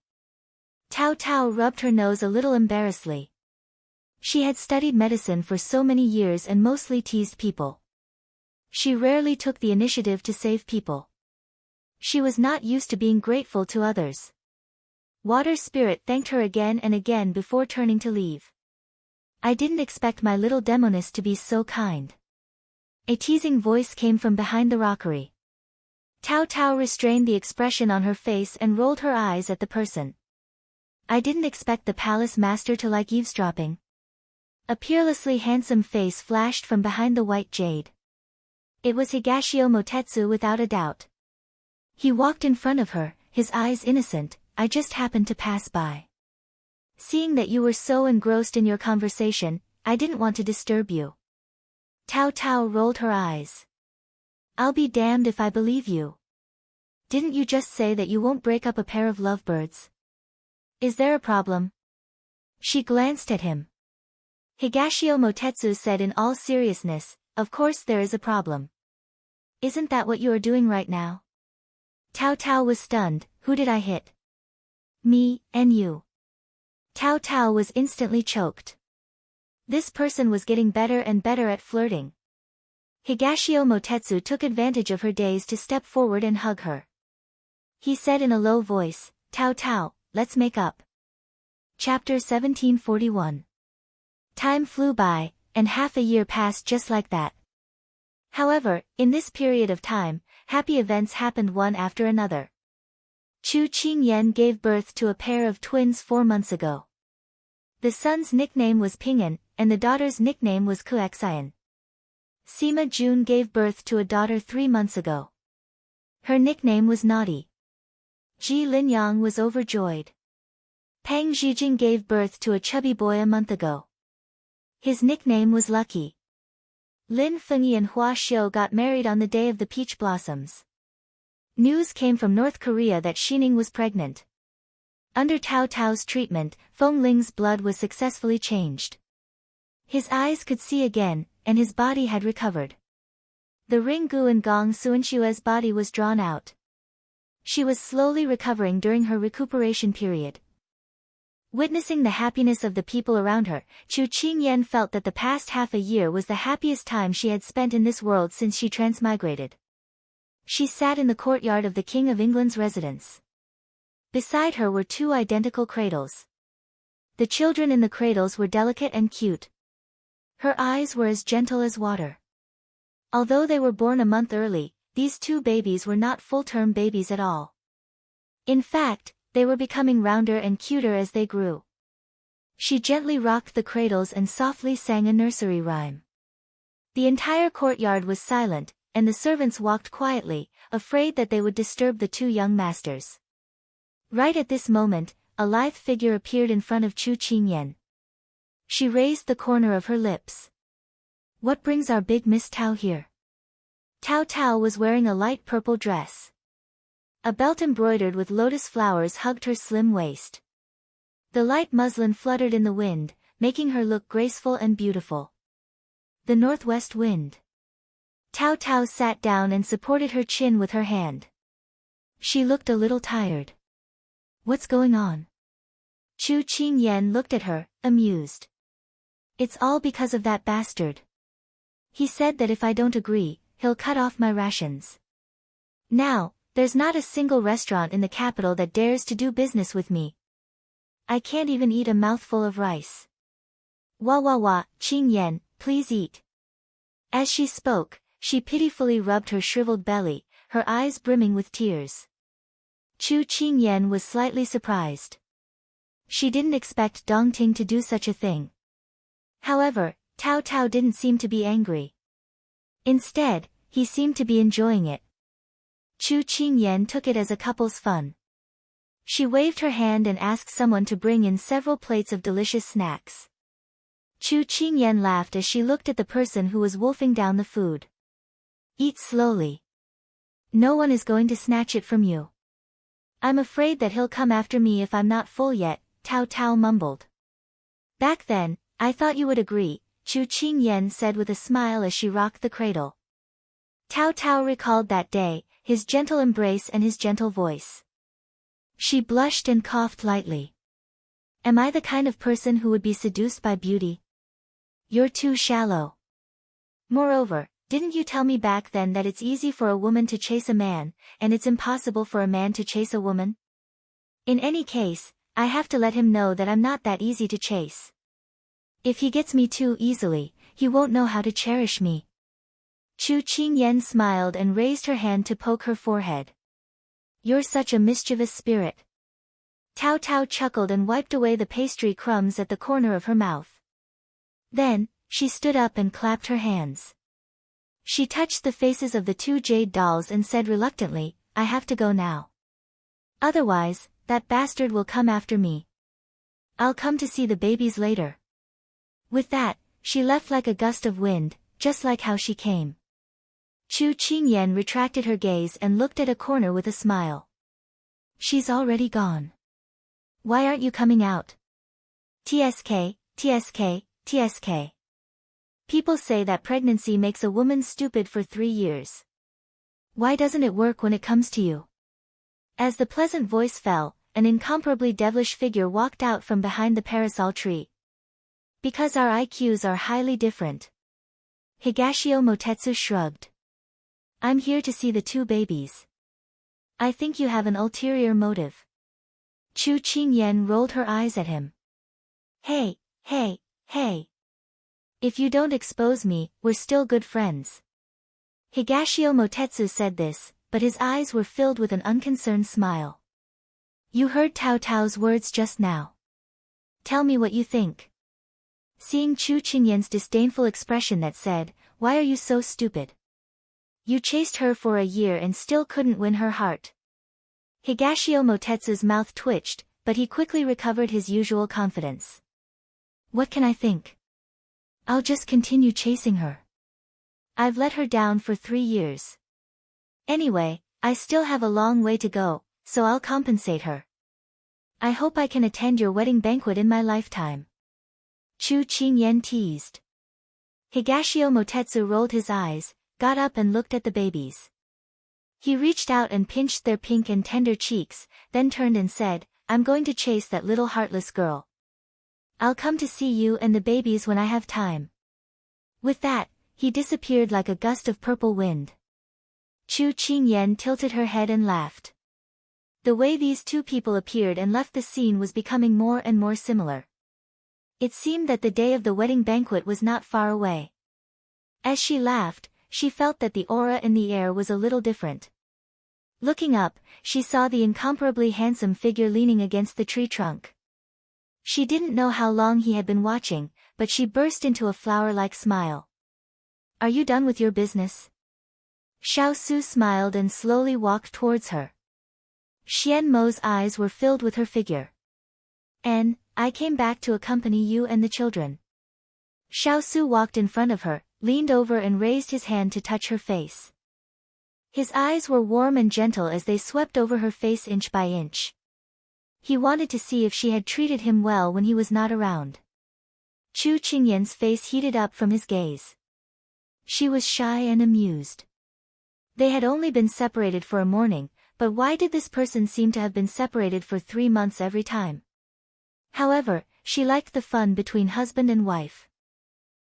Tao Tao rubbed her nose a little embarrassedly. She had studied medicine for so many years and mostly teased people. She rarely took the initiative to save people. She was not used to being grateful to others. Water Spirit thanked her again and again before turning to leave. I didn't expect my little demoness to be so kind. A teasing voice came from behind the rockery. Tao Tao restrained the expression on her face and rolled her eyes at the person. I didn't expect the palace master to like eavesdropping. A peerlessly handsome face flashed from behind the white jade. It was Higashio Motetsu without a doubt. He walked in front of her, his eyes innocent. I just happened to pass by. Seeing that you were so engrossed in your conversation, I didn't want to disturb you. Tao Tao rolled her eyes. I'll be damned if I believe you. Didn't you just say that you won't break up a pair of lovebirds? Is there a problem? She glanced at him. Higashio Motetsu said in all seriousness, of course there is a problem. Isn't that what you are doing right now? Tao Tao was stunned. Who did I hit? Me, and you. Tao Tao was instantly choked. This person was getting better and better at flirting. Higashio Motetsu took advantage of her daze to step forward and hug her. He said in a low voice, Tao Tao, let's make up. Chapter 1741. Time flew by, and half a year passed just like that. However, in this period of time, happy events happened one after another. Chu Qingyan gave birth to a pair of twins 4 months ago. The son's nickname was Ping'an, and the daughter's nickname was Kuexian. Sima Jun gave birth to a daughter 3 months ago. Her nickname was Naughty. Ji Linyang was overjoyed. Pang Zhijing gave birth to a chubby boy a month ago. His nickname was Lucky. Lin Fengyi and Hua Xiu got married on the day of the peach blossoms. News came from North Korea that Xining was pregnant. Under Tao Tao's treatment, Feng Ling's blood was successfully changed. His eyes could see again, and his body had recovered. The Ringgu and Gong Sunshue's body was drawn out. She was slowly recovering during her recuperation period. Witnessing the happiness of the people around her, Chu Qingyan felt that the past half a year was the happiest time she had spent in this world since she transmigrated. She sat in the courtyard of the King of England's residence. Beside her were 2 identical cradles. The children in the cradles were delicate and cute. Her eyes were as gentle as water. Although they were born a month early, these 2 babies were not full-term babies at all. In fact, they were becoming rounder and cuter as they grew. She gently rocked the cradles and softly sang a nursery rhyme. The entire courtyard was silent, and the servants walked quietly, afraid that they would disturb the 2 young masters. Right at this moment, a lithe figure appeared in front of Chu Qingyan. She raised the corner of her lips. What brings our big Miss Tao here? Tao Tao was wearing a light purple dress. A belt embroidered with lotus flowers hugged her slim waist. The light muslin fluttered in the wind, making her look graceful and beautiful. The northwest wind. Tao Tao sat down and supported her chin with her hand. She looked a little tired. What's going on? Chu Qingyan looked at her, amused. It's all because of that bastard. He said that if I don't agree, he'll cut off my rations. Now, there's not a single restaurant in the capital that dares to do business with me. I can't even eat a mouthful of rice. Wah wah wah, Qingyan, please eat. As she spoke, she pitifully rubbed her shriveled belly, her eyes brimming with tears. Chu Qingyan was slightly surprised. She didn't expect Dongting to do such a thing. However, Tao Tao didn't seem to be angry. Instead, he seemed to be enjoying it. Chu Qingyan took it as a couple's fun. She waved her hand and asked someone to bring in several plates of delicious snacks. Chu Qingyan laughed as she looked at the person who was wolfing down the food. Eat slowly. No one is going to snatch it from you. I'm afraid that he'll come after me if I'm not full yet, Tao Tao mumbled. Back then, I thought you would agree, Chu Qingyan said with a smile as she rocked the cradle. Tao Tao recalled that day, his gentle embrace and his gentle voice. She blushed and coughed lightly. Am I the kind of person who would be seduced by beauty? You're too shallow. Moreover, didn't you tell me back then that it's easy for a woman to chase a man, and it's impossible for a man to chase a woman? In any case, I have to let him know that I'm not that easy to chase. If he gets me too easily, he won't know how to cherish me. Chu Qingyan smiled and raised her hand to poke her forehead. You're such a mischievous spirit. Tao Tao chuckled and wiped away the pastry crumbs at the corner of her mouth. Then, she stood up and clapped her hands. She touched the faces of the two jade dolls and said reluctantly, I have to go now. Otherwise, that bastard will come after me. I'll come to see the babies later. With that, she left like a gust of wind, just like how she came. Chu Qingyan retracted her gaze and looked at a corner with a smile. She's already gone. Why aren't you coming out? TSK, TSK, TSK. People say that pregnancy makes a woman stupid for 3 years. Why doesn't it work when it comes to you? As the pleasant voice fell, an incomparably devilish figure walked out from behind the parasol tree. Because our IQs are highly different. Higashio Motetsu shrugged. I'm here to see the two babies. I think you have an ulterior motive. Chu Qingyan rolled her eyes at him. Hey, hey, hey. If you don't expose me, we're still good friends. Higashio Motetsu said this, but his eyes were filled with an unconcerned smile. You heard Tao Tao's words just now. Tell me what you think. Seeing Chu Qingyan's disdainful expression that said, why are you so stupid? You chased her for a year and still couldn't win her heart. Higashio Motetsu's mouth twitched, but he quickly recovered his usual confidence. What can I think? I'll just continue chasing her. I've let her down for 3 years. Anyway, I still have a long way to go, so I'll compensate her. I hope I can attend your wedding banquet in my lifetime. Chu Qingyan teased. Higashio Motetsu rolled his eyes, got up and looked at the babies. He reached out and pinched their pink and tender cheeks, then turned and said, I'm going to chase that little heartless girl. I'll come to see you and the babies when I have time. With that, he disappeared like a gust of purple wind. Chu Qingyan tilted her head and laughed. The way these two people appeared and left the scene was becoming more and more similar. It seemed that the day of the wedding banquet was not far away. As she laughed, she felt that the aura in the air was a little different. Looking up, she saw the incomparably handsome figure leaning against the tree trunk. She didn't know how long he had been watching, but she burst into a flower-like smile. Are you done with your business? Xiao Su smiled and slowly walked towards her. Xian Mo's eyes were filled with her figure. I came back to accompany you and the children. Xiao Su walked in front of her, leaned over and raised his hand to touch her face. His eyes were warm and gentle as they swept over her face inch by inch. He wanted to see if she had treated him well when he was not around. Chu Qingyan's face heated up from his gaze. She was shy and amused. They had only been separated for a morning, but why did this person seem to have been separated for 3 months every time? However, she liked the fun between husband and wife.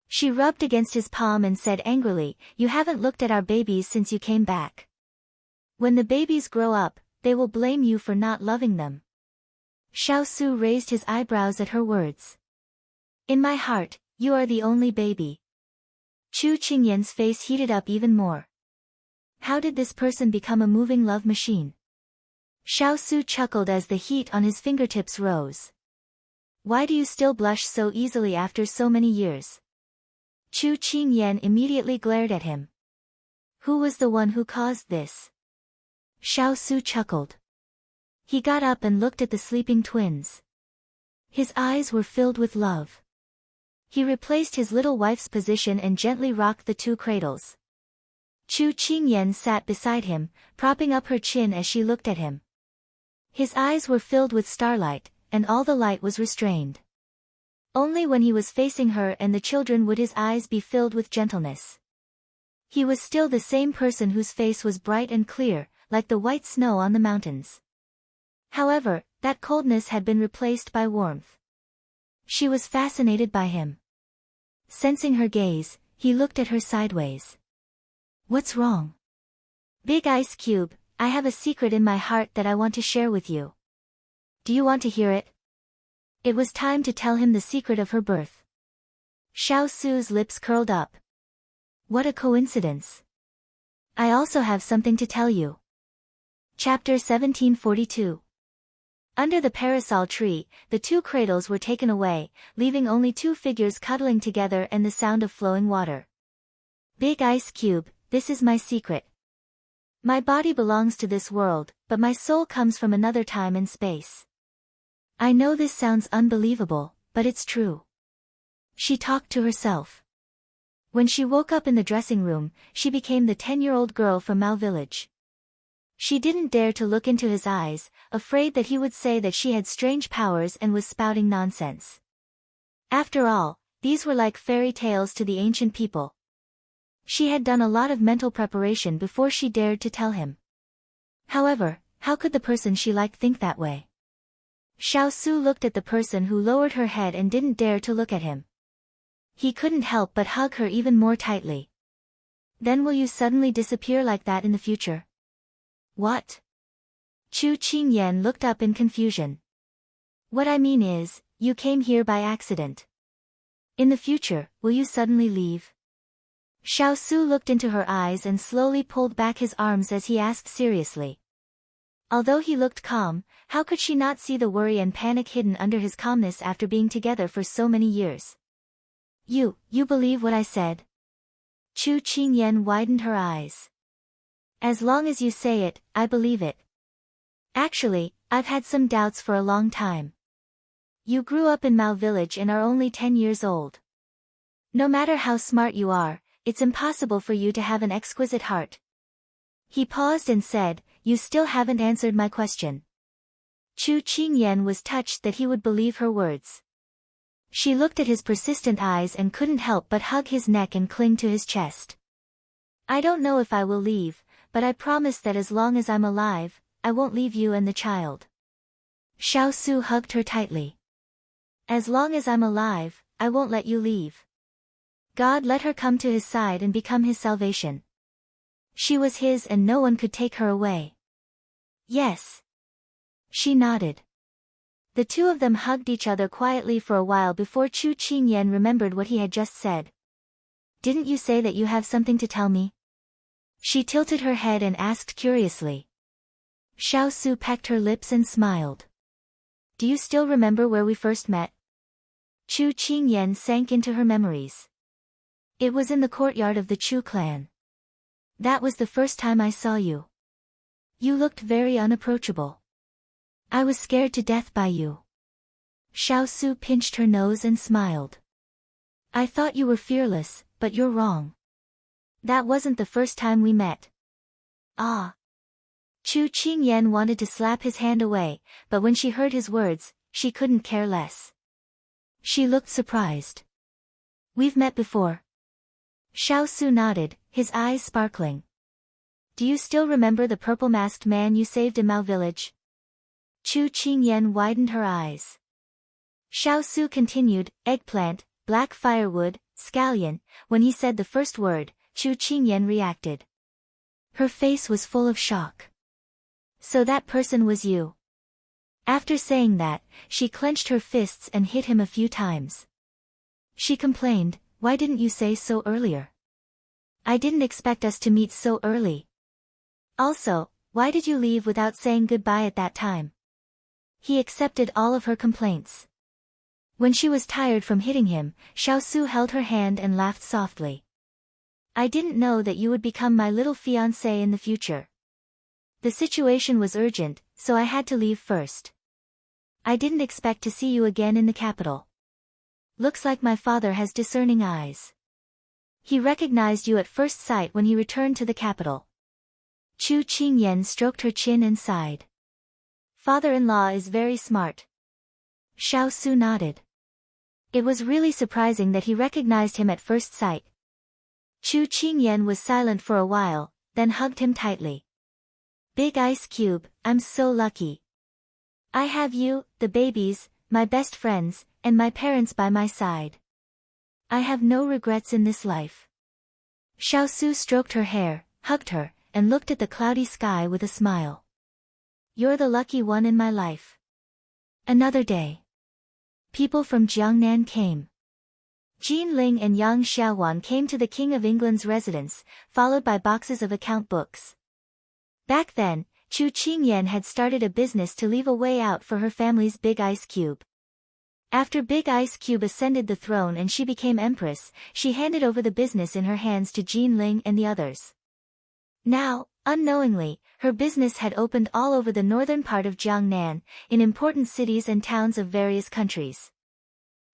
She rubbed against his palm and said angrily, you haven't looked at our babies since you came back. When the babies grow up, they will blame you for not loving them. Xiao Su raised his eyebrows at her words. In my heart, you are the only baby. Chu Qingyan's face heated up even more. How did this person become a moving love machine? Xiao Su chuckled as the heat on his fingertips rose. Why do you still blush so easily after so many years? Chu Qingyan immediately glared at him. Who was the one who caused this? Xiao Su chuckled. He got up and looked at the sleeping twins. His eyes were filled with love. He replaced his little wife's position and gently rocked the 2 cradles. Chu Qingyan sat beside him, propping up her chin as she looked at him. His eyes were filled with starlight, and all the light was restrained. Only when he was facing her and the children would his eyes be filled with gentleness. He was still the same person whose face was bright and clear, like the white snow on the mountains. However, that coldness had been replaced by warmth. She was fascinated by him. Sensing her gaze, he looked at her sideways. "What's wrong?" "Big Ice Cube, I have a secret in my heart that I want to share with you. Do you want to hear it?" It was time to tell him the secret of her birth. Xiao Su's lips curled up. "What a coincidence. I also have something to tell you." Chapter 1742. Under the parasol tree, the two cradles were taken away, leaving only two figures cuddling together and the sound of flowing water. "Big Ice Cube, this is my secret. My body belongs to this world, but my soul comes from another time and space. I know this sounds unbelievable, but it's true." She talked to herself. When she woke up in the dressing room, she became the 10-year-old girl from Mao Village. She didn't dare to look into his eyes, afraid that he would say that she had strange powers and was spouting nonsense. After all, these were like fairy tales to the ancient people. She had done a lot of mental preparation before she dared to tell him. However, how could the person she liked think that way? Xiao Su looked at the person who lowered her head and didn't dare to look at him. He couldn't help but hug her even more tightly. "Then will you suddenly disappear like that in the future?" "What?" Chu Qingyan looked up in confusion. "What I mean is, you came here by accident. In the future, will you suddenly leave?" Xiao Su looked into her eyes and slowly pulled back his arms as he asked seriously. Although he looked calm, how could she not see the worry and panic hidden under his calmness after being together for so many years? You believe what I said?" Chu Qingyan widened her eyes. "As long as you say it, I believe it. Actually, I've had some doubts for a long time. You grew up in Mao Village and are only 10 years old. No matter how smart you are, it's impossible for you to have an exquisite heart." He paused and said, "You still haven't answered my question." Chu Qingyan was touched that he would believe her words. She looked at his persistent eyes and couldn't help but hug his neck and cling to his chest. "I don't know if I will leave, but I promise that as long as I'm alive, I won't leave you and the child." Xiao Su hugged her tightly. "As long as I'm alive, I won't let you leave." God let her come to his side and become his salvation. She was his and no one could take her away. "Yes." She nodded. The two of them hugged each other quietly for a while before Chu Qingyan remembered what he had just said. "Didn't you say that you have something to tell me?" She tilted her head and asked curiously. Xiao Su pecked her lips and smiled. "Do you still remember where we first met?" Chu Qingyan sank into her memories. "It was in the courtyard of the Chu clan. That was the first time I saw you. You looked very unapproachable. I was scared to death by you." Xiao Su pinched her nose and smiled. "I thought you were fearless, but you're wrong. That wasn't the first time we met." "Ah." Chu Qingyan wanted to slap his hand away, but when she heard his words, she couldn't care less. She looked surprised. "We've met before." Xiao Su nodded, his eyes sparkling. "Do you still remember the purple-masked man you saved in Mao Village?" Chu Qingyan widened her eyes. Xiao Su continued, "Eggplant, black firewood, scallion." When he said the first word, Chu Qingyan reacted. Her face was full of shock. "So that person was you?" After saying that, she clenched her fists and hit him a few times. She complained, "Why didn't you say so earlier? I didn't expect us to meet so early. Also, why did you leave without saying goodbye at that time?" He accepted all of her complaints. When she was tired from hitting him, Xiao Su held her hand and laughed softly. "I didn't know that you would become my little fiancé in the future. The situation was urgent, so I had to leave first. I didn't expect to see you again in the capital. Looks like my father has discerning eyes. He recognized you at first sight when he returned to the capital." Chu Qingyan stroked her chin and sighed. "Father-in-law is very smart." Xiao Su nodded. It was really surprising that he recognized him at first sight. Chu Qingyan was silent for a while, then hugged him tightly. Big Ice Cube, I'm so lucky. I have you, the babies, my best friends, and my parents by my side. I have no regrets in this life. Xiaosu stroked her hair, hugged her, and looked at the cloudy sky with a smile. You're the lucky one in my life. Another day. People from Jiangnan came. Jin Ling and Yang Xiaowan came to the King of England's residence, followed by boxes of account books. Back then, Chu Qingyan had started a business to leave a way out for her family's Big Ice Cube. After Big Ice Cube ascended the throne and she became empress, she handed over the business in her hands to Jin Ling and the others. Now, unknowingly, her business had opened all over the northern part of Jiangnan, in important cities and towns of various countries.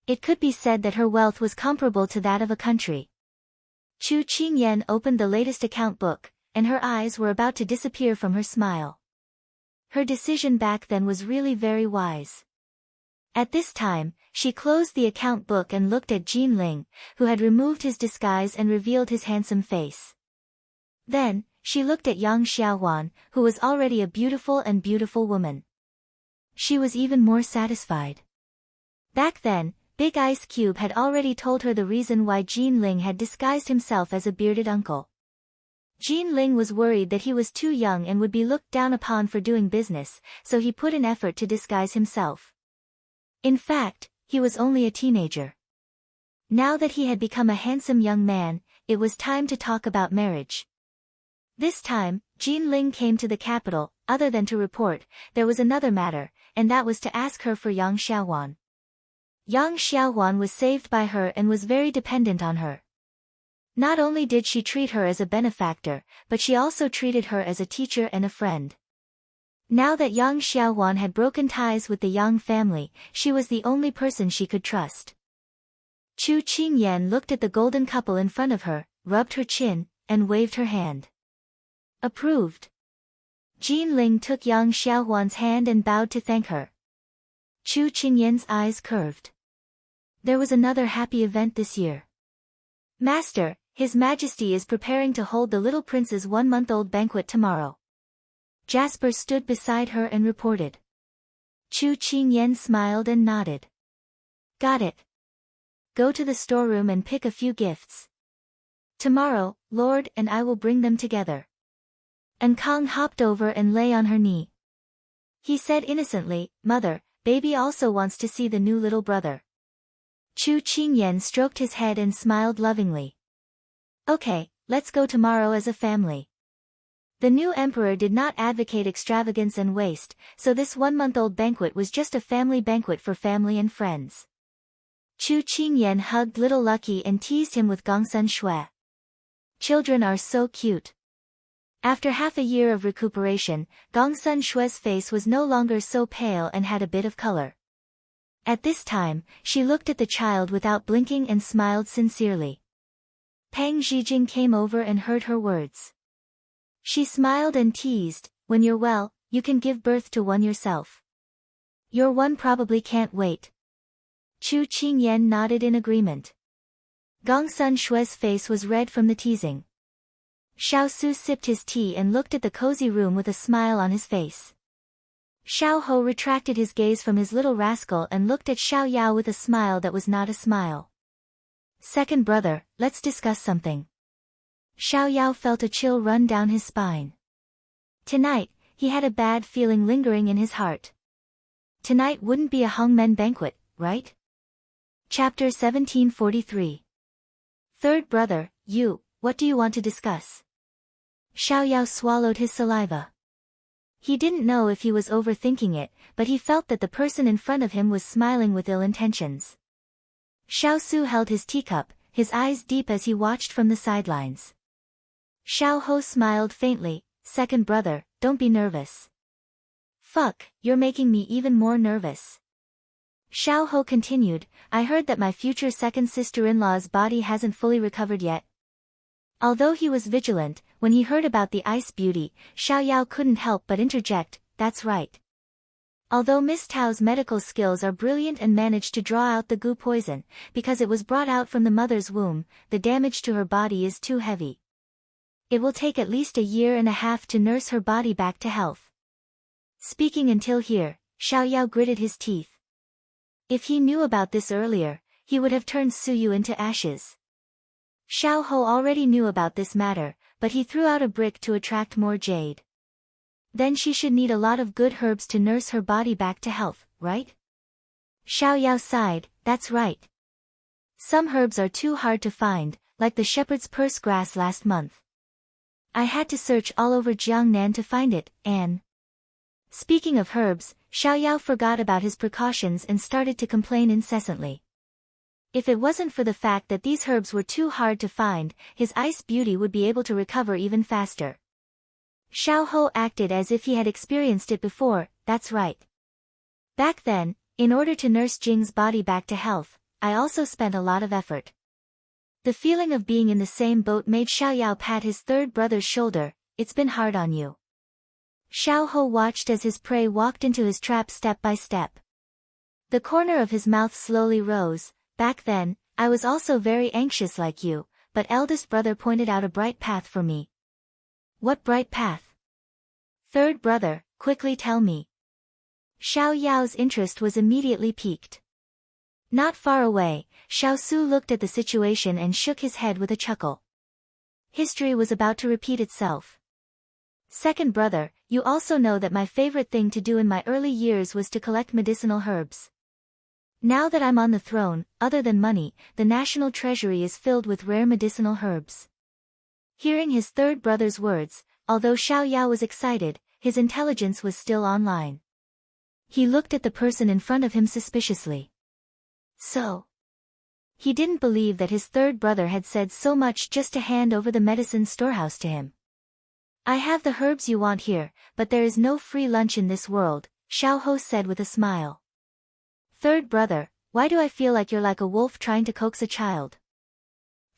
It could be said that her wealth was comparable to that of a country. Chu Qingyan opened the latest account book, and her eyes were about to disappear from her smile. Her decision back then was really very wise. At this time, she closed the account book and looked at Jin Ling, who had removed his disguise and revealed his handsome face. Then, she looked at Yang Xiaowan, who was already a beautiful woman. She was even more satisfied. Back then, Big Ice Cube had already told her the reason why Jin Ling had disguised himself as a bearded uncle. Jin Ling was worried that he was too young and would be looked down upon for doing business, so he put an effort to disguise himself. In fact, he was only a teenager. Now that he had become a handsome young man, it was time to talk about marriage. This time, Jin Ling came to the capital. Other than to report, there was another matter, and that was to ask her for Yang Xiaowan. Yang Xiaowan was saved by her and was very dependent on her. Not only did she treat her as a benefactor, but she also treated her as a teacher and a friend. Now that Yang Xiaowan had broken ties with the Yang family, she was the only person she could trust. Chu Qingyan looked at the golden couple in front of her, rubbed her chin, and waved her hand. Approved. Jin Ling took Yang Xiaowan's hand and bowed to thank her. Chu Qingyan's eyes curved. There was another happy event this year. Master, His Majesty is preparing to hold the little prince's 1-month-old banquet tomorrow. Jasper stood beside her and reported. Chu Qingyan smiled and nodded. Got it. Go to the storeroom and pick a few gifts. Tomorrow, Lord and I will bring them together. And Kong hopped over and lay on her knee. He said innocently, Mother, baby also wants to see the new little brother. Chu Qingyan stroked his head and smiled lovingly. Okay, let's go tomorrow as a family. The new emperor did not advocate extravagance and waste, so this 1-month-old banquet was just a family banquet for family and friends. Chu Qingyan hugged little Lucky and teased him with Gongsun Shui. Children are so cute. After half a year of recuperation, Gongsun Shui's face was no longer so pale and had a bit of color. At this time, she looked at the child without blinking and smiled sincerely. Pang Zhijing came over and heard her words. She smiled and teased, when you're well, you can give birth to one yourself. Your one probably can't wait. Chu Qingyan nodded in agreement. Gongsun Shui's face was red from the teasing. Xiaosu sipped his tea and looked at the cozy room with a smile on his face. Xiao Ho retracted his gaze from his little rascal and looked at Xiao Yao with a smile that was not a smile. Second brother, let's discuss something. Xiao Yao felt a chill run down his spine. Tonight, he had a bad feeling lingering in his heart. Tonight wouldn't be a hongmen banquet, right? Chapter 1743. Third brother, what do you want to discuss? Xiao Yao swallowed his saliva. He didn't know if he was overthinking it, but he felt that the person in front of him was smiling with ill intentions. Xiao Su held his teacup, his eyes deep as he watched from the sidelines. Xiao Ho smiled faintly, second brother, don't be nervous. Fuck, you're making me even more nervous. Xiao Ho continued, I heard that my future second sister-in-law's body hasn't fully recovered yet. Although he was vigilant, when he heard about the ice beauty, Xiao Yao couldn't help but interject, that's right. Although Miss Tao's medical skills are brilliant and managed to draw out the goo poison, because it was brought out from the mother's womb, the damage to her body is too heavy. It will take at least a year and a half to nurse her body back to health. Speaking until here, Xiao Yao gritted his teeth. If he knew about this earlier, he would have turned Suyu into ashes. Xiao Ho already knew about this matter, but he threw out a brick to attract more jade. Then she should need a lot of good herbs to nurse her body back to health, right? Xiao Yao sighed, that's right. Some herbs are too hard to find, like the shepherd's purse grass last month. I had to search all over Jiangnan to find it, Anne. Speaking of herbs, Xiao Yao forgot about his precautions and started to complain incessantly. If it wasn't for the fact that these herbs were too hard to find, his ice beauty would be able to recover even faster. Xiao Ho acted as if he had experienced it before, that's right. Back then, in order to nurse Jing's body back to health, I also spent a lot of effort. The feeling of being in the same boat made Xiao Yao pat his third brother's shoulder. It's been hard on you. Xiao Ho watched as his prey walked into his trap step by step. The corner of his mouth slowly rose. Back then, I was also very anxious like you, but eldest brother pointed out a bright path for me. What bright path? Third brother, quickly tell me. Xiao Yao's interest was immediately piqued. Not far away, Xiao Su looked at the situation and shook his head with a chuckle. History was about to repeat itself. Second brother, you also know that my favorite thing to do in my early years was to collect medicinal herbs. Now that I'm on the throne, other than money, the national treasury is filled with rare medicinal herbs. Hearing his third brother's words, although Xiao Yao was excited, his intelligence was still online. He looked at the person in front of him suspiciously. So? He didn't believe that his third brother had said so much just to hand over the medicine storehouse to him. I have the herbs you want here, but there is no free lunch in this world, Xiao Ho said with a smile. Third brother, why do I feel like you're like a wolf trying to coax a child?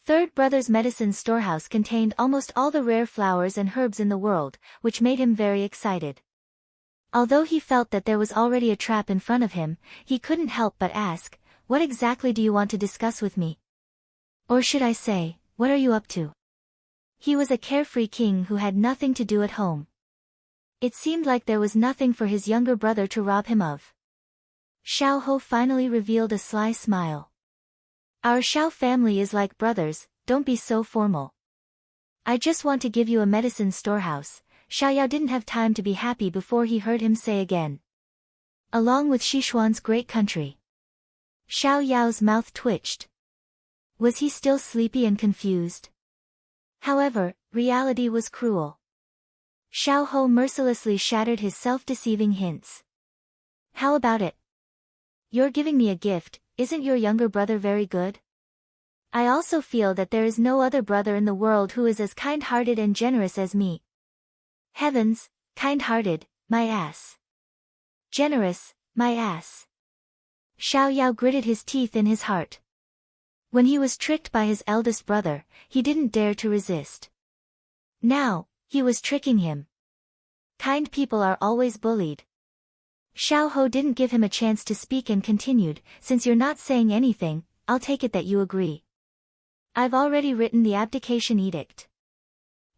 Third brother's medicine storehouse contained almost all the rare flowers and herbs in the world, which made him very excited. Although he felt that there was already a trap in front of him, he couldn't help but ask, what exactly do you want to discuss with me? Or should I say, what are you up to? He was a carefree king who had nothing to do at home. It seemed like there was nothing for his younger brother to rob him of. Xiao Ho finally revealed a sly smile. Our Xiao family is like brothers, don't be so formal. I just want to give you a medicine storehouse. Xiao Yao didn't have time to be happy before he heard him say again. Along with Sichuan's great country. Xiao Yao's mouth twitched. Was he still sleepy and confused? However, reality was cruel. Xiao Ho mercilessly shattered his self-deceiving hints. How about it? You're giving me a gift, isn't your younger brother very good? I also feel that there is no other brother in the world who is as kind-hearted and generous as me. Heavens, kind-hearted, my ass. Generous, my ass. Xiao Yao gritted his teeth in his heart. When he was tricked by his eldest brother, he didn't dare to resist. Now, he was tricking him. Kind people are always bullied. Xiao Ho didn't give him a chance to speak and continued, since you're not saying anything, I'll take it that you agree. I've already written the abdication edict.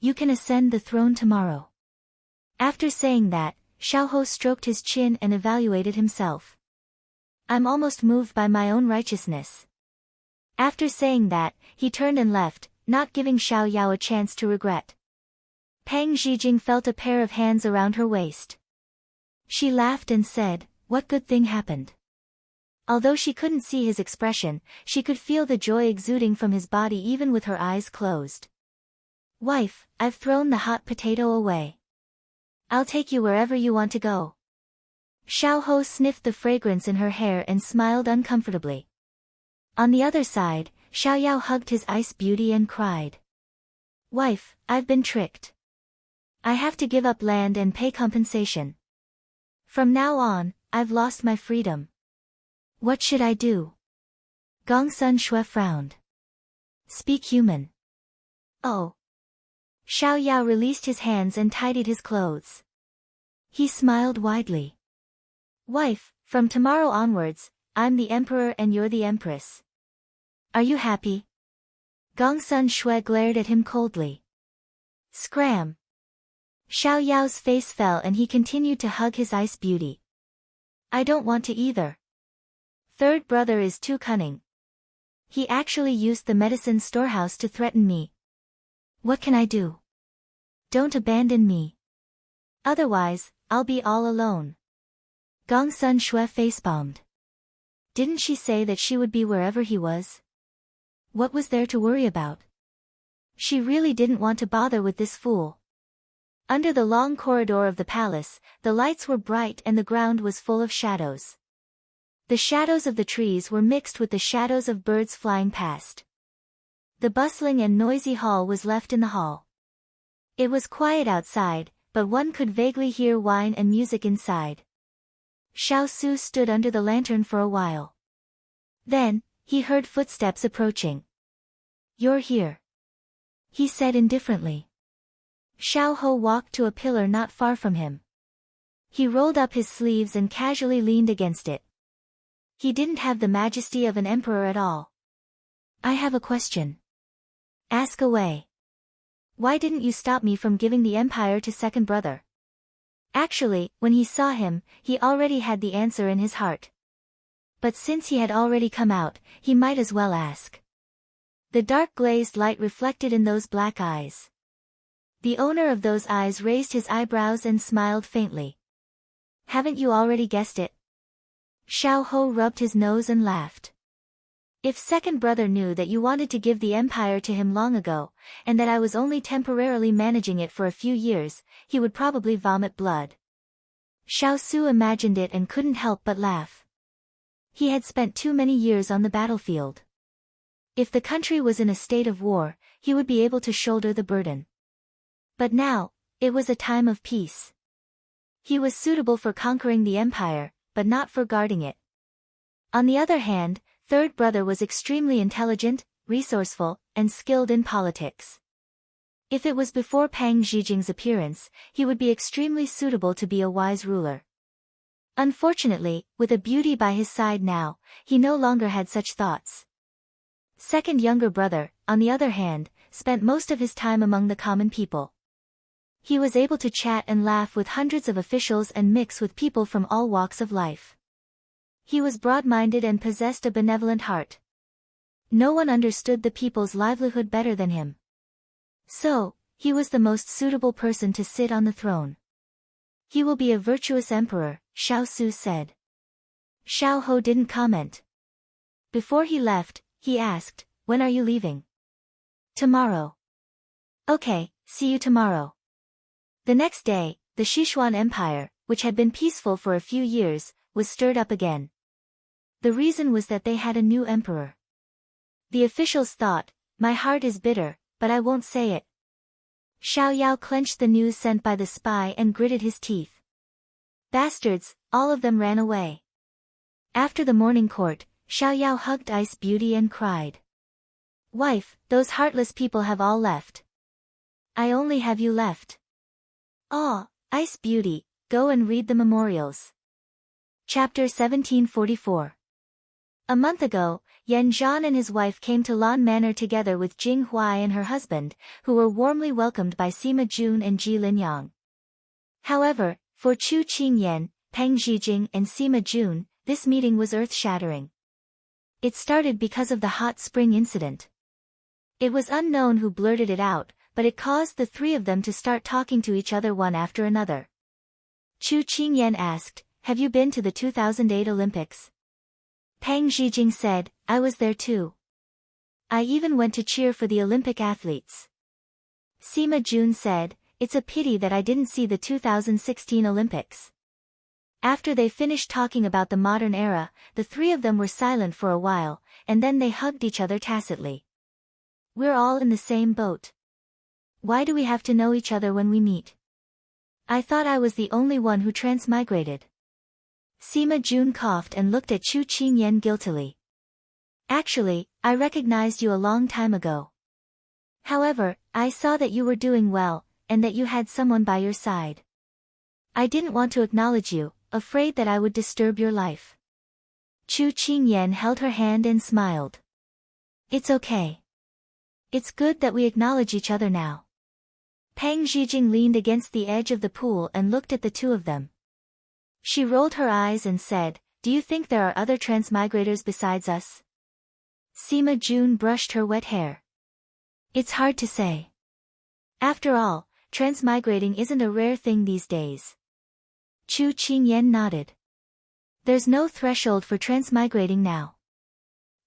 You can ascend the throne tomorrow. After saying that, Xiao Ho stroked his chin and evaluated himself. I'm almost moved by my own righteousness. After saying that, he turned and left, not giving Xiao Yao a chance to regret. Pang Zhijing felt a pair of hands around her waist. She laughed and said, what good thing happened? Although she couldn't see his expression, she could feel the joy exuding from his body even with her eyes closed. Wife, I've thrown the hot potato away. I'll take you wherever you want to go. Xiao Ho sniffed the fragrance in her hair and smiled uncomfortably. On the other side, Xiao Yao hugged his ice beauty and cried. Wife, I've been tricked. I have to give up land and pay compensation. From now on, I've lost my freedom. What should I do? Gong Sun Shui frowned. Speak human. Oh. Xiao Yao released his hands and tidied his clothes. He smiled widely. Wife, from tomorrow onwards, I'm the emperor and you're the empress. Are you happy? Gongsun Shui glared at him coldly. Scram. Xiao Yao's face fell and he continued to hug his ice beauty. I don't want to either. Third brother is too cunning. He actually used the medicine storehouse to threaten me. What can I do? Don't abandon me. Otherwise, I'll be all alone. Gongsun Shui facepalmed. Didn't she say that she would be wherever he was? What was there to worry about? She really didn't want to bother with this fool. Under the long corridor of the palace, the lights were bright and the ground was full of shadows. The shadows of the trees were mixed with the shadows of birds flying past. The bustling and noisy hall was left in the hall. It was quiet outside, but one could vaguely hear wine and music inside. Xiao Su stood under the lantern for a while. Then, he heard footsteps approaching. You're here, he said indifferently. Xiao Ho walked to a pillar not far from him. He rolled up his sleeves and casually leaned against it. He didn't have the majesty of an emperor at all. I have a question. Ask away. Why didn't you stop me from giving the empire to second brother? Actually, when he saw him, he already had the answer in his heart. But since he had already come out, he might as well ask. The dark glazed light reflected in those black eyes. The owner of those eyes raised his eyebrows and smiled faintly. Haven't you already guessed it? Xiao Ho rubbed his nose and laughed. If second brother knew that you wanted to give the empire to him long ago, and that I was only temporarily managing it for a few years, he would probably vomit blood. Xiao Su imagined it and couldn't help but laugh. He had spent too many years on the battlefield. If the country was in a state of war, he would be able to shoulder the burden. But now, it was a time of peace. He was suitable for conquering the empire, but not for guarding it. On the other hand, third brother was extremely intelligent, resourceful, and skilled in politics. If it was before Pang Zhijing's appearance, he would be extremely suitable to be a wise ruler. Unfortunately, with a beauty by his side now, he no longer had such thoughts. Second younger brother, on the other hand, spent most of his time among the common people. He was able to chat and laugh with hundreds of officials and mix with people from all walks of life. He was broad-minded and possessed a benevolent heart. No one understood the people's livelihood better than him. So, he was the most suitable person to sit on the throne. He will be a virtuous emperor, Xiao Su said. Xiao Ho didn't comment. Before he left, he asked, when are you leaving? Tomorrow. Okay, see you tomorrow. The next day, the Sichuan Empire, which had been peaceful for a few years, was stirred up again. The reason was that they had a new emperor. The officials thought, my heart is bitter, but I won't say it. Xiao Yao clenched the news sent by the spy and gritted his teeth. Bastards, all of them ran away. After the morning court, Xiao Yao hugged Ice Beauty and cried. Wife, those heartless people have all left. I only have you left. Ah, Ice Beauty, go and read the memorials. Chapter 1744. A month ago, Yan Zhan and his wife came to Lan Manor together with Jing Huai and her husband, who were warmly welcomed by Sima Jun and Ji Linyang. However, for Chu Qingyan, Peng Zhijing and Sima Jun, this meeting was earth-shattering. It started because of the hot spring incident. It was unknown who blurted it out, but it caused the three of them to start talking to each other one after another. Chu Qingyan asked, have you been to the 2008 Olympics? Peng Zhijing said, I was there too. I even went to cheer for the Olympic athletes. Sima Jun said, it's a pity that I didn't see the 2016 Olympics. After they finished talking about the modern era, the three of them were silent for a while, and then they hugged each other tacitly. We're all in the same boat. Why do we have to know each other when we meet? I thought I was the only one who transmigrated. Sima Jun coughed and looked at Chu Qingyan guiltily. Actually, I recognized you a long time ago. However, I saw that you were doing well, and that you had someone by your side. I didn't want to acknowledge you, afraid that I would disturb your life. Chu Qingyan held her hand and smiled. It's okay. It's good that we acknowledge each other now. Pang Zhijing leaned against the edge of the pool and looked at the two of them. She rolled her eyes and said, "Do you think there are other transmigrators besides us?" Sima Jun brushed her wet hair. It's hard to say. After all, transmigrating isn't a rare thing these days. Chu Qingyan nodded. There's no threshold for transmigrating now.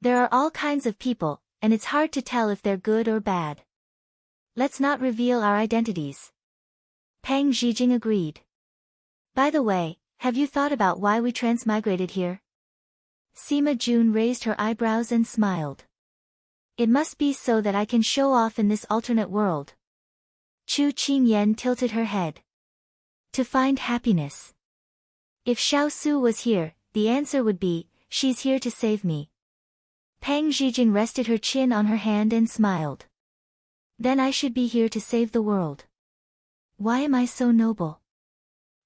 There are all kinds of people, and it's hard to tell if they're good or bad. Let's not reveal our identities. Pang Zhijing agreed. By the way, have you thought about why we transmigrated here? Sima Jun raised her eyebrows and smiled. It must be so that I can show off in this alternate world. Chu Qingyan tilted her head. To find happiness. If Xiao Su was here, the answer would be, she's here to save me. Pang Zhijing rested her chin on her hand and smiled. Then I should be here to save the world. Why am I so noble?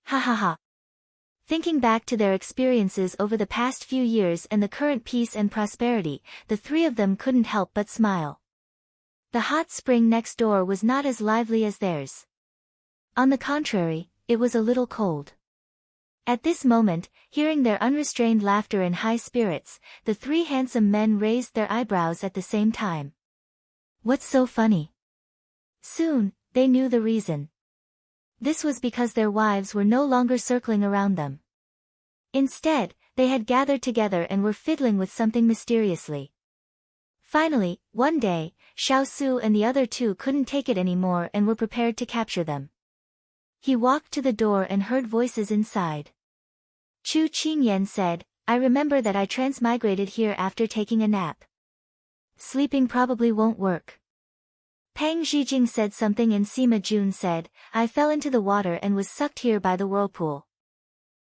Ha ha ha. Thinking back to their experiences over the past few years and the current peace and prosperity, the three of them couldn't help but smile. The hot spring next door was not as lively as theirs. On the contrary, it was a little cold. At this moment, hearing their unrestrained laughter and high spirits, the three handsome men raised their eyebrows at the same time. What's so funny? Soon, they knew the reason. This was because their wives were no longer circling around them. Instead, they had gathered together and were fiddling with something mysteriously. Finally, one day, Xiao Su and the other two couldn't take it anymore and were prepared to capture them. He walked to the door and heard voices inside. Chu Qingyan said, I remember that I transmigrated here after taking a nap. Sleeping probably won't work. Pang Zhijing said something and Sima Jun said, I fell into the water and was sucked here by the whirlpool.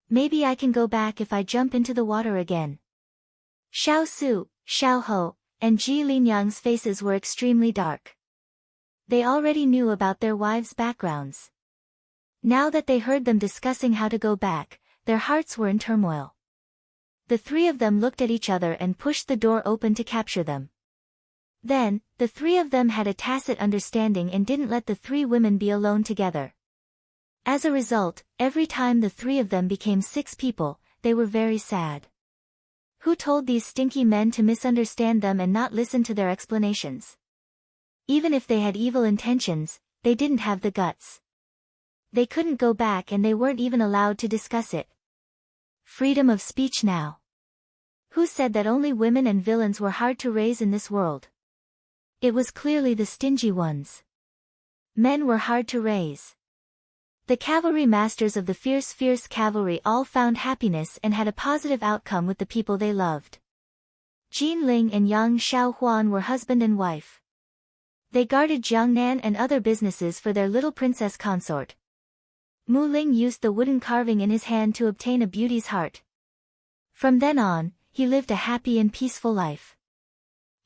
Maybe I can go back if I jump into the water again. Xiao Su, Xiao Ho, and Ji Linyang's faces were extremely dark. They already knew about their wives' backgrounds. Now that they heard them discussing how to go back, their hearts were in turmoil. The three of them looked at each other and pushed the door open to capture them. Then, the three of them had a tacit understanding and didn't let the three women be alone together. As a result, every time the three of them became 6 people, they were very sad. Who told these stinky men to misunderstand them and not listen to their explanations? Even if they had evil intentions, they didn't have the guts. They couldn't go back and they weren't even allowed to discuss it. Freedom of speech now. Who said that only women and villains were hard to raise in this world? It was clearly the stingy ones. Men were hard to raise. The cavalry masters of the fierce cavalry all found happiness and had a positive outcome with the people they loved. Jin Ling and Yang Xiaohuan were husband and wife. They guarded Jiangnan and other businesses for their little princess consort. Mu Ling used the wooden carving in his hand to obtain a beauty's heart. From then on, he lived a happy and peaceful life.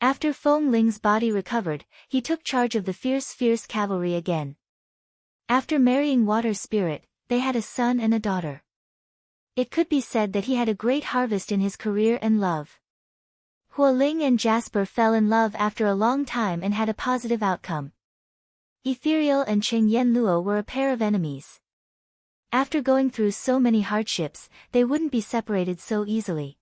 After Feng Ling's body recovered, he took charge of the fierce cavalry again. After marrying Water Spirit, they had a son and a daughter. It could be said that he had a great harvest in his career and love. Hua Ling and Jasper fell in love after a long time and had a positive outcome. Ethereal and Cheng Yenluo were a pair of enemies. After going through so many hardships, they wouldn't be separated so easily.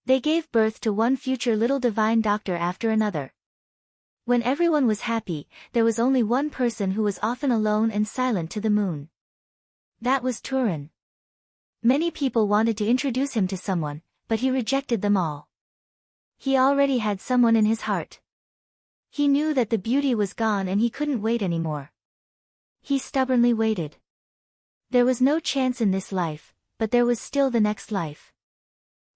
They gave birth to one future little divine doctor after another. When everyone was happy, there was only one person who was often alone and silent to the moon. That was Turin. Many people wanted to introduce him to someone, but he rejected them all. He already had someone in his heart. He knew that the beauty was gone and he couldn't wait anymore. He stubbornly waited. There was no chance in this life, but there was still the next life.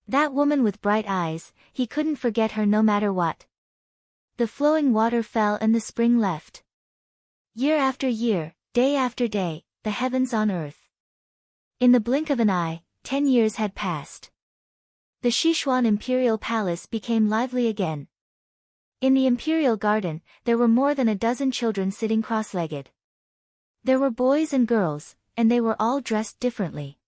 That woman with bright eyes, he couldn't forget her no matter what. The flowing water fell and the spring left. Year after year, day after day, the heavens on earth. In the blink of an eye, 10 years had passed. The Sichuan imperial palace became lively again. In the imperial garden, there were more than a dozen children sitting cross-legged. There were boys and girls, and they were all dressed differently.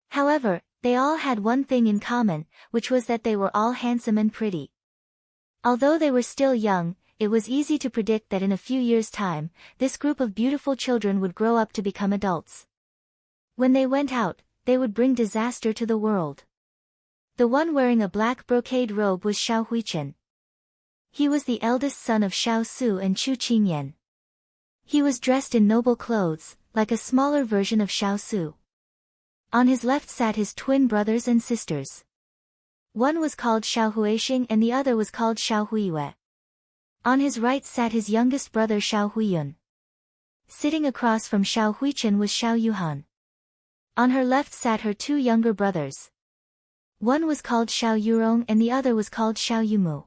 However, they all had one thing in common, which was that they were all handsome and pretty. Although they were still young, it was easy to predict that in a few years' time, this group of beautiful children would grow up to become adults. When they went out, they would bring disaster to the world. The one wearing a black brocade robe was Xiao Huichen. He was the eldest son of Xiao Su and Chu Qingyan. He was dressed in noble clothes, like a smaller version of Xiao Su. On his left sat his twin brothers and sisters. One was called Xiao Huixing and the other was called Xiao Huiyue. On his right sat his youngest brother Xiao Huiyun. Sitting across from Xiao Huichen was Xiao Yuhan. On her left sat her two younger brothers. One was called Xiao Yurong and the other was called Xiao Yumu.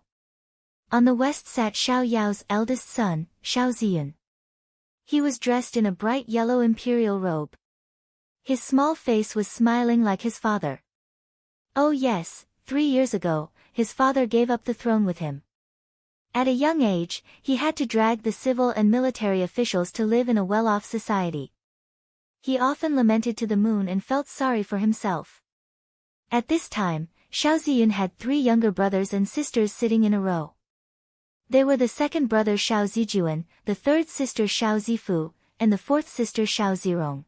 On the west sat Xiao Yao's eldest son, Xiao Ziyun. He was dressed in a bright yellow imperial robe. His small face was smiling like his father. Oh yes, 3 years ago, his father gave up the throne with him. At a young age, he had to drag the civil and military officials to live in a well-off society. He often lamented to the moon and felt sorry for himself. At this time, Xiao Ziyun had 3 younger brothers and sisters sitting in a row. They were the second brother Xiao Zijuan, the third sister Xiao Zifu, and the fourth sister Xiao Zirong.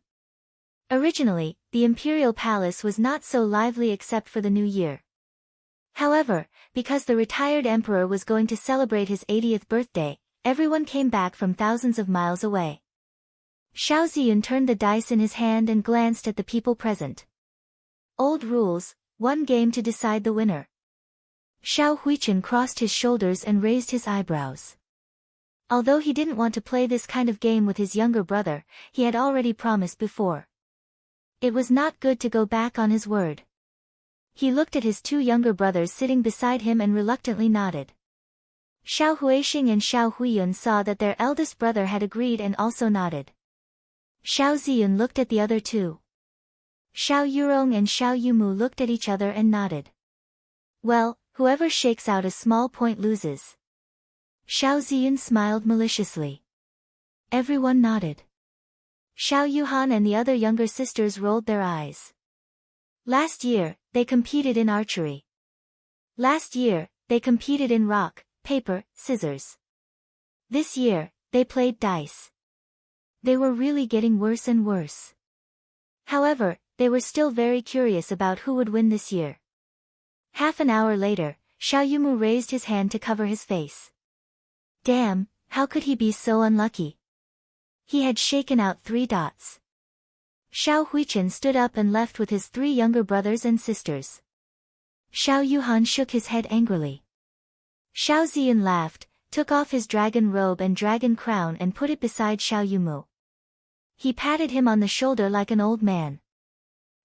Originally, the imperial palace was not so lively except for the new year. However, because the retired emperor was going to celebrate his 80th birthday, everyone came back from thousands of miles away. Xiao Ziyun turned the dice in his hand and glanced at the people present. Old rules, one game to decide the winner. Xiao Huichen crossed his shoulders and raised his eyebrows. Although he didn't want to play this kind of game with his younger brother, he had already promised before. It was not good to go back on his word. He looked at his 2 younger brothers sitting beside him and reluctantly nodded. Xiao Huixing and Xiao Huiyun saw that their eldest brother had agreed and also nodded. Xiao Ziyun looked at the other 2. Xiao Yurong and Xiao Yumu looked at each other and nodded. Well, whoever shakes out a small point loses. Xiao Ziyun smiled maliciously. Everyone nodded. Xiao Yuhan and the other younger sisters rolled their eyes. Last year, they competed in archery. Last year, they competed in rock, paper, scissors. This year, they played dice. They were really getting worse and worse. However, they were still very curious about who would win this year. Half an hour later, Xiao Yumu raised his hand to cover his face. Damn, how could he be so unlucky? He had shaken out 3 dots. Xiao Huichen stood up and left with his 3 younger brothers and sisters. Xiao Yuhan shook his head angrily. Xiao Ziyun laughed, took off his dragon robe and dragon crown and put it beside Xiao Yumu. He patted him on the shoulder like an old man.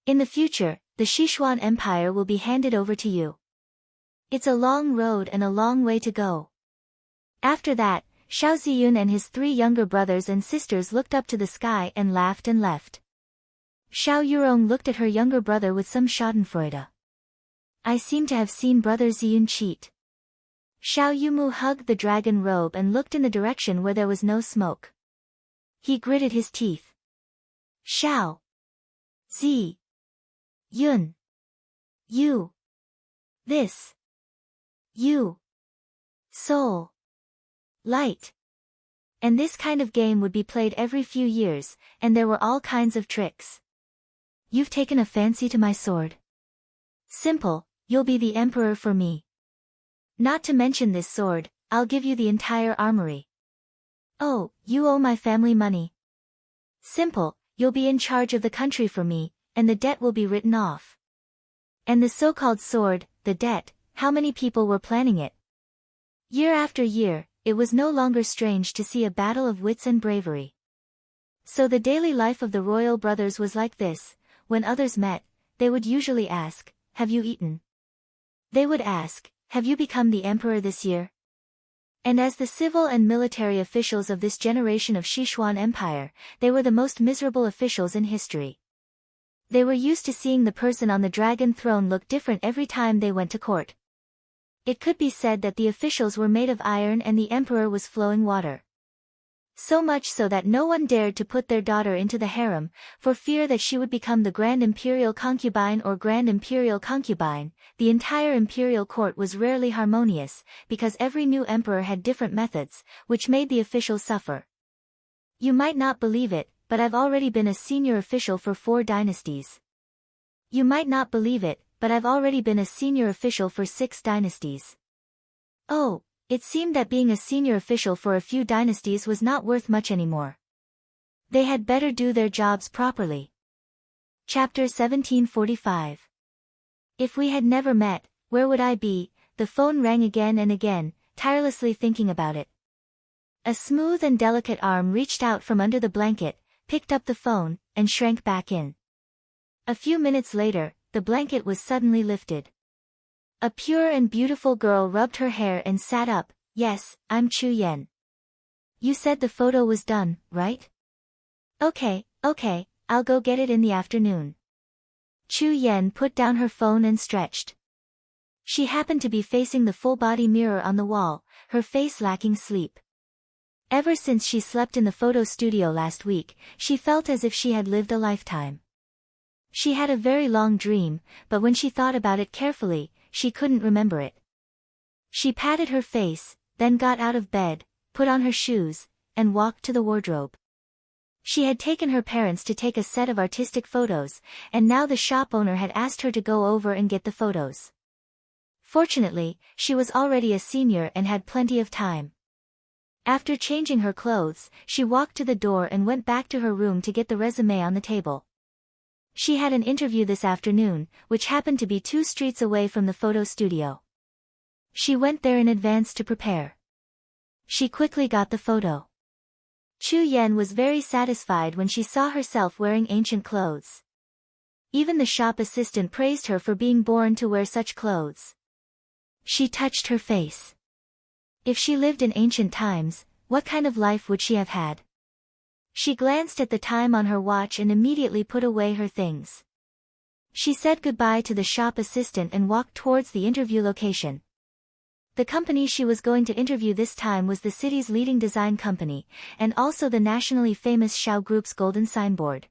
In the future, the Sichuan Empire will be handed over to you. It's a long road and a long way to go. After that, Xiao Ziyun and his 3 younger brothers and sisters looked up to the sky and laughed and left. Xiao Yurong looked at her younger brother with some schadenfreude. I seem to have seen Brother Ziyun cheat. Xiao Yumu hugged the dragon robe and looked in the direction where there was no smoke. He gritted his teeth. Xiao Zi Yun. You. This. You. Soul. Light. And this kind of game would be played every few years, and there were all kinds of tricks. You've taken a fancy to my sword. Simple, you'll be the emperor for me. Not to mention this sword, I'll give you the entire armory. Oh, you owe my family money. Simple, you'll be in charge of the country for me, and the debt will be written off. And the so-called sword, the debt, how many people were planning it? Year after year, it was no longer strange to see a battle of wits and bravery. So the daily life of the royal brothers was like this. When others met, they would usually ask, have you eaten? They would ask, have you become the emperor this year? And as the civil and military officials of this generation of Sichuan Empire, they were the most miserable officials in history. They were used to seeing the person on the dragon throne look different every time they went to court. It could be said that the officials were made of iron and the emperor was flowing water. So much so that no one dared to put their daughter into the harem, for fear that she would become the Grand Imperial Concubine or Grand Imperial Concubine. The entire imperial court was rarely harmonious, because every new emperor had different methods, which made the officials suffer. You might not believe it, but I've already been a senior official for 4 dynasties. You might not believe it, but I've already been a senior official for 6 dynasties. Oh, it seemed that being a senior official for a few dynasties was not worth much anymore. They had better do their jobs properly. Chapter 1745. If we had never met, where would I be? The phone rang again and again, tirelessly thinking about it. A smooth and delicate arm reached out from under the blanket, picked up the phone, and shrank back in. A few minutes later, the blanket was suddenly lifted. A pure and beautiful girl rubbed her hair and sat up. Yes, I'm Chu Yen. You said the photo was done, right? Okay, I'll go get it in the afternoon. Chu Yen put down her phone and stretched. She happened to be facing the full-body mirror on the wall, her face lacking sleep. Ever since she slept in the photo studio last week, she felt as if she had lived a lifetime. She had a very long dream, but when she thought about it carefully, she couldn't remember it. She patted her face, then got out of bed, put on her shoes, and walked to the wardrobe. She had taken her parents to take a set of artistic photos, and now the shop owner had asked her to go over and get the photos. Fortunately, she was already a senior and had plenty of time. After changing her clothes, she walked to the door and went back to her room to get the resume on the table. She had an interview this afternoon, which happened to be 2 streets away from the photo studio. She went there in advance to prepare. She quickly got the photo. Chu Yen was very satisfied when she saw herself wearing ancient clothes. Even the shop assistant praised her for being born to wear such clothes. She touched her face. If she lived in ancient times, what kind of life would she have had? She glanced at the time on her watch and immediately put away her things. She said goodbye to the shop assistant and walked towards the interview location. The company she was going to interview this time was the city's leading design company, and also the nationally famous Xiao Group's golden signboard.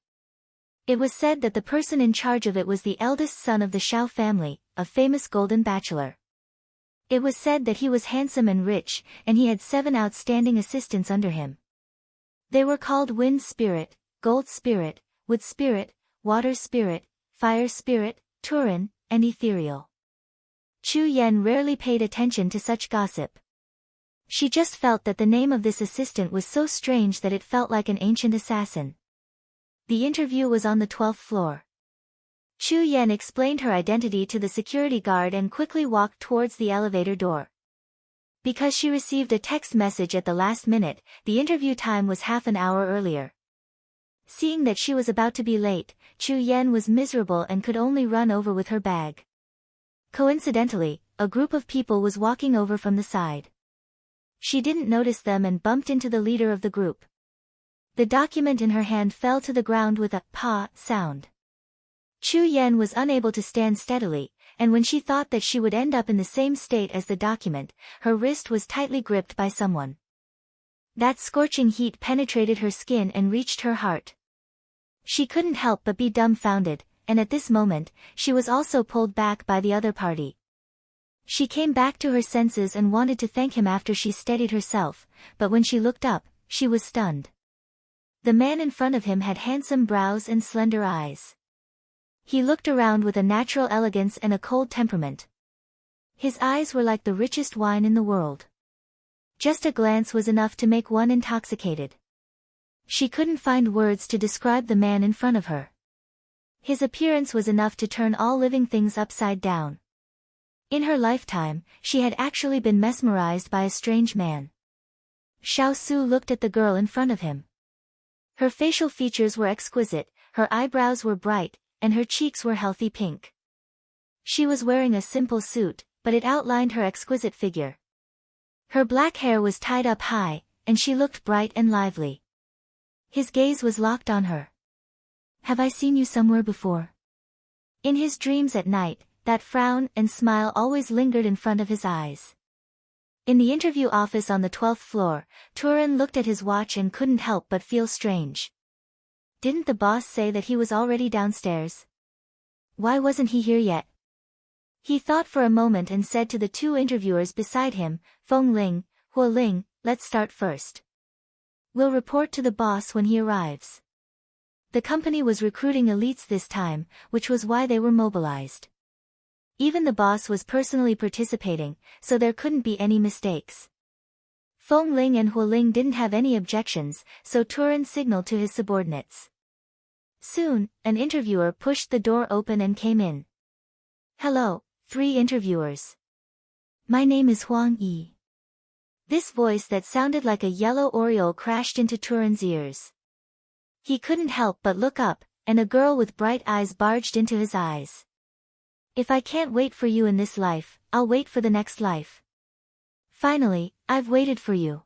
It was said that the person in charge of it was the eldest son of the Xiao family, a famous golden bachelor. It was said that he was handsome and rich, and he had 7 outstanding assistants under him. They were called Wind Spirit, Gold Spirit, Wood Spirit, Water Spirit, Fire Spirit, Turin, and Ethereal. Chu Yen rarely paid attention to such gossip. She just felt that the name of this assistant was so strange that it felt like an ancient assassin. The interview was on the 12th floor. Chu Yen explained her identity to the security guard and quickly walked towards the elevator door. Because she received a text message at the last minute, the interview time was half an hour earlier. Seeing that she was about to be late, Chu Yen was miserable and could only run over with her bag. Coincidentally, a group of people was walking over from the side. She didn't notice them and bumped into the leader of the group. The document in her hand fell to the ground with a "pa" sound. Chu Yen was unable to stand steadily, and when she thought that she would end up in the same state as the document, her wrist was tightly gripped by someone. That scorching heat penetrated her skin and reached her heart. She couldn't help but be dumbfounded, and at this moment, she was also pulled back by the other party. She came back to her senses and wanted to thank him after she steadied herself, but when she looked up, she was stunned. The man in front of him had handsome brows and slender eyes. He looked around with a natural elegance and a cold temperament. His eyes were like the richest wine in the world. Just a glance was enough to make one intoxicated. She couldn't find words to describe the man in front of her. His appearance was enough to turn all living things upside down. In her lifetime, she had actually been mesmerized by a strange man. Xiao Su looked at the girl in front of him. Her facial features were exquisite, her eyebrows were bright, and her cheeks were healthy pink. She was wearing a simple suit, but it outlined her exquisite figure. Her black hair was tied up high, and she looked bright and lively. His gaze was locked on her. "Have I seen you somewhere before?" In his dreams at night, that frown and smile always lingered in front of his eyes. In the interview office on the 12th floor, Turan looked at his watch and couldn't help but feel strange. Didn't the boss say that he was already downstairs? Why wasn't he here yet? He thought for a moment and said to the two interviewers beside him, Feng Ling, Huo Ling, let's start first. We'll report to the boss when he arrives. The company was recruiting elites this time, which was why they were mobilized. Even the boss was personally participating, so there couldn't be any mistakes. Feng Ling and Huo Ling didn't have any objections, so Turan signaled to his subordinates. Soon, an interviewer pushed the door open and came in. Hello, 3 interviewers. My name is Huang Yi. This voice that sounded like a yellow oriole crashed into Turan's ears. He couldn't help but look up, and a girl with bright eyes barged into his eyes. If I can't wait for you in this life, I'll wait for the next life. Finally, I've waited for you.